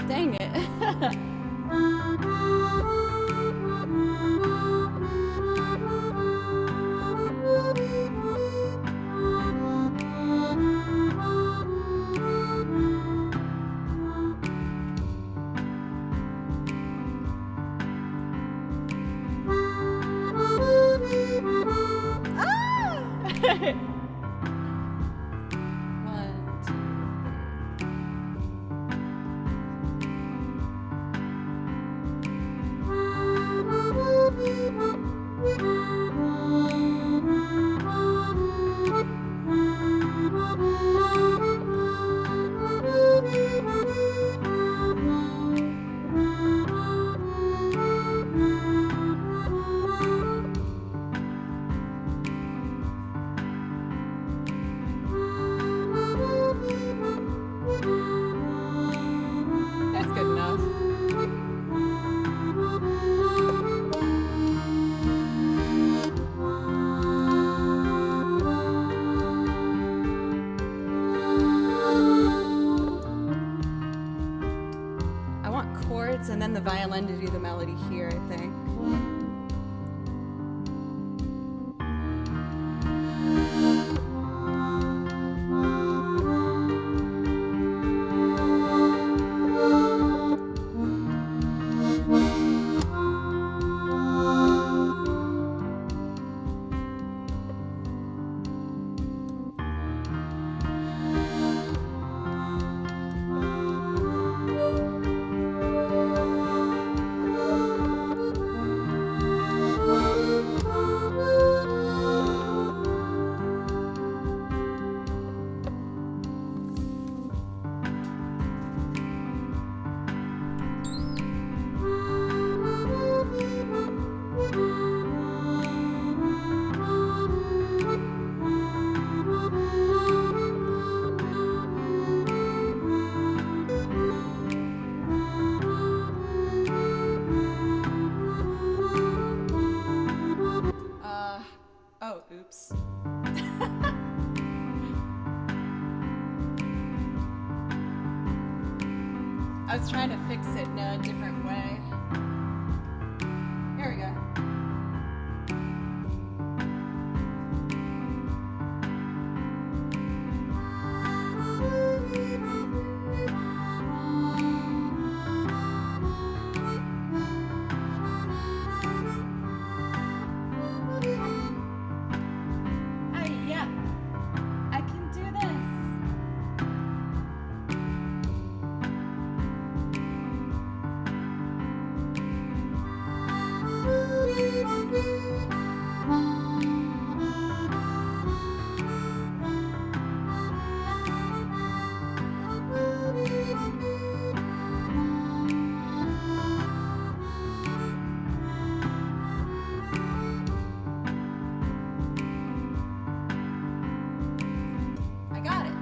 Dang it. Ah! One, two, That's good enough. I want chords and then the violin to do the melody here, I think. Oh, oops. I was trying to fix it in a different way. Here we go. Yeah, I can do this. I got it.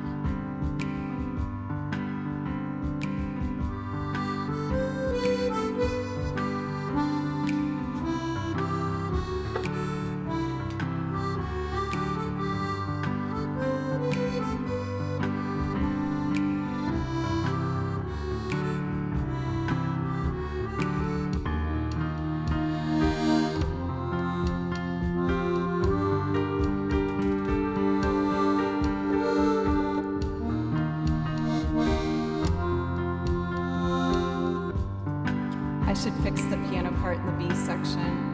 I should fix the piano part in the B section.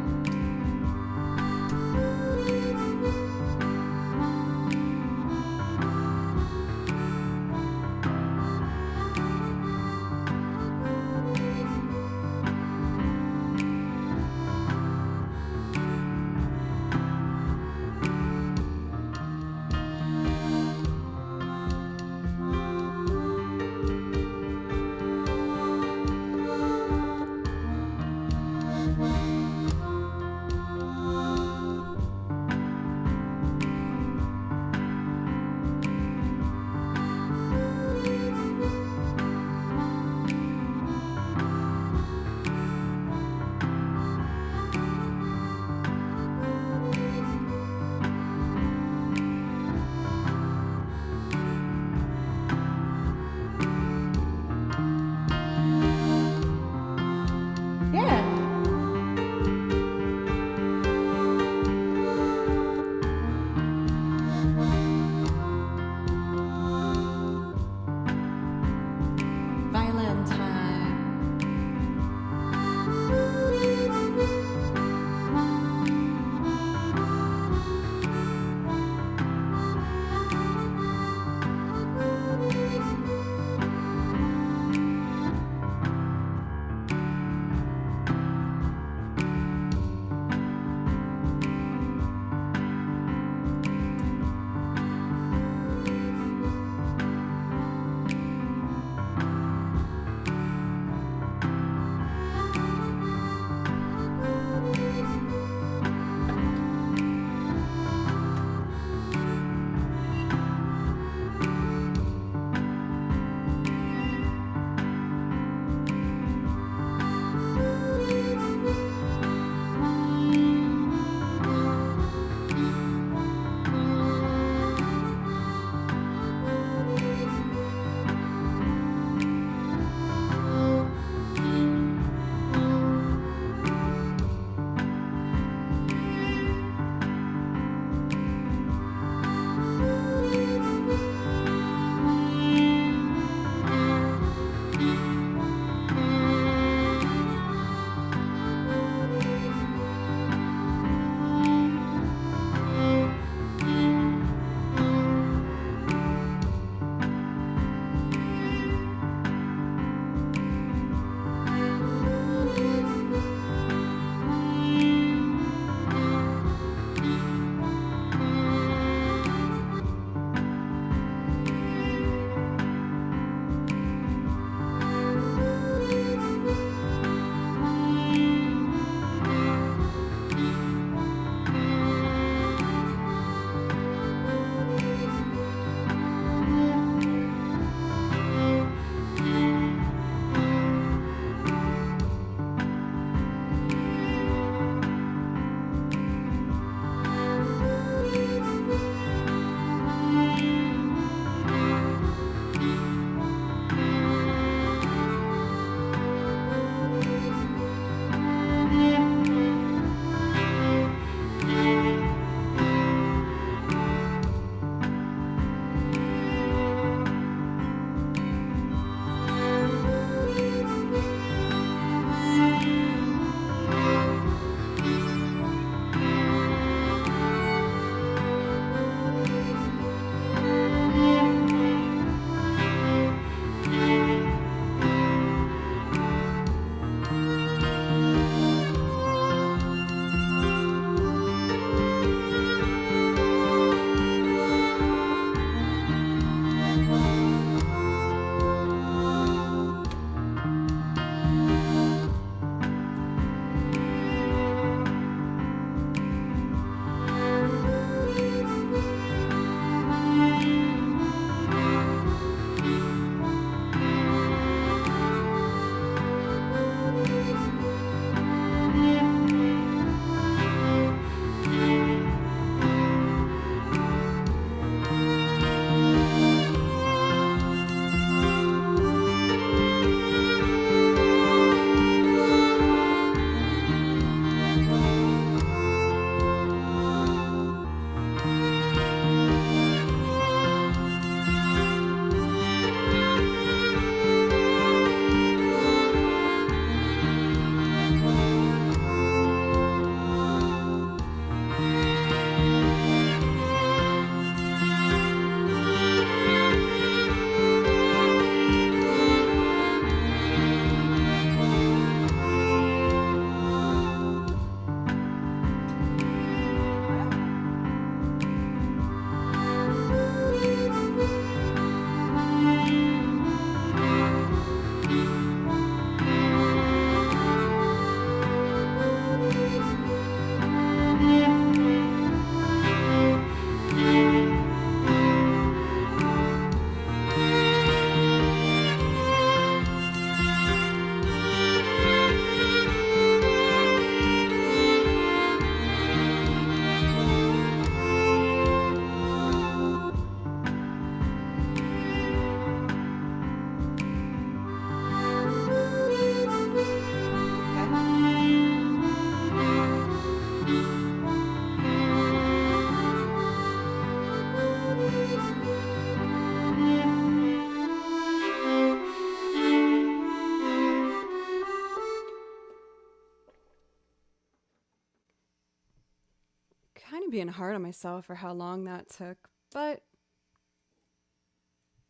probably being hard on myself for how long that took, but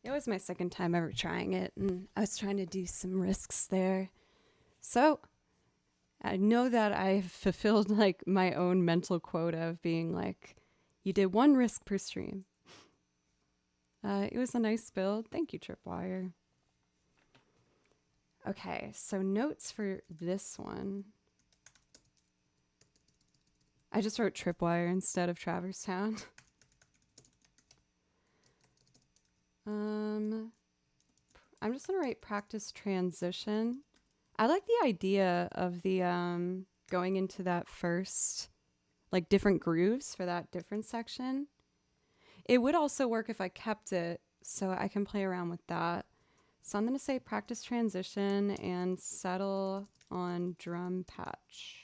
it was my second time ever trying it, and I was trying to do some risks there. So I know that I've fulfilled like my own mental quota of being like, you did one risk per stream. It was a nice build. Thank you, Tripwire. Okay, so notes for this one. I just wrote Tripwire instead of Traverse Town. I'm just gonna write practice transition. I like the idea of the going into that first, like different grooves for that different section. It would also work if I kept it, so I can play around with that. So I'm gonna say practice transition and settle on drum patch.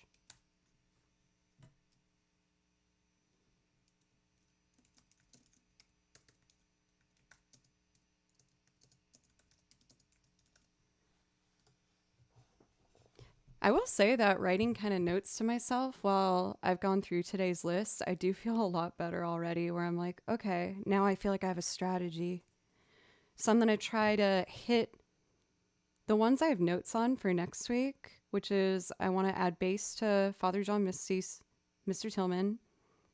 I will say that writing kind of notes to myself while I've gone through today's list, I do feel a lot better already, where I'm like, okay, now I feel like I have a strategy. So I'm going to try to hit the ones I have notes on for next week, which is I want to add bass to Father John Misty's Mr. Tillman.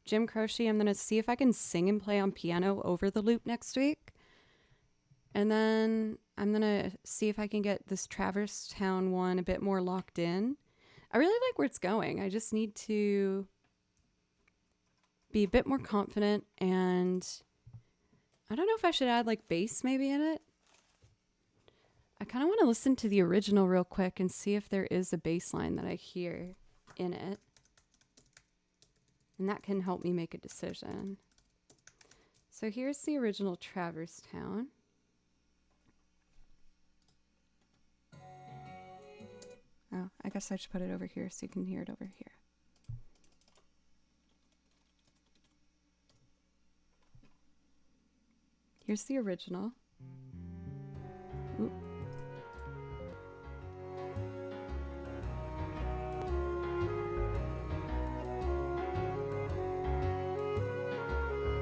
Jim Croce, I'm going to see if I can sing and play on piano over the loop next week. And then I'm going to see if I can get this Traverse Town one a bit more locked in. I really like where it's going. I just need to be a bit more confident, and I don't know if I should add like bass maybe in it. I kind of want to listen to the original real quick and see if there is a bass line that I hear in it. And that can help me make a decision. So here's the original Traverse Town. Oh, I guess I should put it over here so you can hear it over here. Here's the original. Ooh.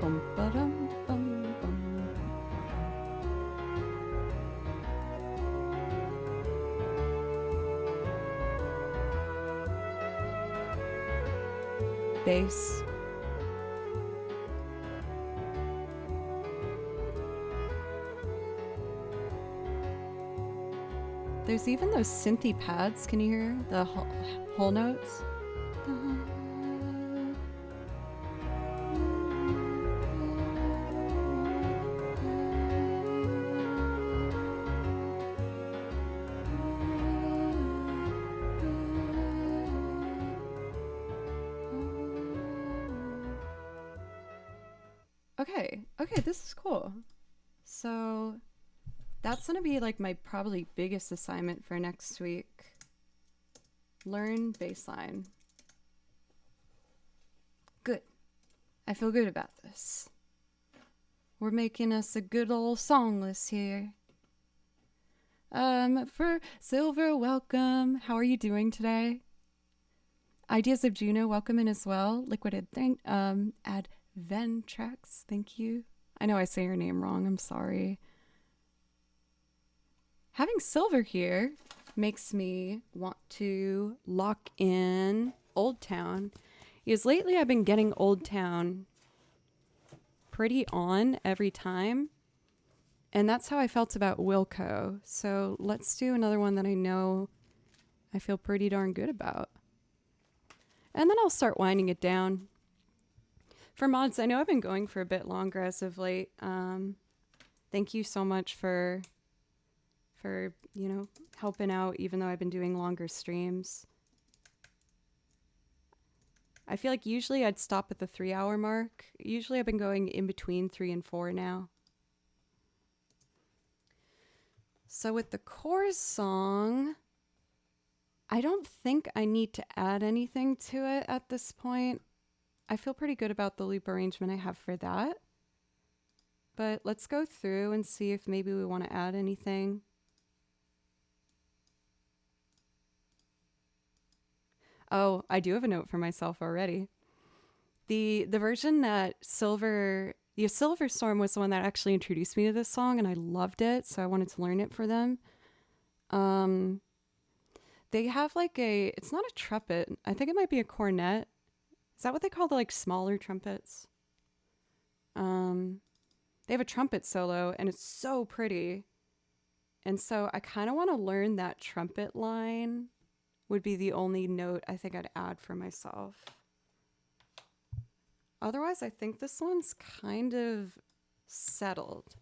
Bum, ba-dum, bum, bum. Bass. There's even those synthy pads. Can you hear the whole notes? Okay, this is cool. So that's gonna be like my probably biggest assignment for next week. Learn bassline. Good. I feel good about this. We're making us a good old song list here. For Silver, welcome. How are you doing today? Ideas of Juno, welcome in as well. Liquided, add Ventrax, thank you. I know I say your name wrong, I'm sorry. Having Silver here makes me want to lock in Old Town, because lately I've been getting Old Town pretty on every time, and that's how I felt about Wilco. So let's do another one that I know I feel pretty darn good about. And then I'll start winding it down. For mods, I know I've been going for a bit longer as of late. Thank you so much for helping out, even though I've been doing longer streams. I feel like usually I'd stop at the 3-hour mark. Usually I've been going in between 3 and 4 now. So with the core song, I don't think I need to add anything to it at this point. I feel pretty good about the loop arrangement I have for that. But let's go through and see if maybe we want to add anything. Oh, I do have a note for myself already. The version that Silver Storm was the one that actually introduced me to this song, and I loved it, so I wanted to learn it for them. They have like it's not a trumpet. I think it might be a cornet. Is that what they call the like smaller trumpets? They have a trumpet solo, and it's so pretty. And so I kind of want to learn that trumpet line. Would be the only note I think I'd add for myself. Otherwise, I think this one's kind of settled.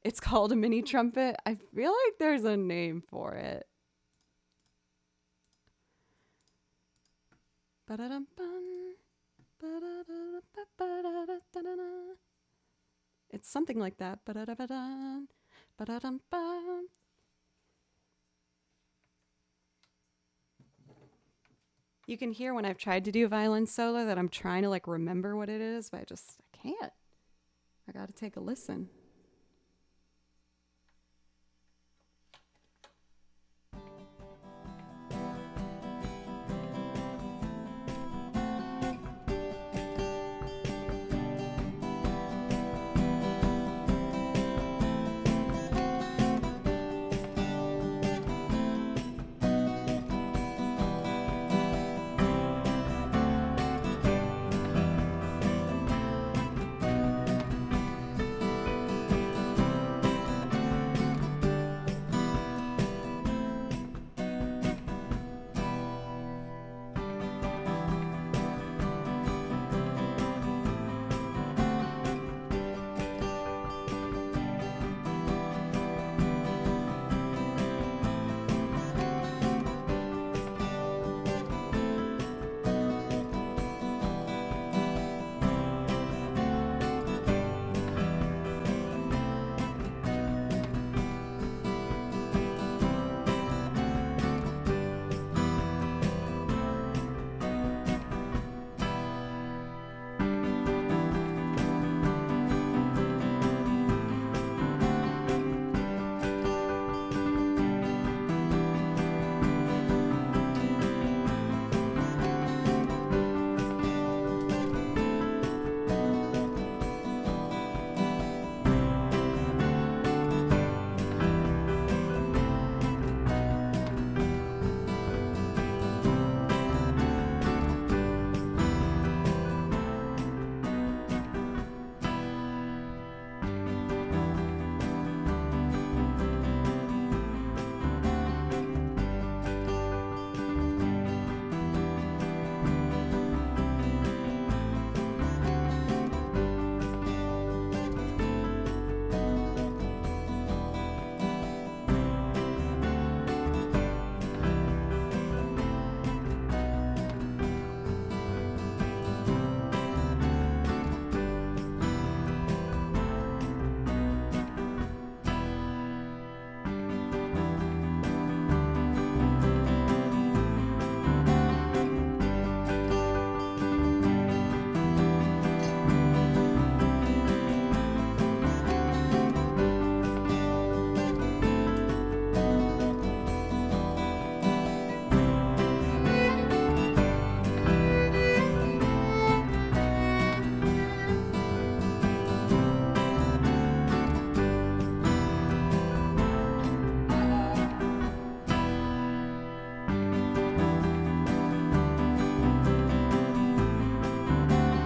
It's called a mini trumpet. I feel like there's a name for it. It's something like that. You can hear when I've tried to do a violin solo that I'm trying to like remember what it is, but I can't. I got to take a listen.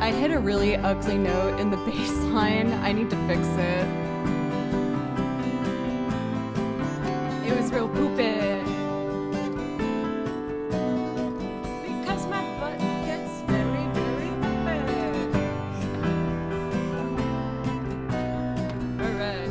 I hit a really ugly note in the bass line. I need to fix it. It was real poopy. Because my butt gets very, very poopy. Alright.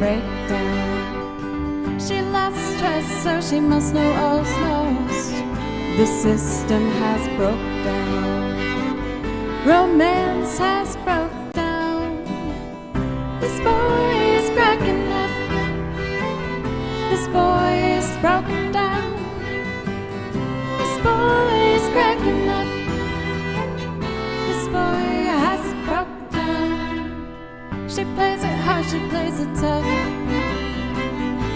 break down. She lost trust, so she must know all's lost. The system has broke down. Romance has broke down. This boy is cracking up. This boy is broken down. This boy is cracking up. This boy has broken down. She plays it hard, she plays it tough,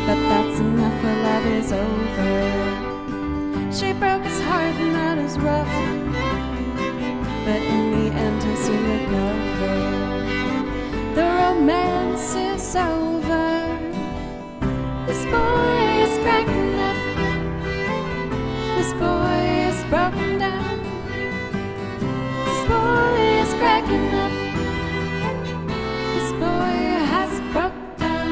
but that's enough, her love is over. She broke his heart and that is rough, but in the end he'll soon recover. The romance is over. This boy is cracking up. This boy is broken down. This boy is cracking up. This boy has broken down.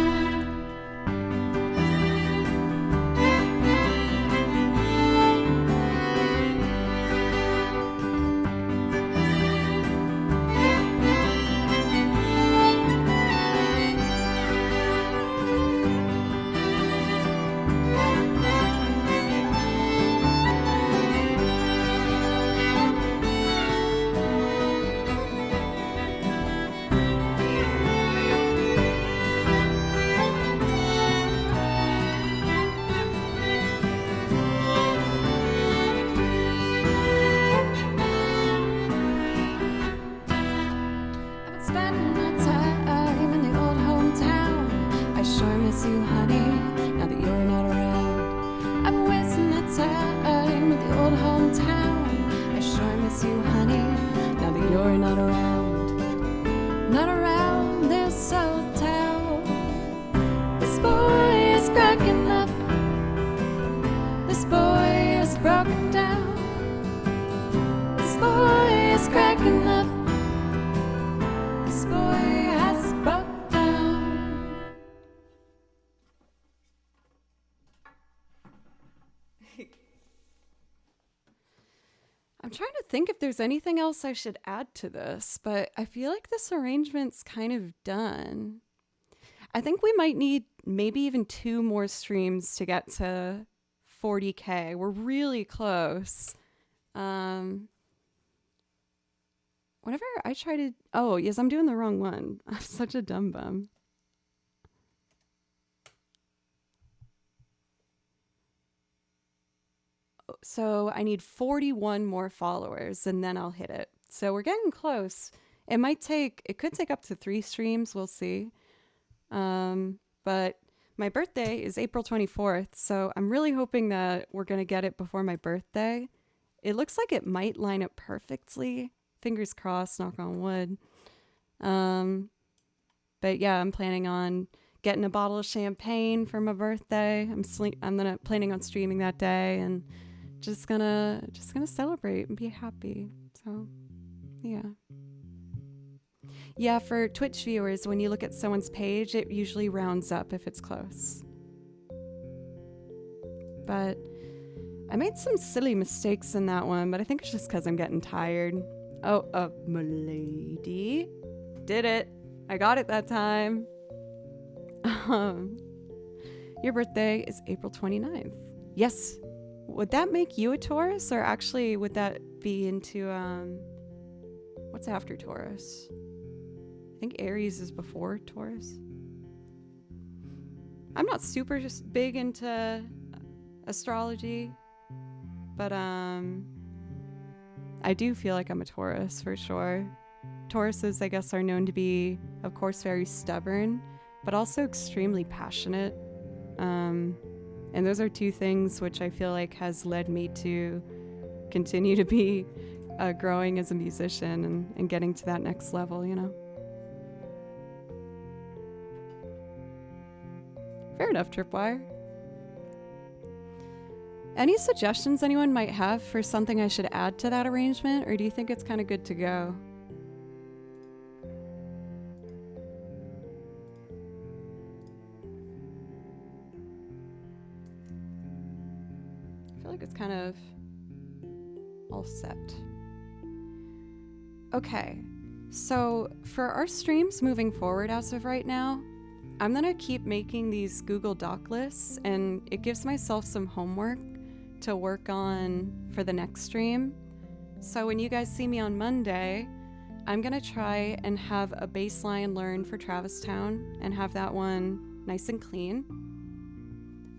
Spending my time in the old hometown. I sure miss you, honey, now that you're not around. I'm wasting my time in the old hometown. I sure miss you, honey, now that you're not around. Not around this old town. This boy is cracking up. This boy is broken down. This boy is cracking up. This boy has broke down. I'm trying to think if there's anything else I should add to this, but I feel like this arrangement's kind of done. I think we might need maybe even 2 more streams to get to 40K. We're really close. Whenever I try to... Oh, yes, I'm doing the wrong one. I'm such a dumb bum. So I need 41 more followers, and then I'll hit it. So we're getting close. It could take up to 3 streams. We'll see. But my birthday is April 24th, so I'm really hoping that we're going to get it before my birthday. It looks like it might line up perfectly. Fingers crossed, knock on wood. But yeah, I'm planning on getting a bottle of champagne for my birthday. I'm planning on streaming that day and just gonna celebrate and be happy. So yeah. Yeah, for Twitch viewers, when you look at someone's page, it usually rounds up if it's close. But I made some silly mistakes in that one, but I think it's just because I'm getting tired. Oh, m'lady. Did it. I got it that time. Your birthday is April 29th. Yes. Would that make you a Taurus, or actually would that be into, what's after Taurus? I think Aries is before Taurus. I'm not super just big into astrology, but I do feel like I'm a Taurus for sure. Tauruses, I guess, are known to be, of course, very stubborn, but also extremely passionate. And those are 2 things which I feel like has led me to continue to be growing as a musician and getting to that next level, you know? Fair enough, Tripwire. Any suggestions anyone might have for something I should add to that arrangement, or do you think it's kind of good to go? I feel like it's kind of all set. Okay, so for our streams moving forward as of right now, I'm gonna keep making these Google Doc lists, and it gives myself some homework to work on for the next stream. So when you guys see me on Monday, I'm gonna try and have a baseline learn for Travistown and have that one nice and clean.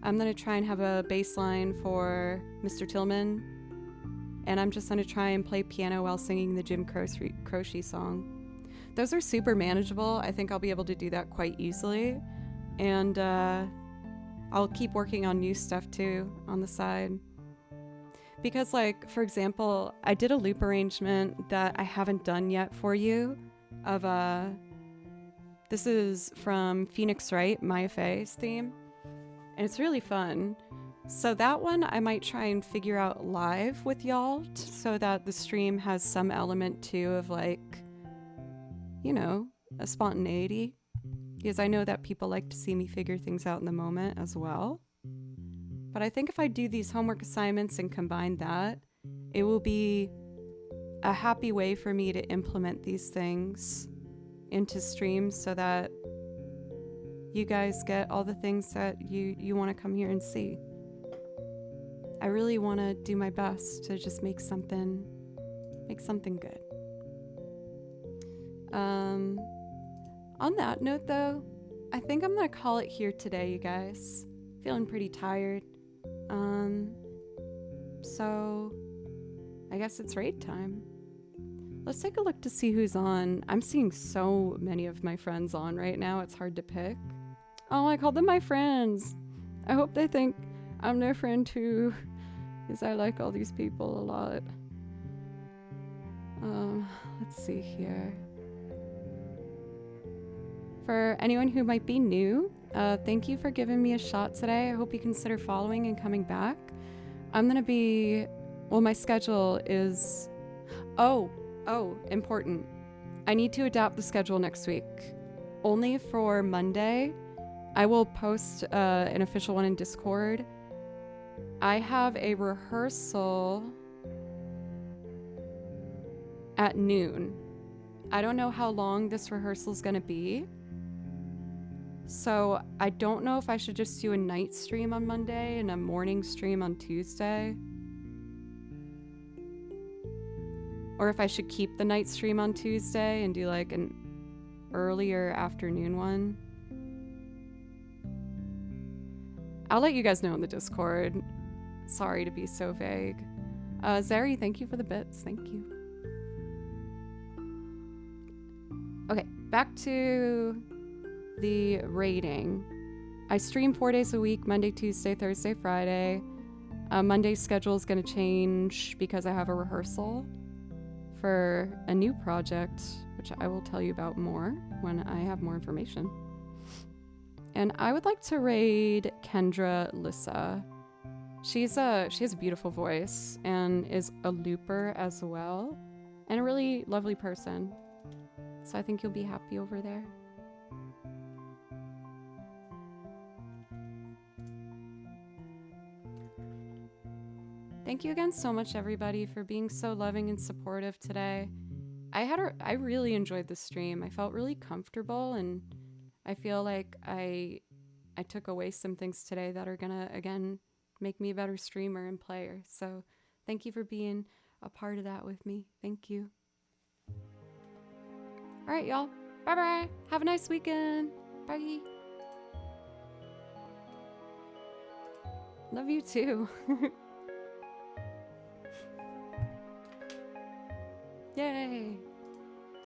I'm gonna try and have a baseline for Mr. Tillman, and I'm just gonna try and play piano while singing the Jim Croce song. Those are super manageable. I think I'll be able to do that quite easily. And I'll keep working on new stuff too on the side. Because, like, for example, I did a loop arrangement that I haven't done yet for you of this is from Phoenix Wright, Maya Fey's theme. And it's really fun. So that one I might try and figure out live with y'all so that the stream has some element too of, like, you know, a spontaneity, because I know that people like to see me figure things out in the moment as well. But I think if I do these homework assignments and combine that, it will be a happy way for me to implement these things into streams so that you guys get all the things that you want to come here and see. I really want to do my best to just make something good. On that note, though, I think I'm gonna call it here today, you guys. Feeling pretty tired. So I guess it's raid time. Let's take a look to see who's on. I'm seeing so many of my friends on right now, it's hard to pick. Oh, I called them my friends. I hope they think I'm their friend too, because I like all these people a lot. Let's see here. For anyone who might be new, thank you for giving me a shot today. I hope you consider following and coming back. I'm gonna be, well, my schedule is, important. I need to adapt the schedule next week. Only for Monday, I will post an official one in Discord. I have a rehearsal at noon. I don't know how long this rehearsal is gonna be. So I don't know if I should just do a night stream on Monday and a morning stream on Tuesday. Or if I should keep the night stream on Tuesday and do like an earlier afternoon one. I'll let you guys know in the Discord. Sorry to be so vague. Zeri, thank you for the bits. Thank you. Okay, back to the rating. I stream 4 days a week, Monday, Tuesday, Thursday, Friday. Monday's schedule is going to change because I have a rehearsal for a new project, which I will tell you about more when I have more information. And I would like to raid Kendra Lissa. She has a beautiful voice and is a looper as well, and a really lovely person. So I think you'll be happy over there. Thank you again so much, everybody, for being so loving and supportive today. I really enjoyed the stream. I felt really comfortable, and I feel like I took away some things today that are gonna, again, make me a better streamer and player. So thank you for being a part of that with me. Thank you. All right, y'all. Bye-bye. Have a nice weekend. Bye. Love you too. Yay.